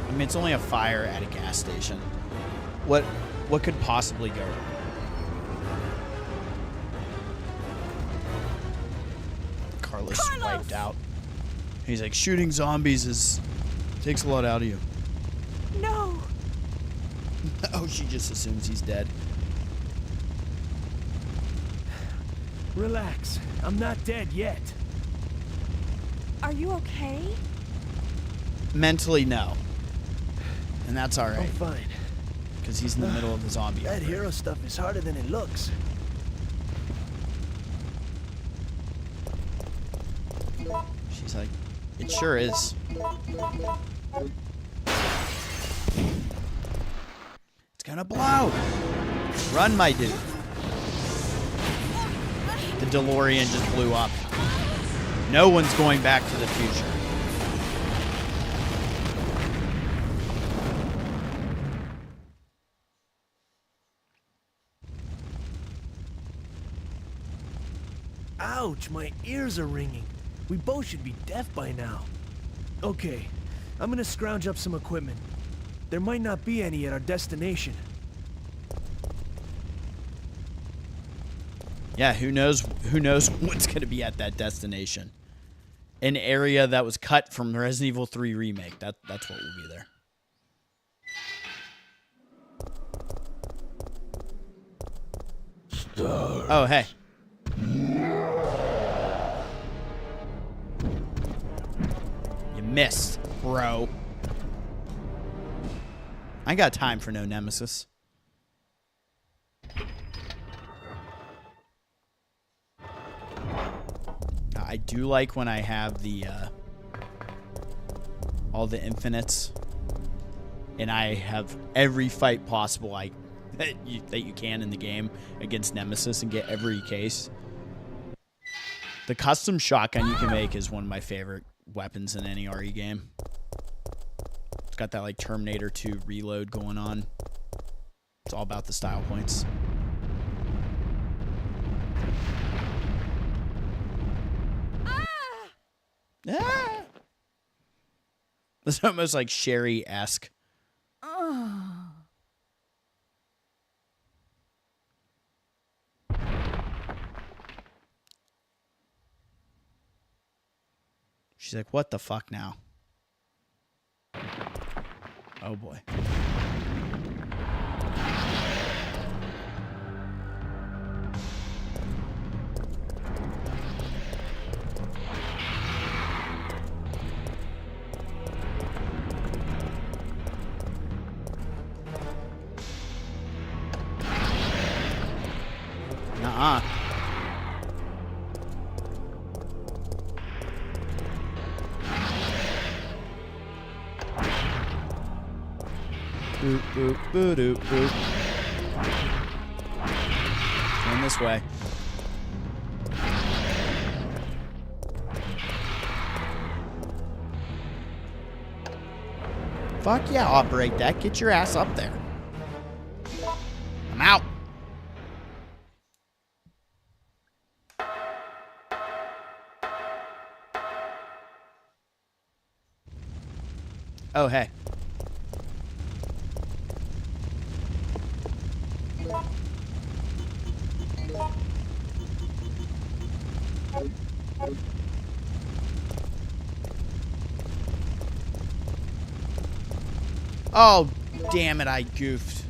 I mean, it's only a fire at a gas station. What could possibly go wrong? Carlos wiped out. He's like, shooting zombies takes a lot out of you. No. Oh, she just assumes he's dead. Relax. I'm not dead yet. Are you okay? Mentally, no. And that's all right. I'm fine. Because he's in the middle of the zombie That outbreak. hero stuff is harder than it looks. She's like, it sure is. It's gonna blow. Run, my dude. The DeLorean just blew up. No one's going back to the future. Ouch, my ears are ringing. We both should be deaf by now. Okay, I'm gonna scrounge up some equipment. There might not be any at our destination. Yeah, who knows what's going to be at that destination. An area that was cut from Resident Evil 3 Remake. That's what will be there. S.T.A.R.S. Oh, hey. You missed, bro. I ain't got time for no Nemesis. I do like when I have the all the infinites, and I have every fight possible that you can in the game against Nemesis and get every case. The custom shotgun you can make is one of my favorite weapons in any RE game. It's got that like Terminator 2 reload going on. It's all about the style points. Ah! That's almost like Sherry-esque. She's like, what the fuck now? Oh boy. on. Boop, boop, boop, boop, boop. Going this way. Fuck yeah, operate that. Get your ass up there. I'm out. Oh, hey. Oh, damn it, I goofed.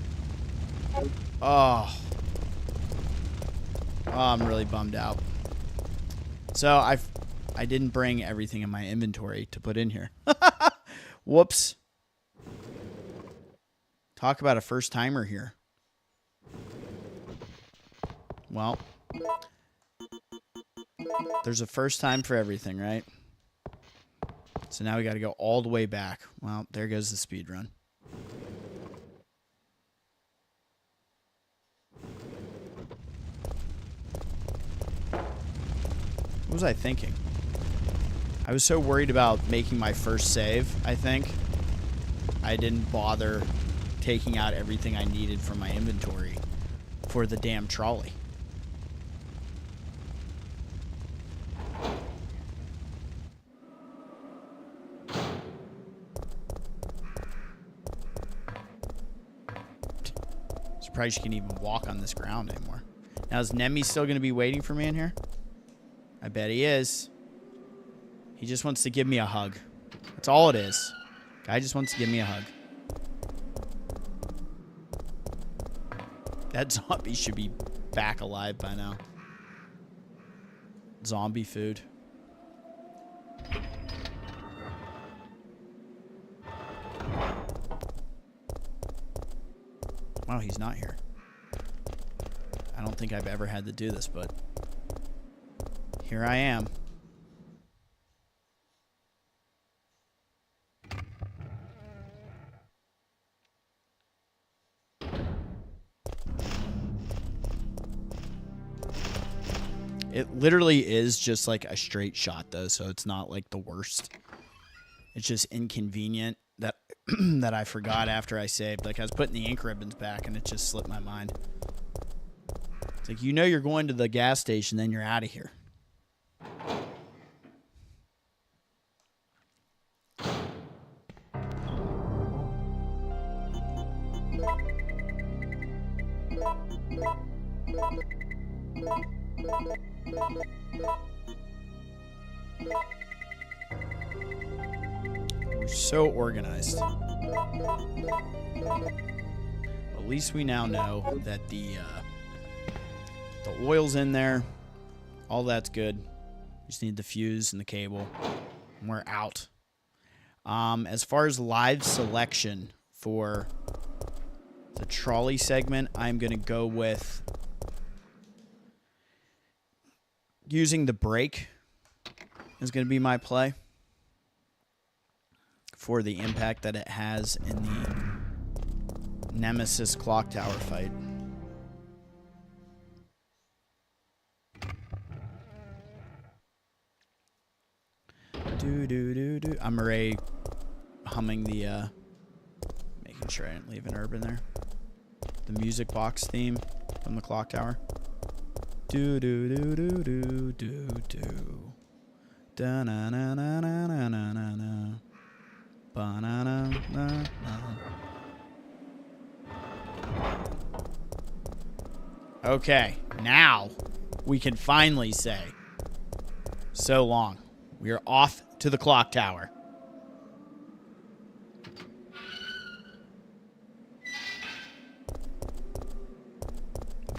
Oh. Oh, I'm really bummed out. So, I didn't bring everything in my inventory to put in here. Whoops. Talk about a first-timer here. Well, there's a first time for everything, right? So now we got to go all the way back. Well, there goes the speed run. What was I thinking? I was so worried about making my first save, I think. I didn't bother taking out everything I needed from my inventory for the damn trolley. Surprised you can even walk on this ground anymore. Now, is Nemi still going to be waiting for me in here? I bet he is. He just wants to give me a hug. That's all it is. Guy just wants to give me a hug. That zombie should be back alive by now. Zombie food. Wow, he's not here. I don't think I've ever had to do this, but here I am. It literally is just like a straight shot, though, so it's not like the worst. It's just inconvenient that that I forgot after I saved. Like, I was putting the ink ribbons back, and it just slipped my mind. It's like, you know you're going to the gas station, then you're out of here. We're so organized. At least we now know that the oil's in there. All that's good. Just need the fuse and the cable. And we're out. As far as live selection for the trolley segment, I'm going to go with using the brake is going to be my play for the impact that it has in the Nemesis clock tower fight. I'm already humming the, making sure I didn't leave an urban there. The music box theme from the clock tower. Do do do do do do do. Da na na na na na na na na. Ba na na na na. Okay, now we can finally say, so long. We are off to the clock tower.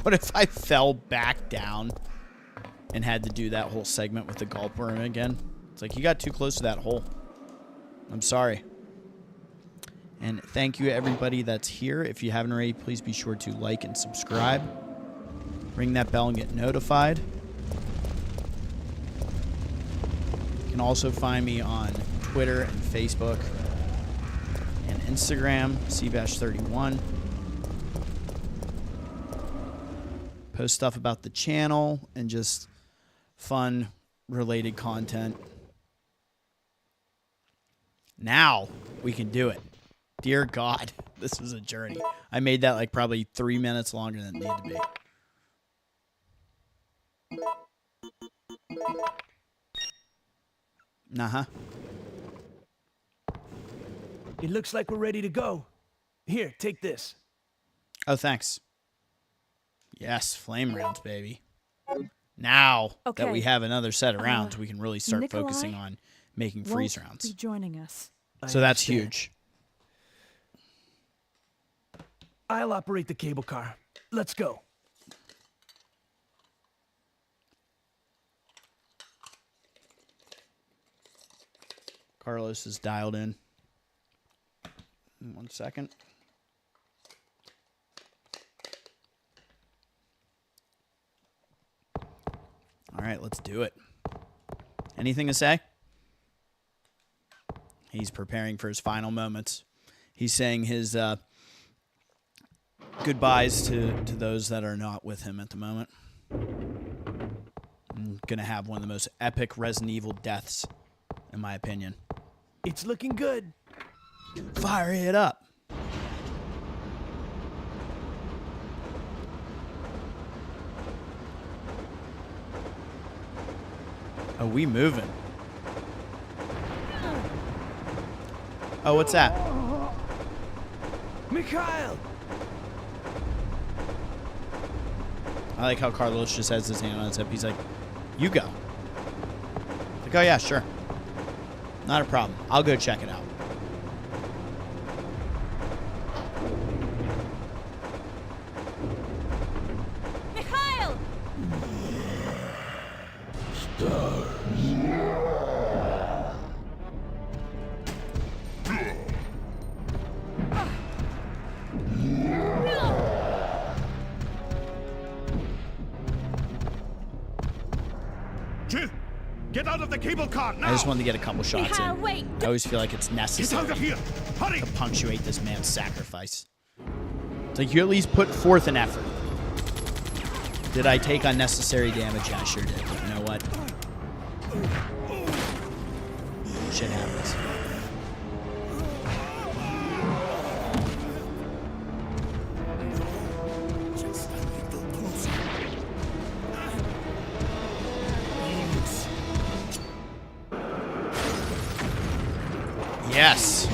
What if I fell back down and had to do that whole segment with the gulp worm again? It's like, you got too close to that hole. I'm sorry. And thank you, everybody that's here. If you haven't already, please be sure to like and subscribe. Ring that bell and get notified. You can also find me on Twitter and Facebook and Instagram, Cbash31. Post stuff about the channel and just fun related content. Now we can do it. Dear God, this was a journey. I made that like probably 3 minutes longer than it needed to be. Uh-huh. It looks like we're ready to go. Here, take this. Oh, thanks. Yes, flame rounds, baby. Now that we have another set of rounds, we can really start Nikolai focusing on making freeze won't rounds. be joining us. So that's understand. huge. I'll operate the cable car. Let's go. Carlos is dialed in. 1 second. All right, let's do it. Anything to say? He's preparing for his final moments. He's saying his goodbyes to those that are not with him at the moment. I'm going to have one of the most epic Resident Evil deaths, in my opinion. It's looking good. Fire it up. Oh, we moving. Oh, what's that? Mikhail! I like how Carlos just has his hand on his hip. He's like, you go. Like, oh yeah, sure. Not a problem. I'll go check it out. Mikhail! Jill, get out of the cable car now! I just wanted to get a couple shots Mikhail, in. wait! I always feel like it's Get out necessary of here! Hurry! to punctuate this man's sacrifice. It's like you at least put forth an effort. Did I take unnecessary damage? Yeah, I sure did. But you know what? Shit happens. Yes.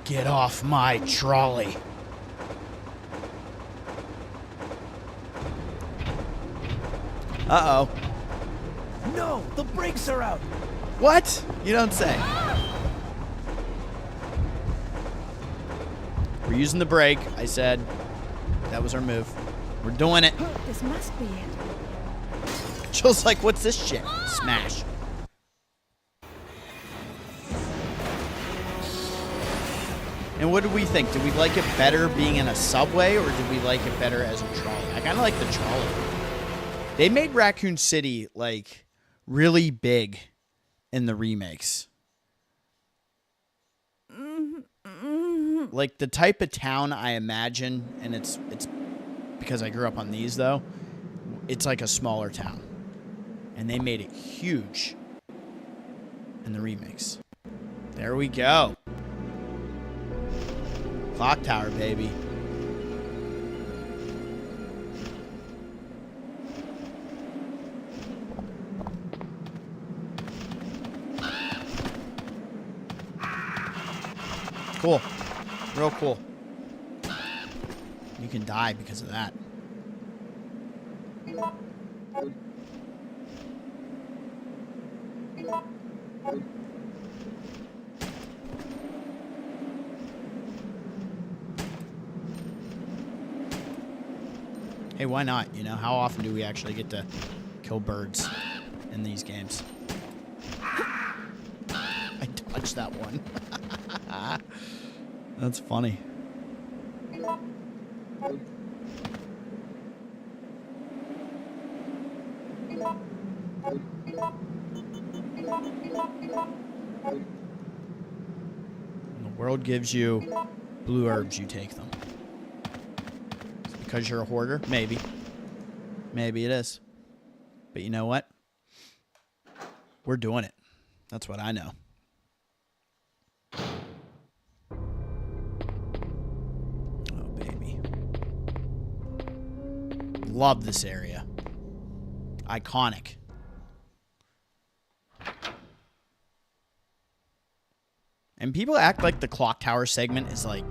Get off my trolley. Uh-oh. No, the brakes are out. What? You don't say. We're using the brake. I said that was our move. We're doing it. This must be it. Jill's like, what's this shit? Smash. And what did we think? Did we like it better being in a subway, or did we like it better as a trolley? I kind of like the trolley. They made Raccoon City, like, really big in the remakes. Like, the type of town I imagine, and it's because I grew up on these, though, it's like a smaller town. And they made it huge in the remakes. There we go. Clock tower, baby. Cool. Real cool. You can die because of that. Hey, why not? You know, how often do we actually get to kill birds in these games? I dodged that one. That's funny. When the world gives you blue herbs, you take them. Is it because you're a hoarder? Maybe. Maybe it is. But you know what? We're doing it. That's what I know. Oh, baby. Love this area. Iconic. And people act like the clock tower segment is like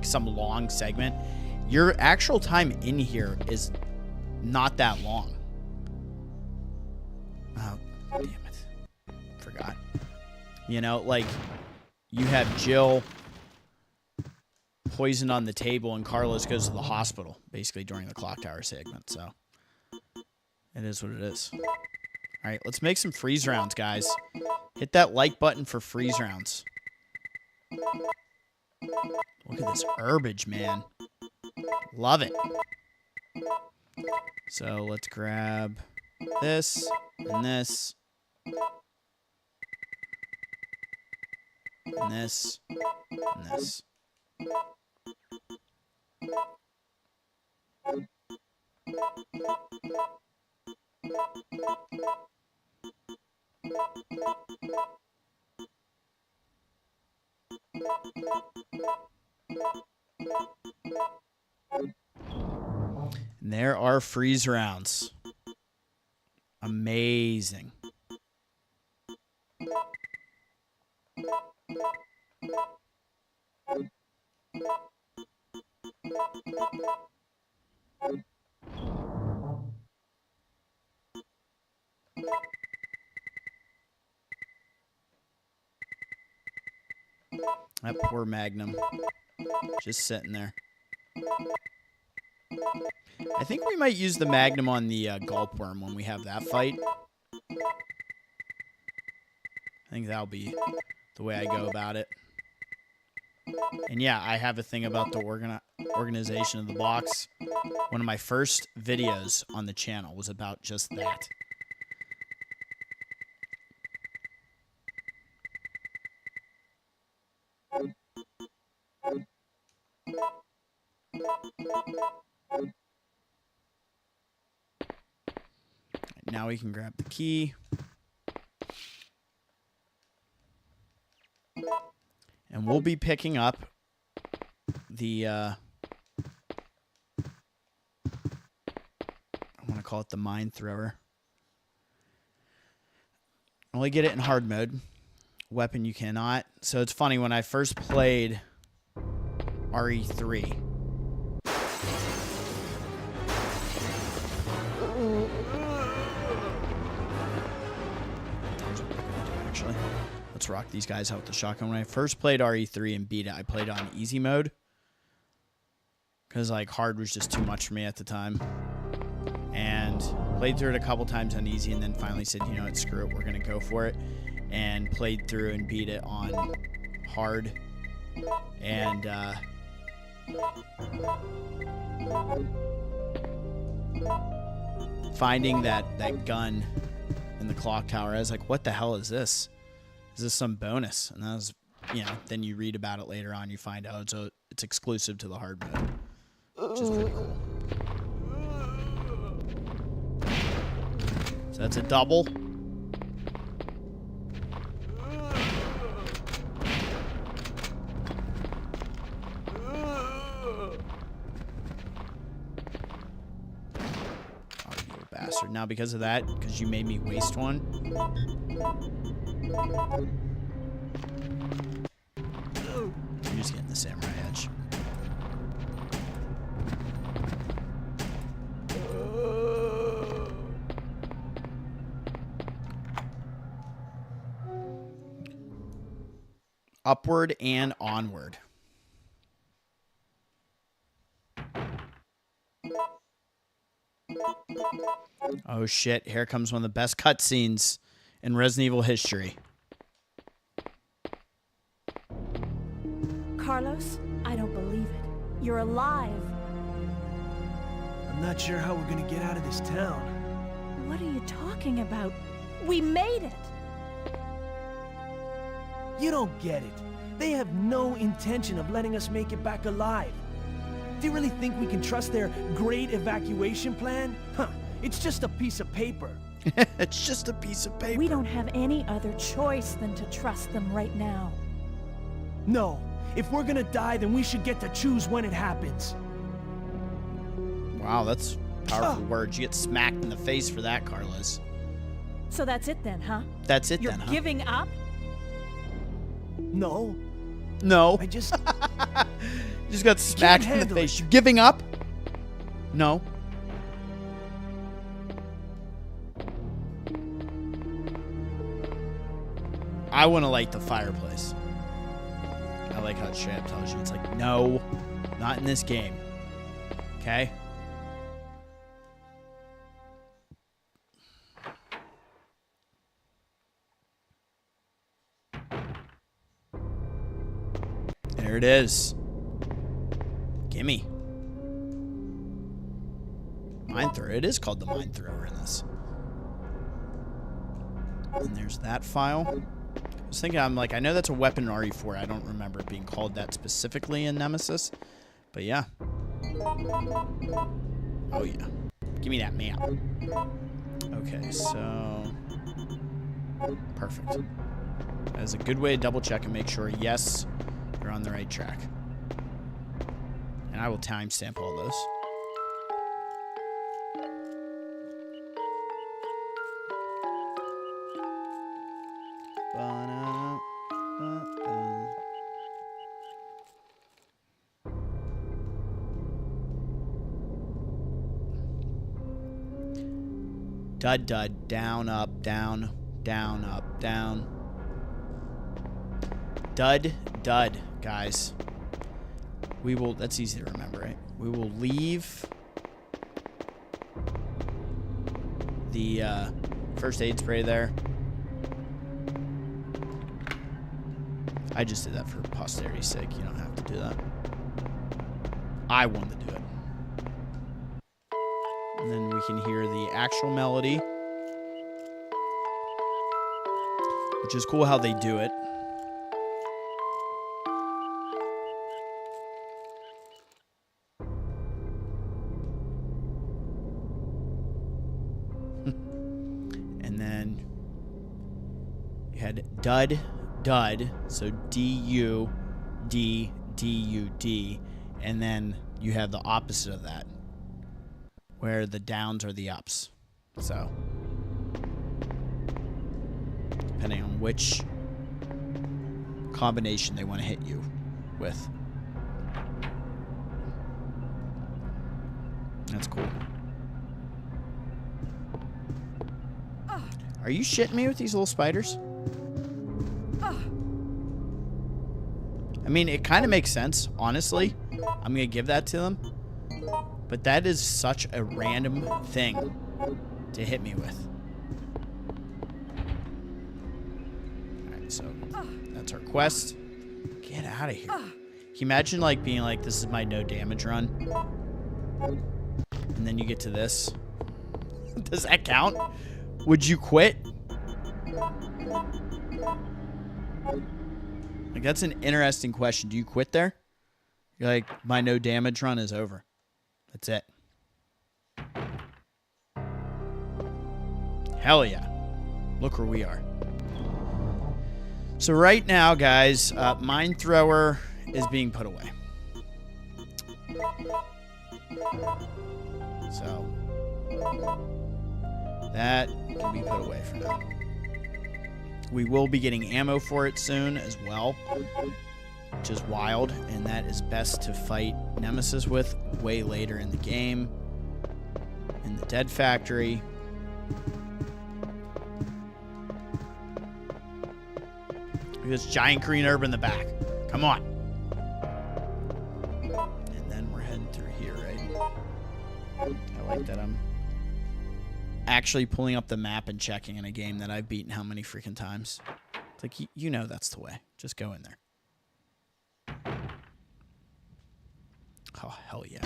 some long segment. Your actual time in here is not that long. Oh, damn it. Forgot. You know, like, you have Jill poisoned on the table and Carlos goes to the hospital, basically, during the clock tower segment. So, it is what it is. All right, let's make some freeze rounds, guys. Hit that like button for freeze rounds. Look at this herbage, man. Love it. So let's grab this and this and this and this. And there are freeze rounds. Amazing. That poor Magnum. Just sitting there. I think we might use the Magnum on the Gulpworm when we have that fight. I think that'll be the way I go about it. And yeah, I have a thing about the organization of the box. One of my first videos on the channel was about just that. Now we can grab the key. And we'll be picking up the, I want to call it the mine thrower. Only get it in hard mode. Weapon you cannot. So it's funny, when I first played RE3, let's rock these guys out with the shotgun. When I first played RE3 and beat it, I played on easy mode. Because, like, hard was just too much for me at the time. And played through it a couple times on easy and then finally said, you know what, screw it, we're going to go for it. And played through and beat it on hard. And, finding that gun in the clock tower, I was like, what the hell is this? Is this some bonus? And that was, you know, then you read about it later on, you find out it's exclusive to the hard mode, which is pretty cool. So that's a double. Oh, you bastard. Now because of that, because you made me waste one, you're just getting the samurai edge. Upward and onward. Oh shit, here comes one of the best cutscenes in Resident Evil history. Carlos, I don't believe it. You're alive. I'm not sure how we're gonna get out of this town. What are you talking about? We made it! You don't get it. They have no intention of letting us make it back alive. Do you really think we can trust their great evacuation plan? Huh, it's just a piece of paper. It's just a piece of paper. We don't have any other choice than to trust them right now. No, if we're gonna die, then we should get to choose when it happens. Wow, that's powerful words. You get smacked in the face for that, Carlos. So that's it then, huh? That's it You're then, huh? giving up? No. No. I just... You just got smacked in the handle face. it. You giving up? No. I want to light the fireplace. I like how it straight up tells you. It's like, no, not in this game. Okay? There it is. Gimme. Mine thrower. It is called the mine thrower in this. And there's that file. I was thinking, I'm like, I know that's a weapon in RE4. I don't remember it being called that specifically in Nemesis. But yeah. Oh yeah. Give me that map. Okay, so... Perfect. That is a good way to double check and make sure, yes, you're on the right track. And I will timestamp all those. Dud, dud, down, up, down, down, up, down. Dud, dud, guys. We will, that's easy to remember, right? We will leave the first aid spray there. I just did that for posterity's sake. You don't have to do that. I wanted to do it. And then we can hear the actual melody, which is cool how they do it. And then you had dud, dud, so D-U, D, D-U-D, and then you have the opposite of that, where the downs are the ups. So, depending on which combination they want to hit you with. That's cool. Are you shitting me with these little spiders? I mean, it kind of makes sense, honestly. I'm going to give that to them. But that is such a random thing to hit me with. Alright, so that's our quest. Get out of here. Can you imagine, like, being like, this is my no damage run? And then you get to this. Does that count? Would you quit? Like, that's an interesting question. Do you quit there? You're like, my no damage run is over. That's it. Hell yeah. Look where we are. So right now, guys, mine thrower is being put away. So that can be put away for now. We will be getting ammo for it soon as well, which is wild, and that is best to fight Nemesis with way later in the game, in the Dead Factory. Look at this giant green herb in the back. Come on. And then we're heading through here, right? I like that I'm actually pulling up the map and checking in a game that I've beaten how many freaking times. It's like, you know that's the way. Just go in there. Oh, hell yeah.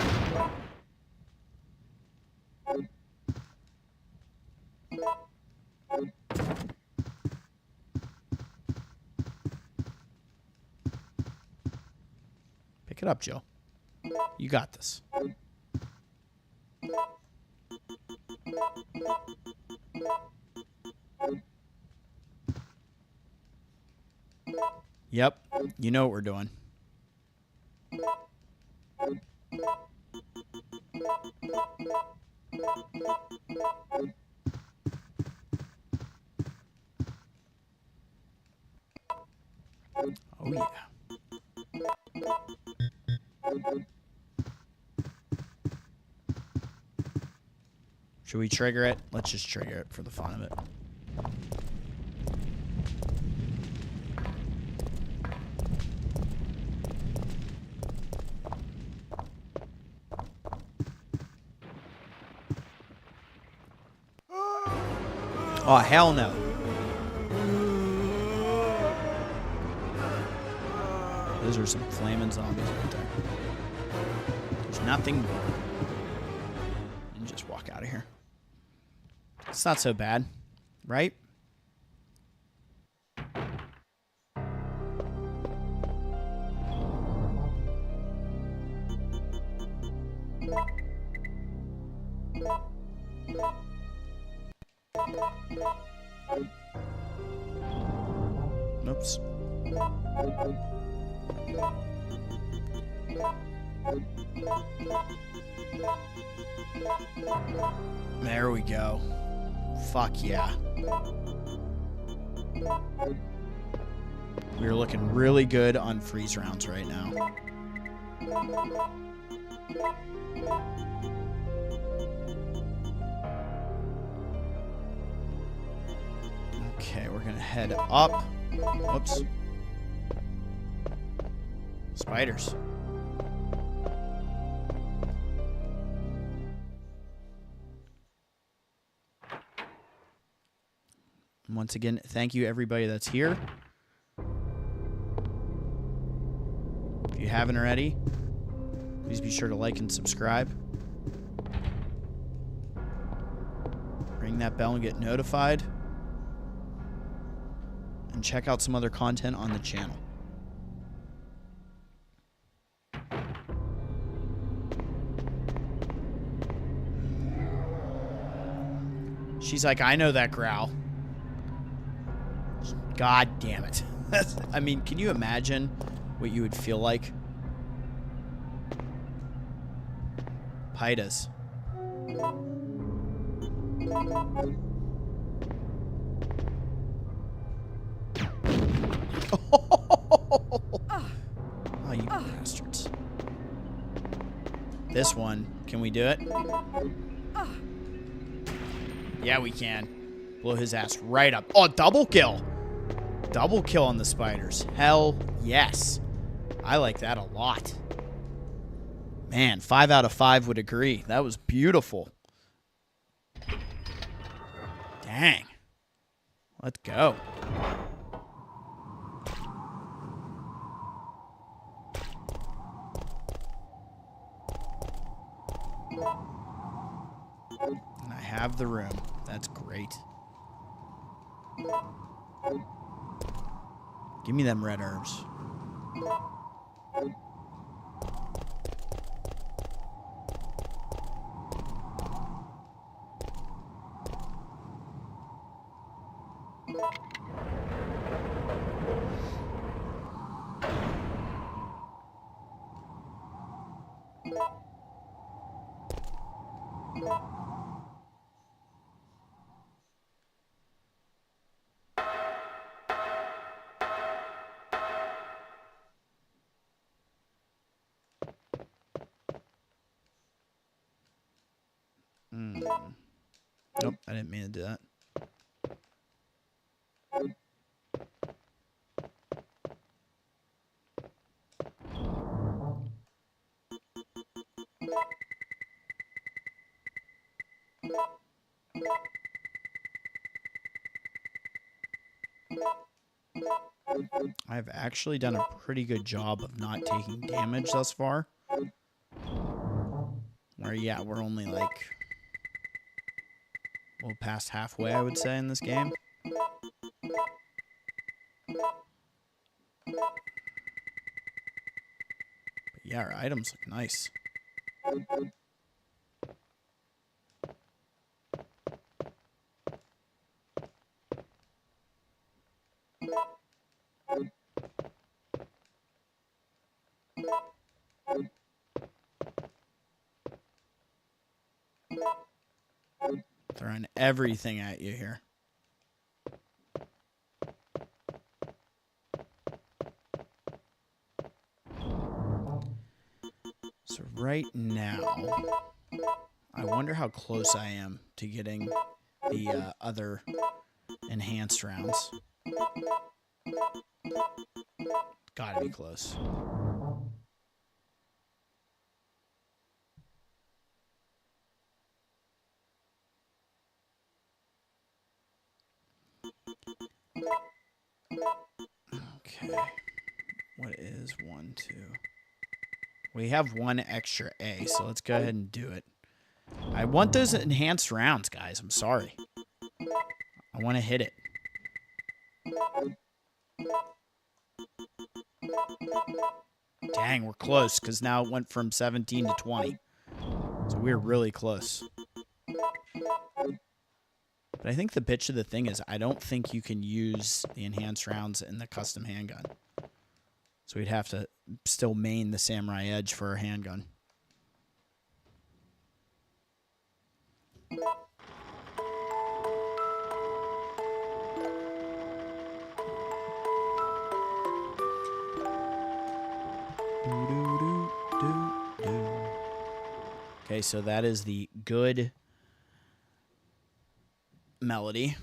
Pick it up, Jill. You got this. Yep. You know what we're doing. Oh, yeah. Should we trigger it? Let's just trigger it for the fun of it. Oh, hell no. Those are some flaming zombies right there. There's nothing more. And just walk out of here. It's not so bad, right? Oops. There we go. Fuck yeah. We're looking really good on freeze rounds right now. Okay, we're gonna head up. Whoops. Spiders. And once again, thank you everybody that's here. If you haven't already, please be sure to like and subscribe. Ring that bell and get notified. And check out some other content on the channel. She's like, I know that growl. God damn it. I mean, can you imagine what you would feel like? Pitas. Oh, you bastards. This one, can we do it? Yeah, we can. Blow his ass right up. Oh, double kill. Double kill on the spiders. Hell yes. I like that a lot. Man, 5 out of 5 would agree. That was beautiful. Dang. Let's go. And I have the room. That's great. Give me them red herbs. Nope, I didn't mean to do that. I've actually done a pretty good job of not taking damage thus far. Or yeah, we're only like a little past halfway, I would say, in this game. But Yeah, our items look nice. Throwing everything at you here. So right now, I wonder how close I am to getting the other enhanced rounds. Gotta be close. Okay. What is 1, 2? We have 1 extra A, so let's go ahead and do it. I want those enhanced rounds, guys. I'm sorry. I want to hit it. Dang, we're close, because now it went from 17 to 20. So we're really close. But I think the bitch of the thing is I don't think you can use the enhanced rounds in the custom handgun. So we'd have to still main the Samurai Edge for our handgun. Okay, so that is the good melody.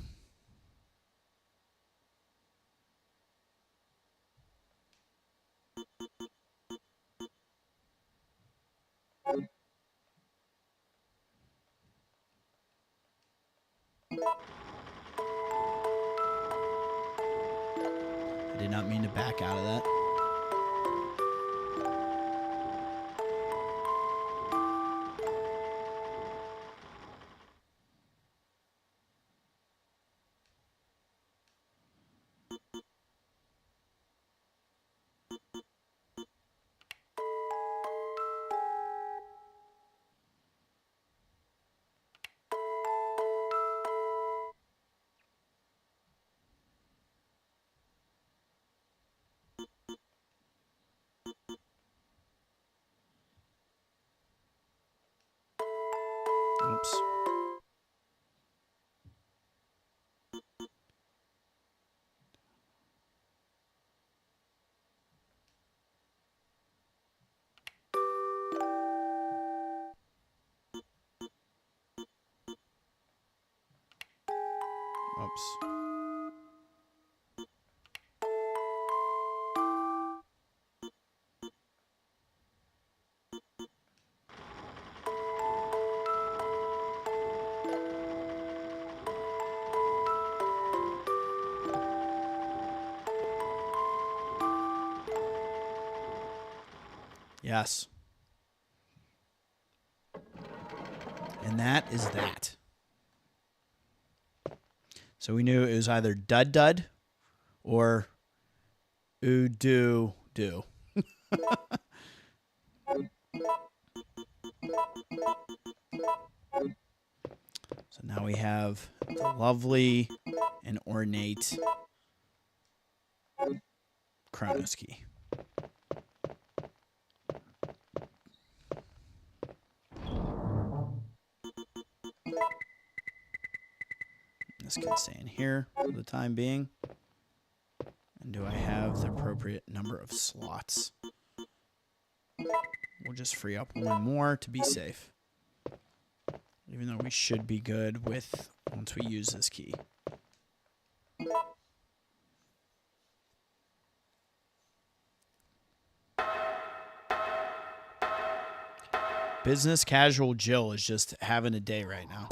I did not mean to back out of that. Oops. Oops. Yes. And that is that. So we knew it was either dud dud or ooh do do. So now we have the lovely and ornate Chronos key. This can stay in here for the time being. And do I have the appropriate number of slots? We'll just free up 1 more to be safe. Even though we should be good with once we use this key. Business casual Jill is just having a day right now.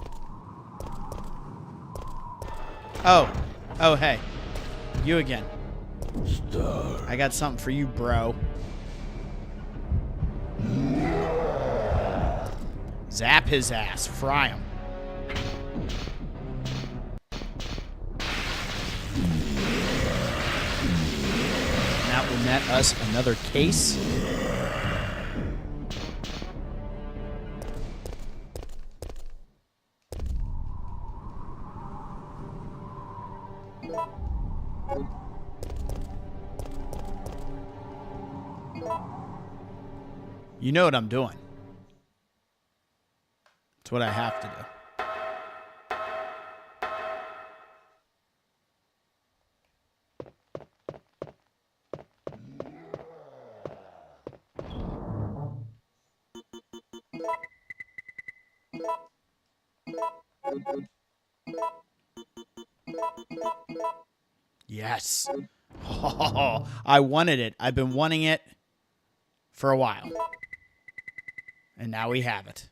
Oh, hey. You again. S.T.A.R.S. I got something for you, bro. Zap his ass. Fry him. That will net us another case. You know what I'm doing. It's what I have to do. Yes. Oh, I wanted it. I've been wanting it for a while. And now we have it.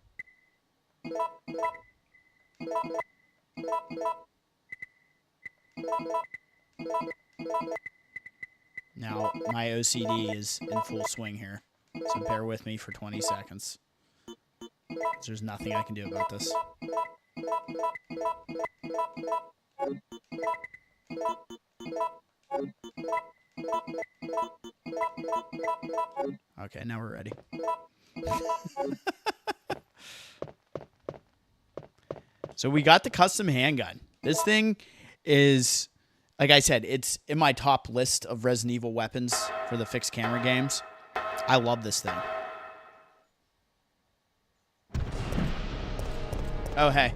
Now, my OCD is in full swing here. So bear with me for 20 seconds. There's nothing I can do about this. Okay, now we're ready. So we got the custom handgun. This thing is, like I said, it's in my top list of Resident Evil weapons for the fixed camera games. I love this thing. Oh, hey.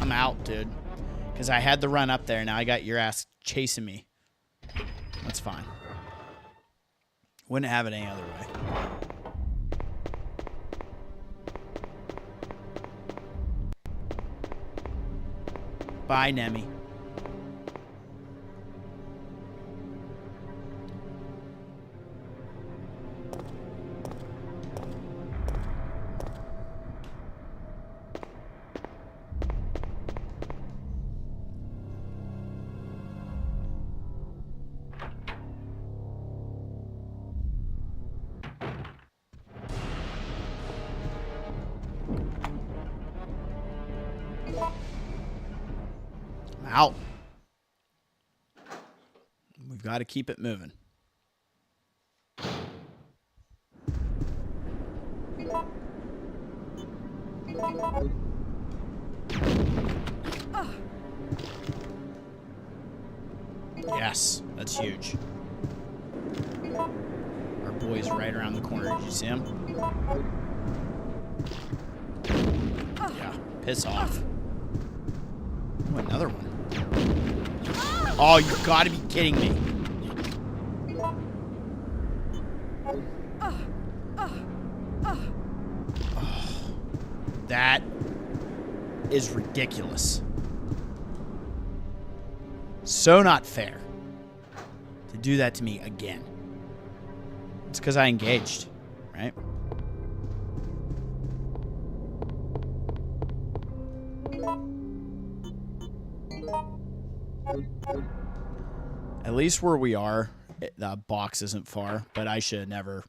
I'm out, dude. Because I had to run up there. Now I got your ass chasing me. That's fine. Wouldn't have it any other way. Bye, Nemi. Out. We've got to keep it moving. Yes, that's huge. Our boy's right around the corner. Did you see him? Yeah, piss off. Oh, another one. Oh, you gotta be kidding me. Oh, that is ridiculous. So not fair to do that to me again. It's because I engaged, right? At least where we are, the box isn't far, but I should have never.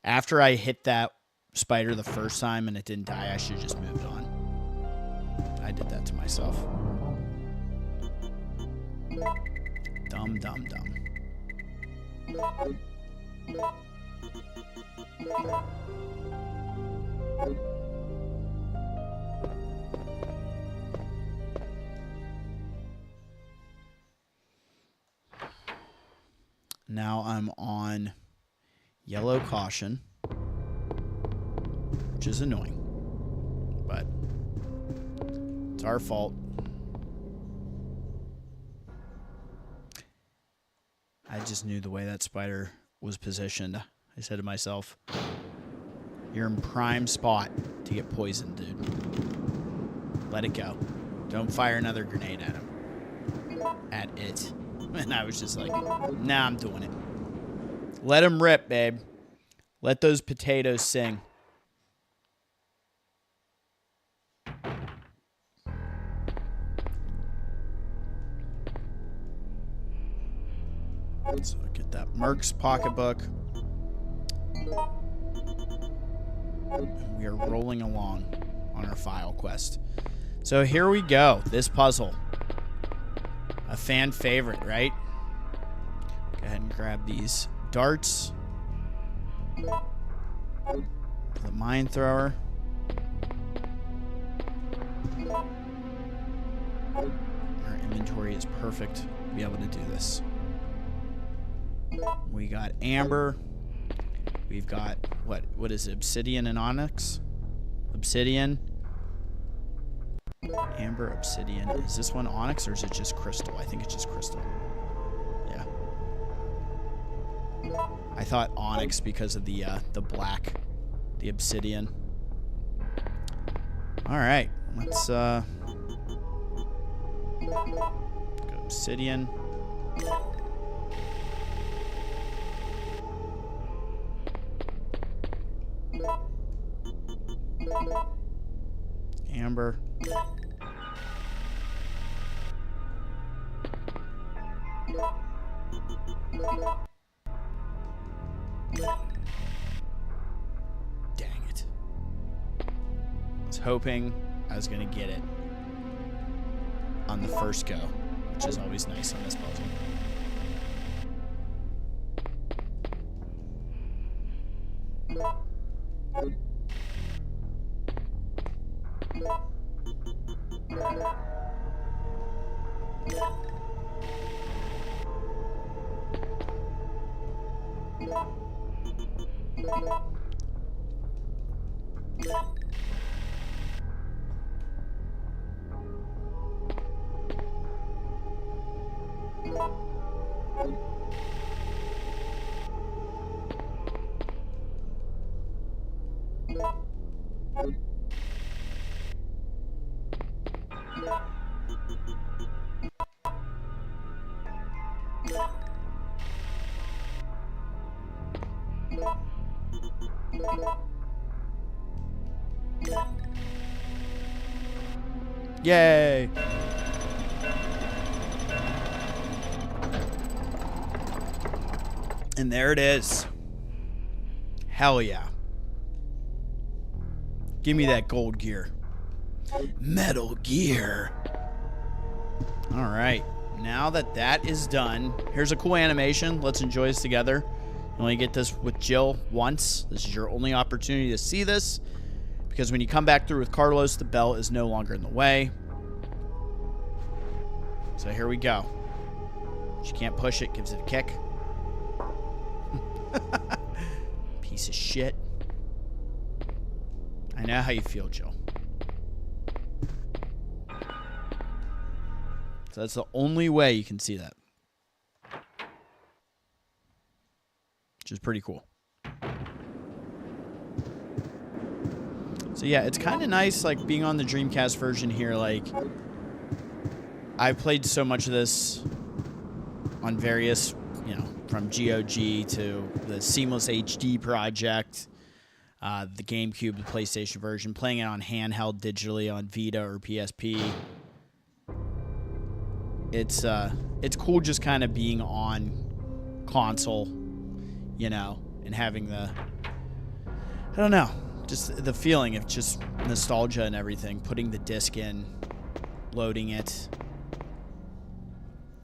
After I hit that spider the first time and it didn't die, I should have just moved on. I did that to myself. Dumb, dumb, dumb. Now I'm on yellow caution, which is annoying, but it's our fault. I just knew the way that spider was positioned. I said to myself, you're in prime spot to get poisoned, dude. Let it go. Don't fire another grenade at him. At it. And I was just like, nah, I'm doing it. Let him rip, babe. Let those potatoes sing. So get that Merc's Pocketbook. And we are rolling along on our file quest. So here we go. This puzzle. A fan favorite, right? Go ahead and grab these darts. The mine thrower. Our inventory is perfect to be able to do this. We got amber. We've got, what is it? Obsidian and onyx? Obsidian. Amber, obsidian. Is this one onyx or is it just crystal? I think it's just crystal. Yeah. I thought onyx because of the black, the obsidian. All right, let's go obsidian. Amber. Dang it. I was hoping I was going to get it on the first go, which is always nice on this puzzle. Yay! And there it is. Hell yeah. Give me that gold gear. Metal Gear. All right. Now that that is done, here's a cool animation. Let's enjoy this together. You only get this with Jill once. This is your only opportunity to see this, because when you come back through with Carlos, the bell is no longer in the way. So here we go. She can't push it, gives it a kick. Piece of shit. I know how you feel, Jill. So that's the only way you can see that. Which is pretty cool. So yeah, it's kind of nice, like, being on the Dreamcast version here. Like, I played so much of this on various, you know, from GOG to the Seamless HD project, the GameCube, the PlayStation version, playing it on handheld digitally on Vita or PSP. It's cool just kind of being on console, you know, and having the, I don't know, just the feeling of just nostalgia and everything, putting the disc in, loading it.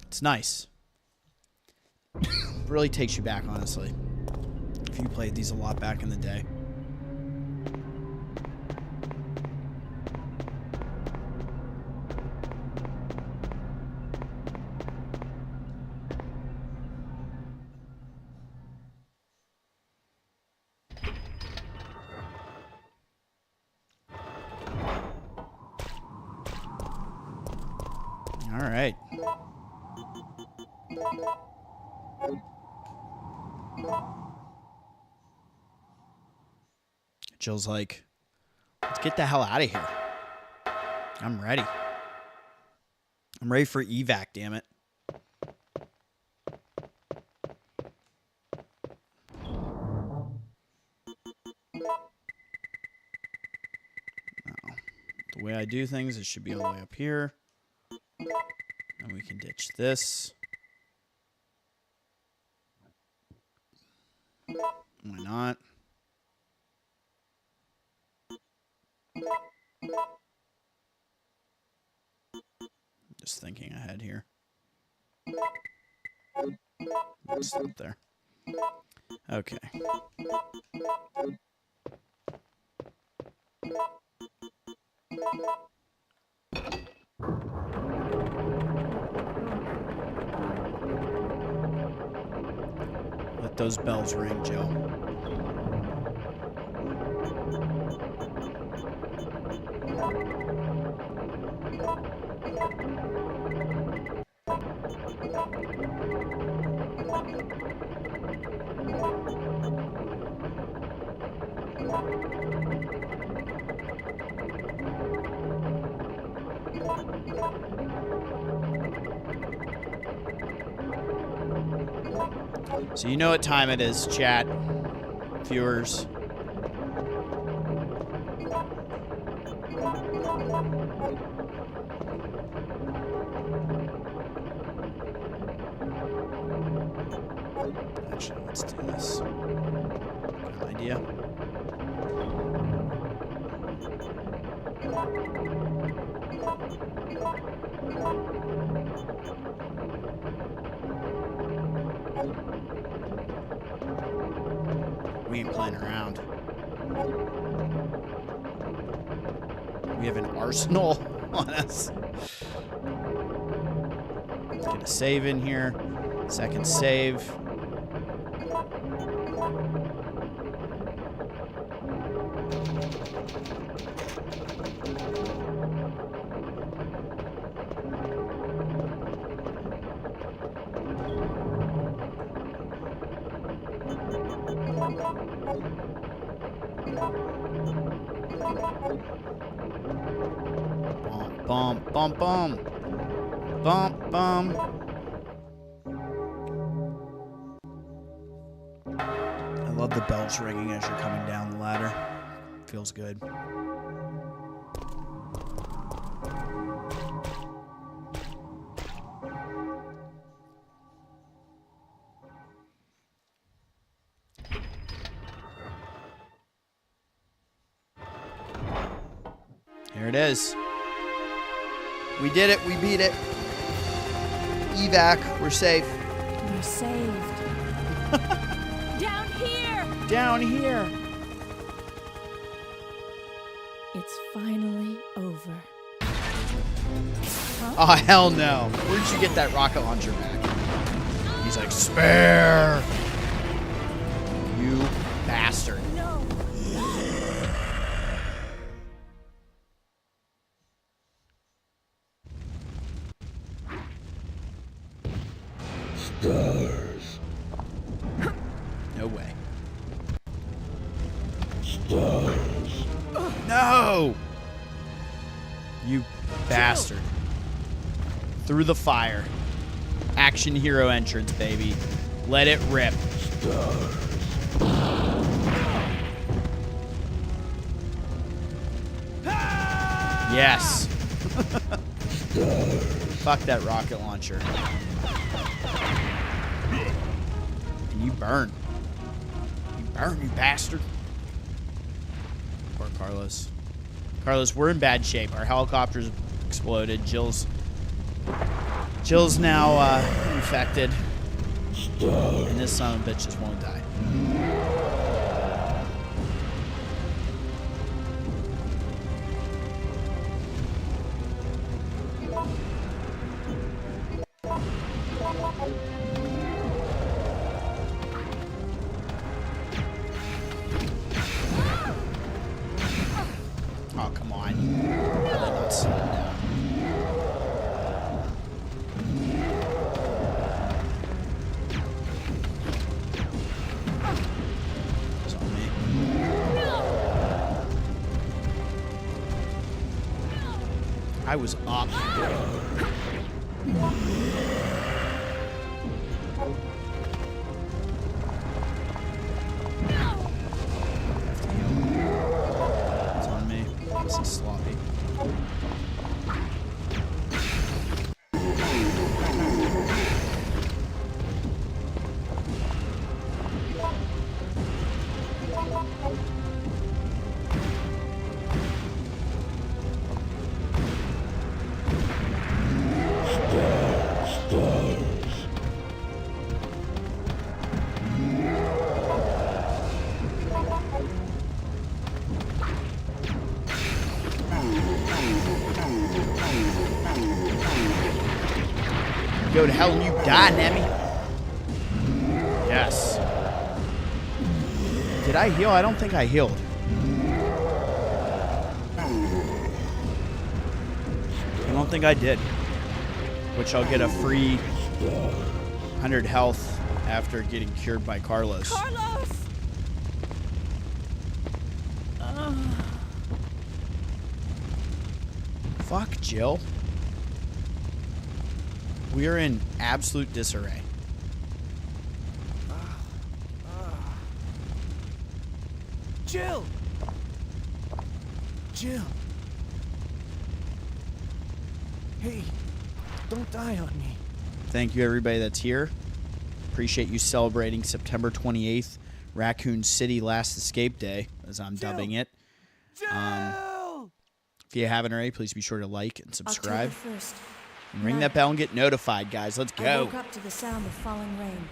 It's nice. Really takes you back, honestly, if you played these a lot back in the day. All right. Jill's like, let's get the hell out of here. I'm ready. I'm ready for evac, damn it. Now, the way I do things, it should be all the way up here. And we can ditch this. Why not? Just thinking ahead here. Let's stop there. Okay. Let those bells ring, Joe. So you know what time it is, chat, viewers. Actually, let's do this. Got an idea. We ain't playing around. We have an arsenal on us. Let's get a save in here. Second save. Bump, bump, bump. Bump, bump. I love the bells ringing as you're coming down the ladder. Feels good. Here it is. We did it. We beat it. Evac. We're safe. We're saved. Down here! Down here. It's finally over. Oh, hell no. Where'd you get that rocket launcher back? He's like, spare. You bastard. No. S.T.A.R.S. No way. S.T.A.R.S. No! You bastard. Through the fire. Action hero entrance, baby. Let it rip. S.T.A.R.S. Yes. S.T.A.R.S. Fuck that rocket launcher. And you burn. You burn, you bastard. Poor Carlos. Carlos, we're in bad shape. Our helicopter's exploded. Jill's now infected. S.T.A.R.S. And this son of a bitch just won't die. Oh, come on. Really not slow down. It's on me. I was up. It's on me. This is sloppy. Go to hell and you die, Nemi. Yes. Did I heal? I don't think I healed. I don't think I did. Which I'll get a free 100 health after getting cured by Carlos. Carlos! Fuck, Jill. We are in absolute disarray. Jill! Jill! Hey, don't die on me. Thank you, everybody that's here. Appreciate you celebrating September 28th, Raccoon City Last Escape Day, as I'm dubbing it. Jill! If you haven't already, please be sure to like and subscribe. October 1st. And ring that bell and get notified, guys. Let's I go. woke up to the sound of falling rain.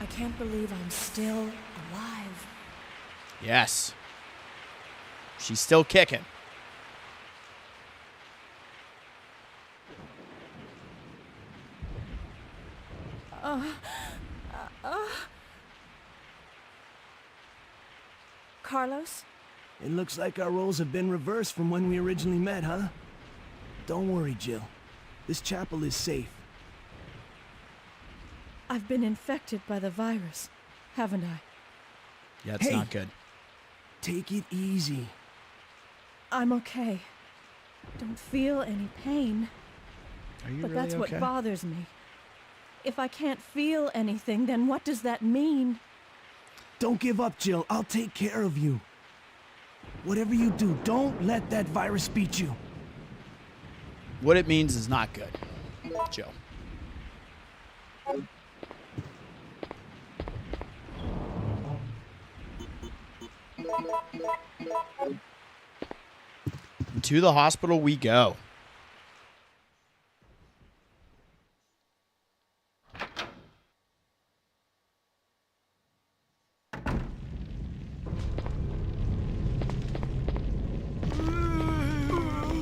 I can't believe I'm still alive. Yes. She's still kicking. Carlos? It looks like our roles have been reversed from when we originally met, huh? Don't worry, Jill. This chapel is safe. I've been infected by the virus, haven't I? Yeah, it's not good. Take it easy. I'm okay. Don't feel any pain. Are you But really that's okay? what bothers me. If I can't feel anything, then what does that mean? Don't give up, Jill. I'll take care of you. Whatever you do, don't let that virus beat you. What it means is not good, Joe. To the hospital we go.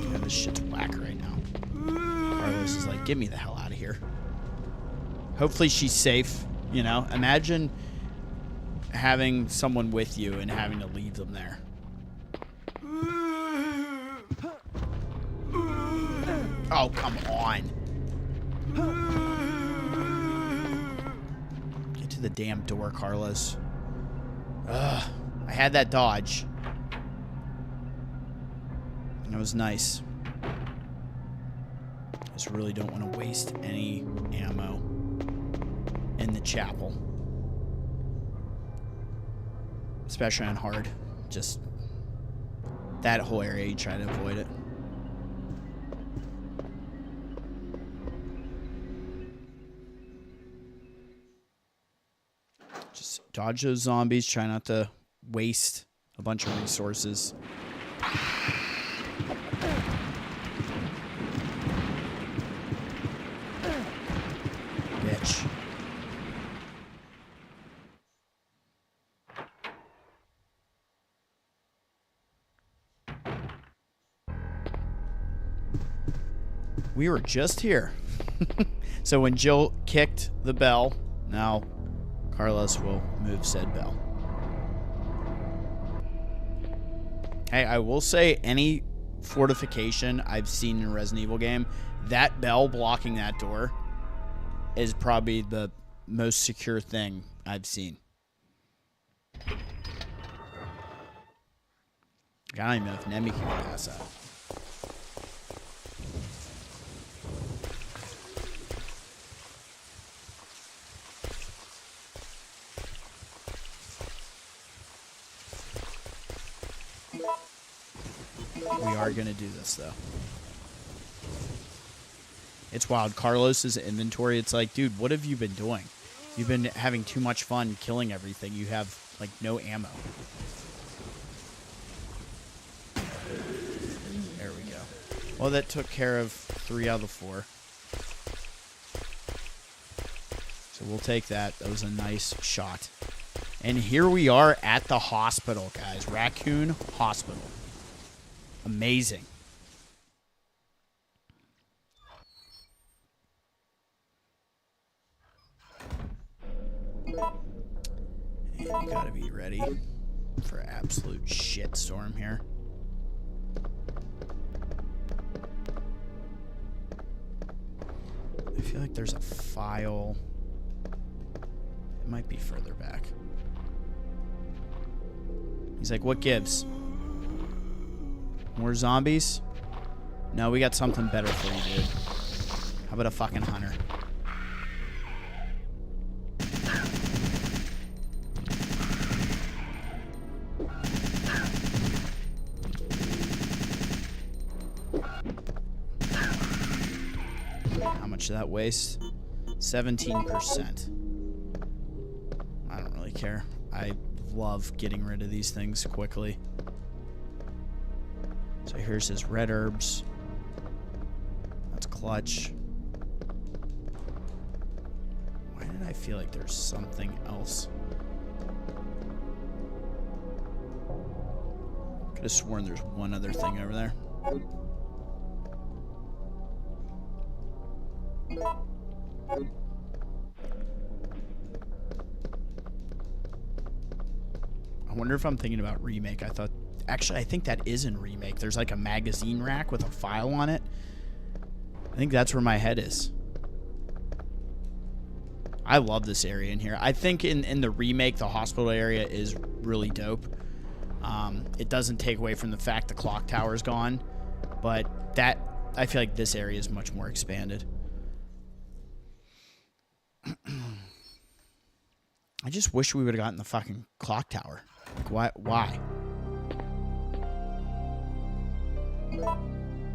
Yeah, this shit's whack right now. Carlos is like, get me the hell out of here. Hopefully she's safe, you know? Imagine having someone with you and having to leave them there. Oh, come on. Get to the damn door, Carlos. Ugh. I had that dodge. And it was nice. Just really don't want to waste any ammo in the chapel. Especially on hard. Just that whole area, you try to avoid it. Just dodge those zombies. Try not to waste a bunch of resources. Bitch. We were just here. So when Jill kicked the bell, now Carlos will move said bell. Hey, I will say any fortification I've seen in a Resident Evil game, that bell blocking that door is probably the most secure thing I've seen. I don't even know if Nemi can get past that. We are going to do this, though. It's wild. Carlos's inventory, it's like, dude, what have you been doing? You've been having too much fun killing everything. You have, like, no ammo. There we go. Well, that took care of 3 out of the 4. So we'll take that. That was a nice shot. And here we are at the hospital, guys. Raccoon Hospital. Amazing. And you gotta be ready for an absolute shitstorm here. I feel like there's a file. It might be further back. He's like, what gives? More zombies? No, we got something better for you, dude. How about a fucking hunter? much did that waste? 17%. I don't really care. I love getting rid of these things quickly. So here's his red herbs. That's clutch. Why did I feel like there's something else? Could have sworn there's one other thing over there. I wonder if I'm thinking about remake. Actually, I think that is in remake. There's like a magazine rack with a file on it. I think that's where my head is. I love this area in here. I think in the remake, the hospital area is really dope. It doesn't take away from the fact the clock tower is gone, but I feel like this area is much more expanded. I just wish we would have gotten the fucking clock tower. Like, why?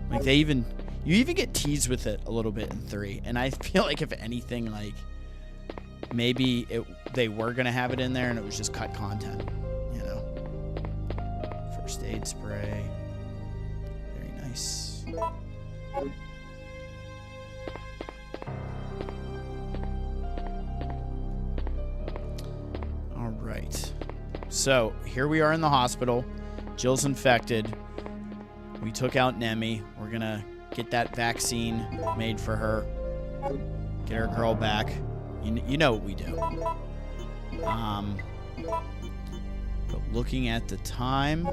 Like you even get teased with it a little bit in 3, and I feel like if anything, like maybe they were gonna have it in there and it was just cut content, you know. First aid spray, very nice. All right, so here we are in the hospital. Jill's infected. We took out Nemi. We're gonna get that vaccine made for her. Get our girl back. You know what we do. But looking at the time,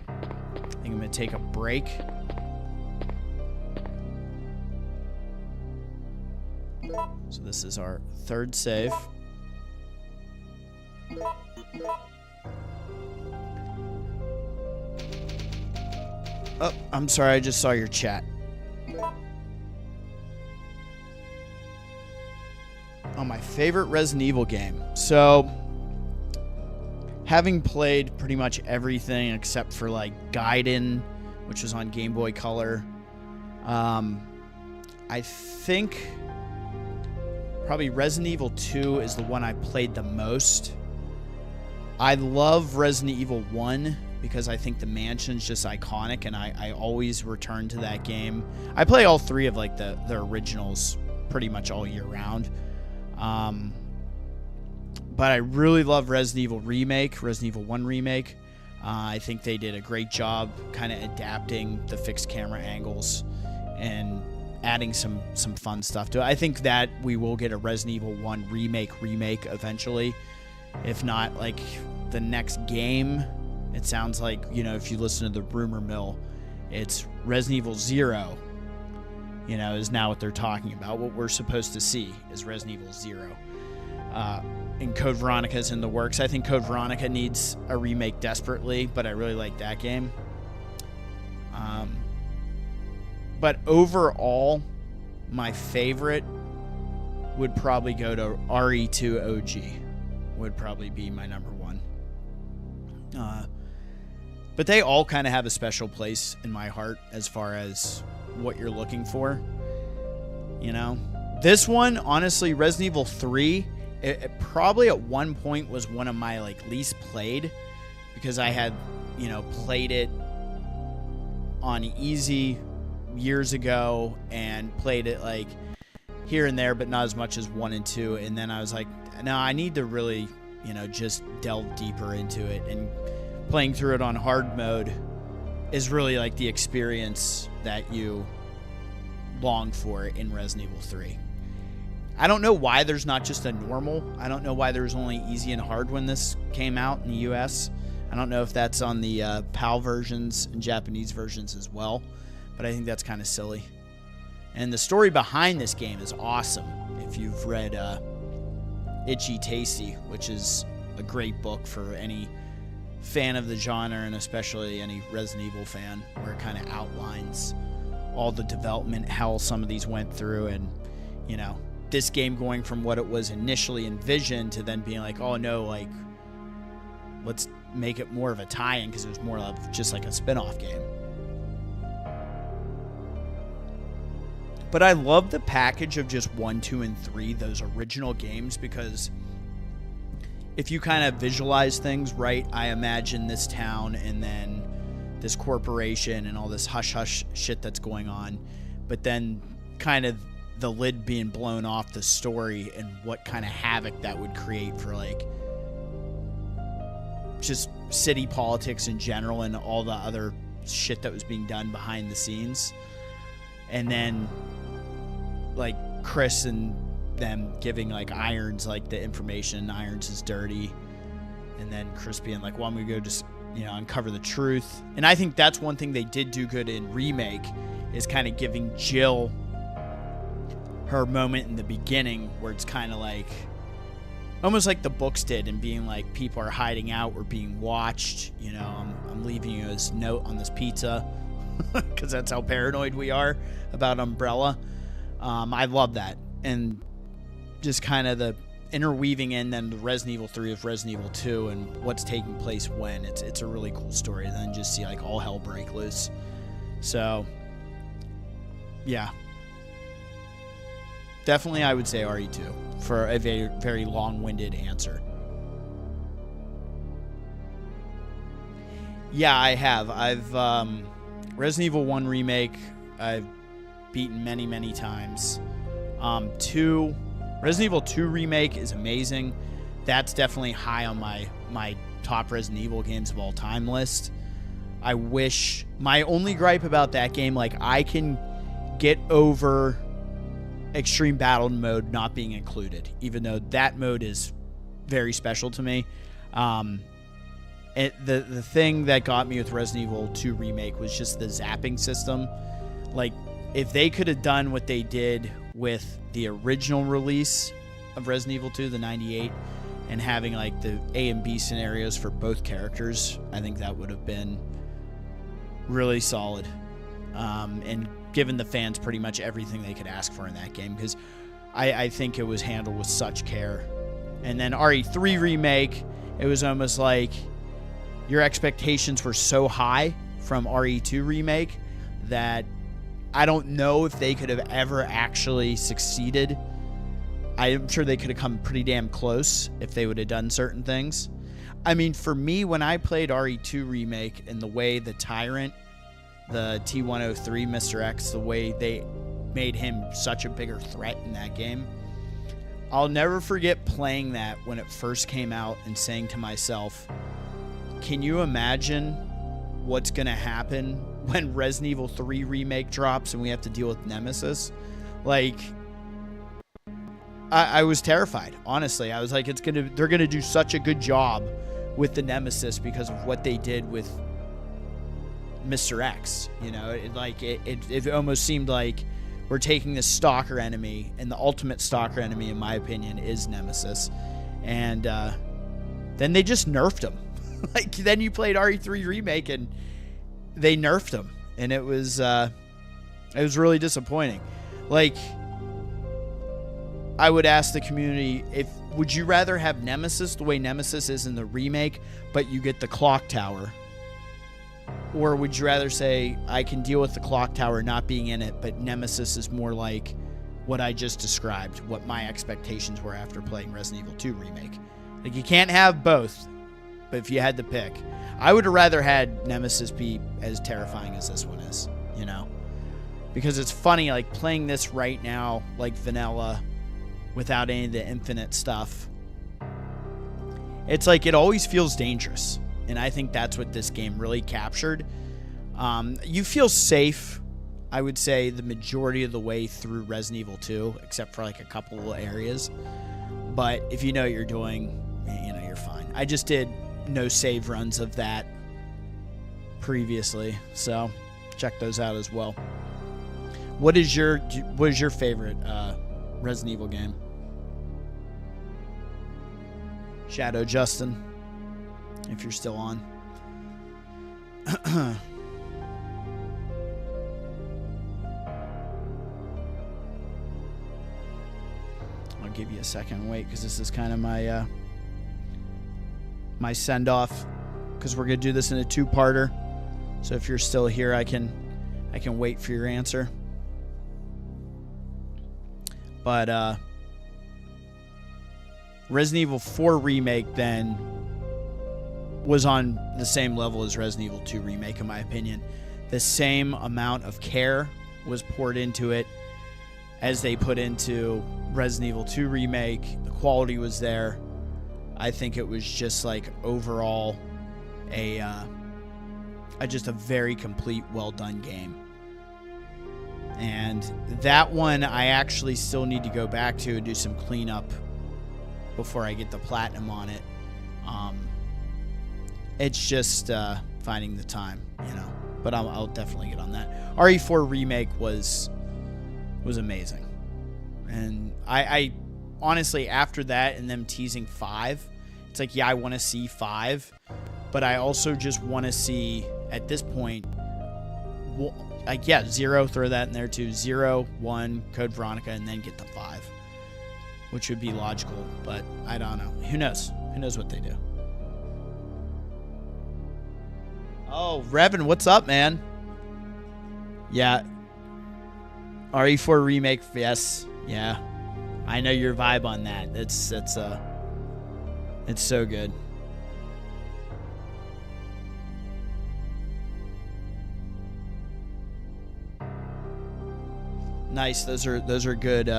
I think I'm gonna take a break. So this is our 3rd save. Oh, I'm sorry, I just saw your chat. Oh, my favorite Resident Evil game. So, having played pretty much everything except for like Gaiden, which was on Game Boy Color, I think probably Resident Evil 2 is the one I played the most. I love Resident Evil 1 because I think the mansion's just iconic, and I always return to that game. I play all 3 of like the originals pretty much all year round. But I really love Resident Evil Remake, Resident Evil 1 Remake. I think they did a great job kind of adapting the fixed camera angles and adding some fun stuff to it. I think that we will get a Resident Evil 1 remake eventually. If not, like, the next game, it sounds like, you know, if you listen to the rumor mill, it's Resident Evil 0, you know, is now what they're talking about. What we're supposed to see is Resident Evil 0. And Code Veronica's in the works. I think Code Veronica needs a remake desperately, but I really like that game. But overall, my favorite would probably go to RE2 OG. Would probably be my number 1. But they all kind of have a special place in my heart as far as what you're looking for. You know? This one, honestly, Resident Evil 3, it probably at one point was one of my like least played because I had, you know, played it on easy years ago and played it like here and there, but not as much as 1 and 2. And then I was like, no, I need to really, you know, just delve deeper into it. And playing through it on hard mode is really like the experience that you long for in Resident Evil 3. I don't know why there's not just a normal. I don't know why there's only easy and hard when this came out in the US. I don't know if that's on the PAL versions and Japanese versions as well, but I think that's kind of silly. And the story behind this game is awesome. If you've read Itchy Tasty, which is a great book for any fan of the genre and especially any Resident Evil fan, where it kind of outlines all the development hell some of these went through, and, you know, this game going from what it was initially envisioned to then being like, oh no, like, let's make it more of a tie-in because it was more of just like a spin-off game. But I love the package of just 1, 2, and 3, those original games, because if you kind of visualize things right, I imagine this town and then this corporation and all this hush-hush shit that's going on. But then kind of the lid being blown off the story and what kind of havoc that would create for, like, just city politics in general and all the other shit that was being done behind the scenes. And then, like, Chris and them giving, like, Irons, like, the information. Irons is dirty. And then Chris being like, well, I'm going to go just, you know, uncover the truth. And I think that's one thing they did do good in Remake, is kind of giving Jill her moment in the beginning where it's kind of like, almost like the books did, and being like, people are hiding out, we're being watched, you know, I'm leaving you this note on this pizza, because that's how paranoid we are about Umbrella. I love that. And just kind of the interweaving in then the Resident Evil 3 of Resident Evil 2 and what's taking place when. It's a really cool story. And then just see, like, all hell break loose. So, yeah. Definitely I would say RE2 for a very, very long-winded answer. Yeah, I have. I've Resident Evil 1 Remake, I've beaten many, many times. 2, Resident Evil 2 Remake is amazing. That's definitely high on my top Resident Evil games of all time list. I wish, my only gripe about that game, like, I can get over Extreme Battle Mode not being included, even though that mode is very special to me. The thing that got me with Resident Evil 2 Remake was just the zapping system. Like, if they could have done what they did with the original release of Resident Evil 2, the 98, and having, like, the A and B scenarios for both characters, I think that would have been really solid. And given the fans pretty much everything they could ask for in that game, because I think it was handled with such care. And then RE3 Remake, it was almost like your expectations were so high from RE2 Remake that I don't know if they could have ever actually succeeded. I'm sure they could have come pretty damn close if they would have done certain things. I mean, for me, when I played RE2 Remake and the way the Tyrant, the T-103 Mr. X, the way they made him such a bigger threat in that game, I'll never forget playing that when it first came out and saying to myself, can you imagine what's going to happen when Resident Evil 3 Remake drops and we have to deal with Nemesis? Like, I was terrified, honestly. I was like, they're going to do such a good job with the Nemesis because of what they did with Mr. X. You know, it almost seemed like we're taking this stalker enemy, and the ultimate stalker enemy, in my opinion, is Nemesis. And then they just nerfed him. Like, then you played RE3 Remake, and they nerfed him, and it was really disappointing. Like, I would ask the community, would you rather have Nemesis the way Nemesis is in the remake, but you get the clock tower? Or would you rather say, I can deal with the clock tower not being in it, but Nemesis is more like what I just described, what my expectations were after playing Resident Evil 2 Remake? Like, you can't have both, but if you had to pick, I would have rather had Nemesis be as terrifying as this one is, you know? Because it's funny, like, playing this right now, like vanilla, without any of the infinite stuff, it's like it always feels dangerous. And I think that's what this game really captured. You feel safe, I would say, the majority of the way through Resident Evil 2, except for like a couple of areas. But if you know what you're doing, you know, you're fine. I just did no save runs of that previously, so check those out as well. What is your favorite Resident Evil game? Shadow Justin, if you're still on. I'll give you a second, wait, because this is kind of my my send-off, because we're gonna do this in a two-parter. So if you're still here, I can wait for your answer. But Resident Evil 4 Remake then was on the same level as Resident Evil 2 Remake, in my opinion. The same amount of care was poured into it as they put into Resident Evil 2 Remake. The quality was there. I think it was just like overall just a very complete, well done game. And that one I actually still need to go back to and do some cleanup before I get the platinum on it. It's just finding the time, you know. But I'll definitely get on that. RE4 Remake was amazing. And I honestly, after that and them teasing 5, it's like, yeah, I want to see 5. But I also just want to see, at this point, like, yeah, 0, throw that in there too. 0, 1, Code Veronica, and then get the 5. Which would be logical, but I don't know. Who knows? Who knows what they do? Oh, Revan, what's up, man? Yeah. RE4 Remake, yes. Yeah. I know your vibe on that. It's so good. Nice. Those are good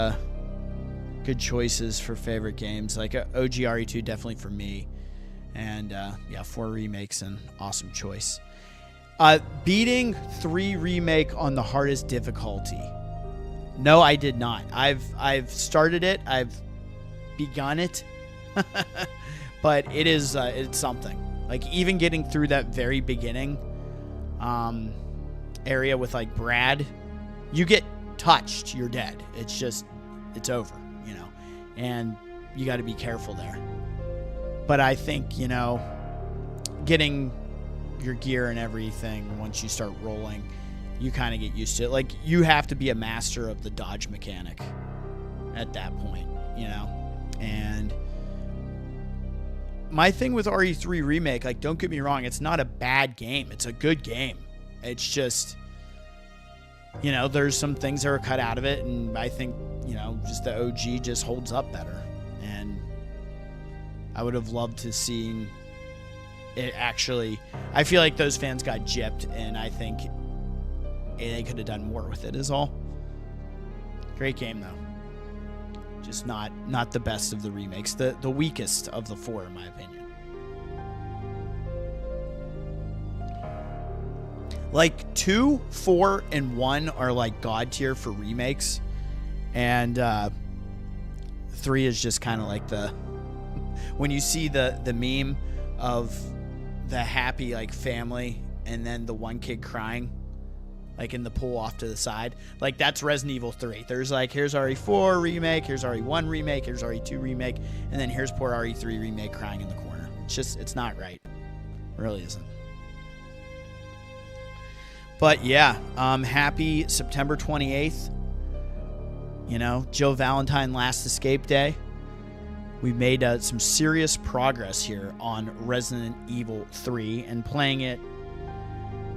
good choices for favorite games. Like OG RE2 definitely for me. And yeah, 4 Remake's an awesome choice. Beating 3 Remake on the hardest difficulty. No, I did not. I've started it. I've begun it. But it is it's something. Like, even getting through that very beginning area with like Brad, you get touched, you're dead. It's over, you know. And you got to be careful there. But I think, you know, getting your gear and everything, once you start rolling, you kind of get used to it. Like, you have to be a master of the dodge mechanic at that point, you know. And my thing with RE3 Remake, like, don't get me wrong, it's not a bad game. It's a good game. It's just, you know, there's some things that are cut out of it, and I think, you know, just the OG just holds up better. And I would have loved to see it actually. I feel like those fans got gypped, and I think they could have done more with it, is all. Great game, though. Just not the best of the remakes. The weakest of the 4, in my opinion. Like, 2, 4, and 1 are like god tier for remakes. And 3 is just kind of like the... When you see the meme of the happy, like, family and then the one kid crying, like, in the pool off to the side, like, that's Resident Evil 3. There's like, here's RE4 Remake, here's RE1 Remake, here's RE2 Remake, and then here's poor RE3 Remake crying in the corner. It's just, it's not right. It really isn't. But yeah, happy September 28th. You know, Jill Valentine last escape day. We made some serious progress here on Resident Evil 3 and playing it.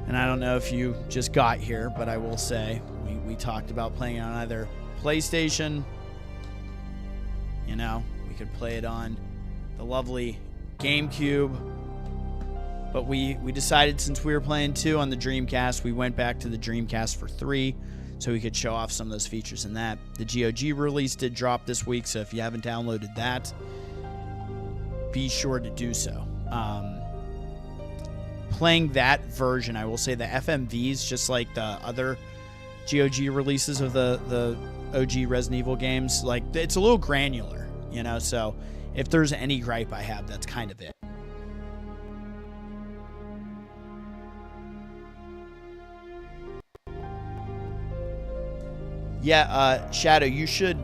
And I don't know if you just got here, but I will say we talked about playing it on either PlayStation. You know, we could play it on the lovely GameCube. But we decided, since we were playing 2 on the Dreamcast, we went back to the Dreamcast for 3 so we could show off some of those features in that. The GOG release did drop this week, so if you haven't downloaded that, be sure to do so. Playing that version, I will say the FMVs, just like the other GOG releases of the OG Resident Evil games, like, it's a little granular, you know, so if there's any gripe I have, that's kind of it. Yeah, Shadow, you should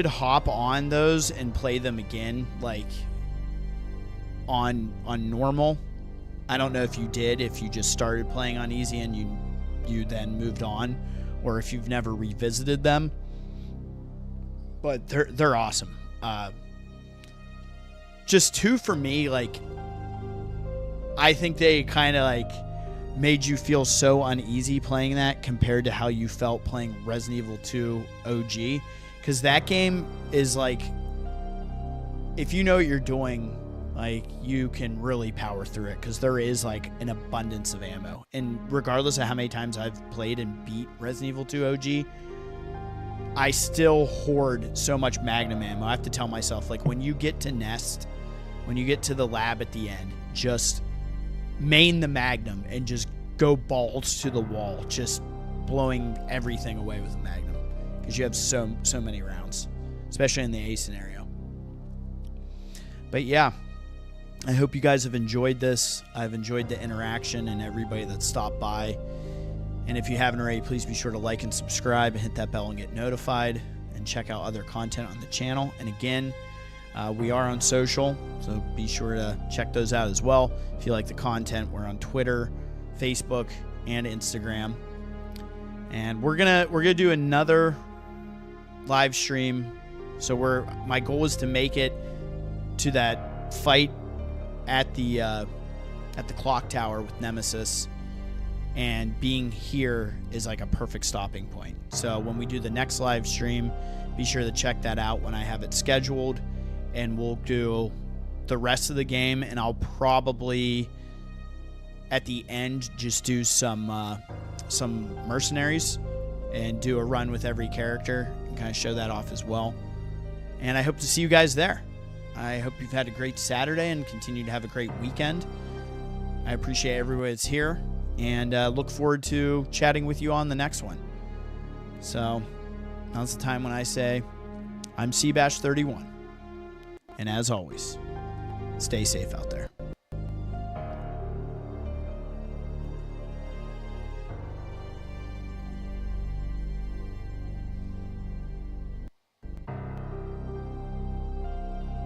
hop on those and play them again, like, on normal. I don't know if you did, if you just started playing on easy and you then moved on, or if you've never revisited them. But they're awesome. Just 2 for me, like, I think they kind of like made you feel so uneasy playing that compared to how you felt playing Resident Evil 2 OG. because that game is like, if you know what you're doing, like, you can really power through it, because there is like an abundance of ammo. And regardless of how many times I've played and beat Resident Evil 2 OG, I still hoard so much Magnum ammo. I have to tell myself, like, when you get to Nest, when you get to the lab at the end, just main the Magnum and just go balls to the wall, just blowing everything away with a Magnum, because you have so many rounds, especially in the A scenario. But yeah, I hope you guys have enjoyed this. I've enjoyed the interaction and everybody that stopped by. And if you haven't already, please be sure to like and subscribe and hit that bell and get notified, and check out other content on the channel. And again, we are on social, so be sure to check those out as well. If you like the content, we're on Twitter, Facebook, and Instagram. And we're gonna do another live stream. So my goal is to make it to that fight at the clock tower with Nemesis, and being here is like a perfect stopping point. So when we do the next live stream, be sure to check that out when I have it scheduled, and we'll do the rest of the game. And I'll probably at the end just do some mercenaries and do a run with every character and kind of show that off as well. And I hope to see you guys there. I hope you've had a great Saturday and continue to have a great weekend. I appreciate everybody that's here, and look forward to chatting with you on the next one. So now's the time when I say, I'm Seabash31, and as always, stay safe out there.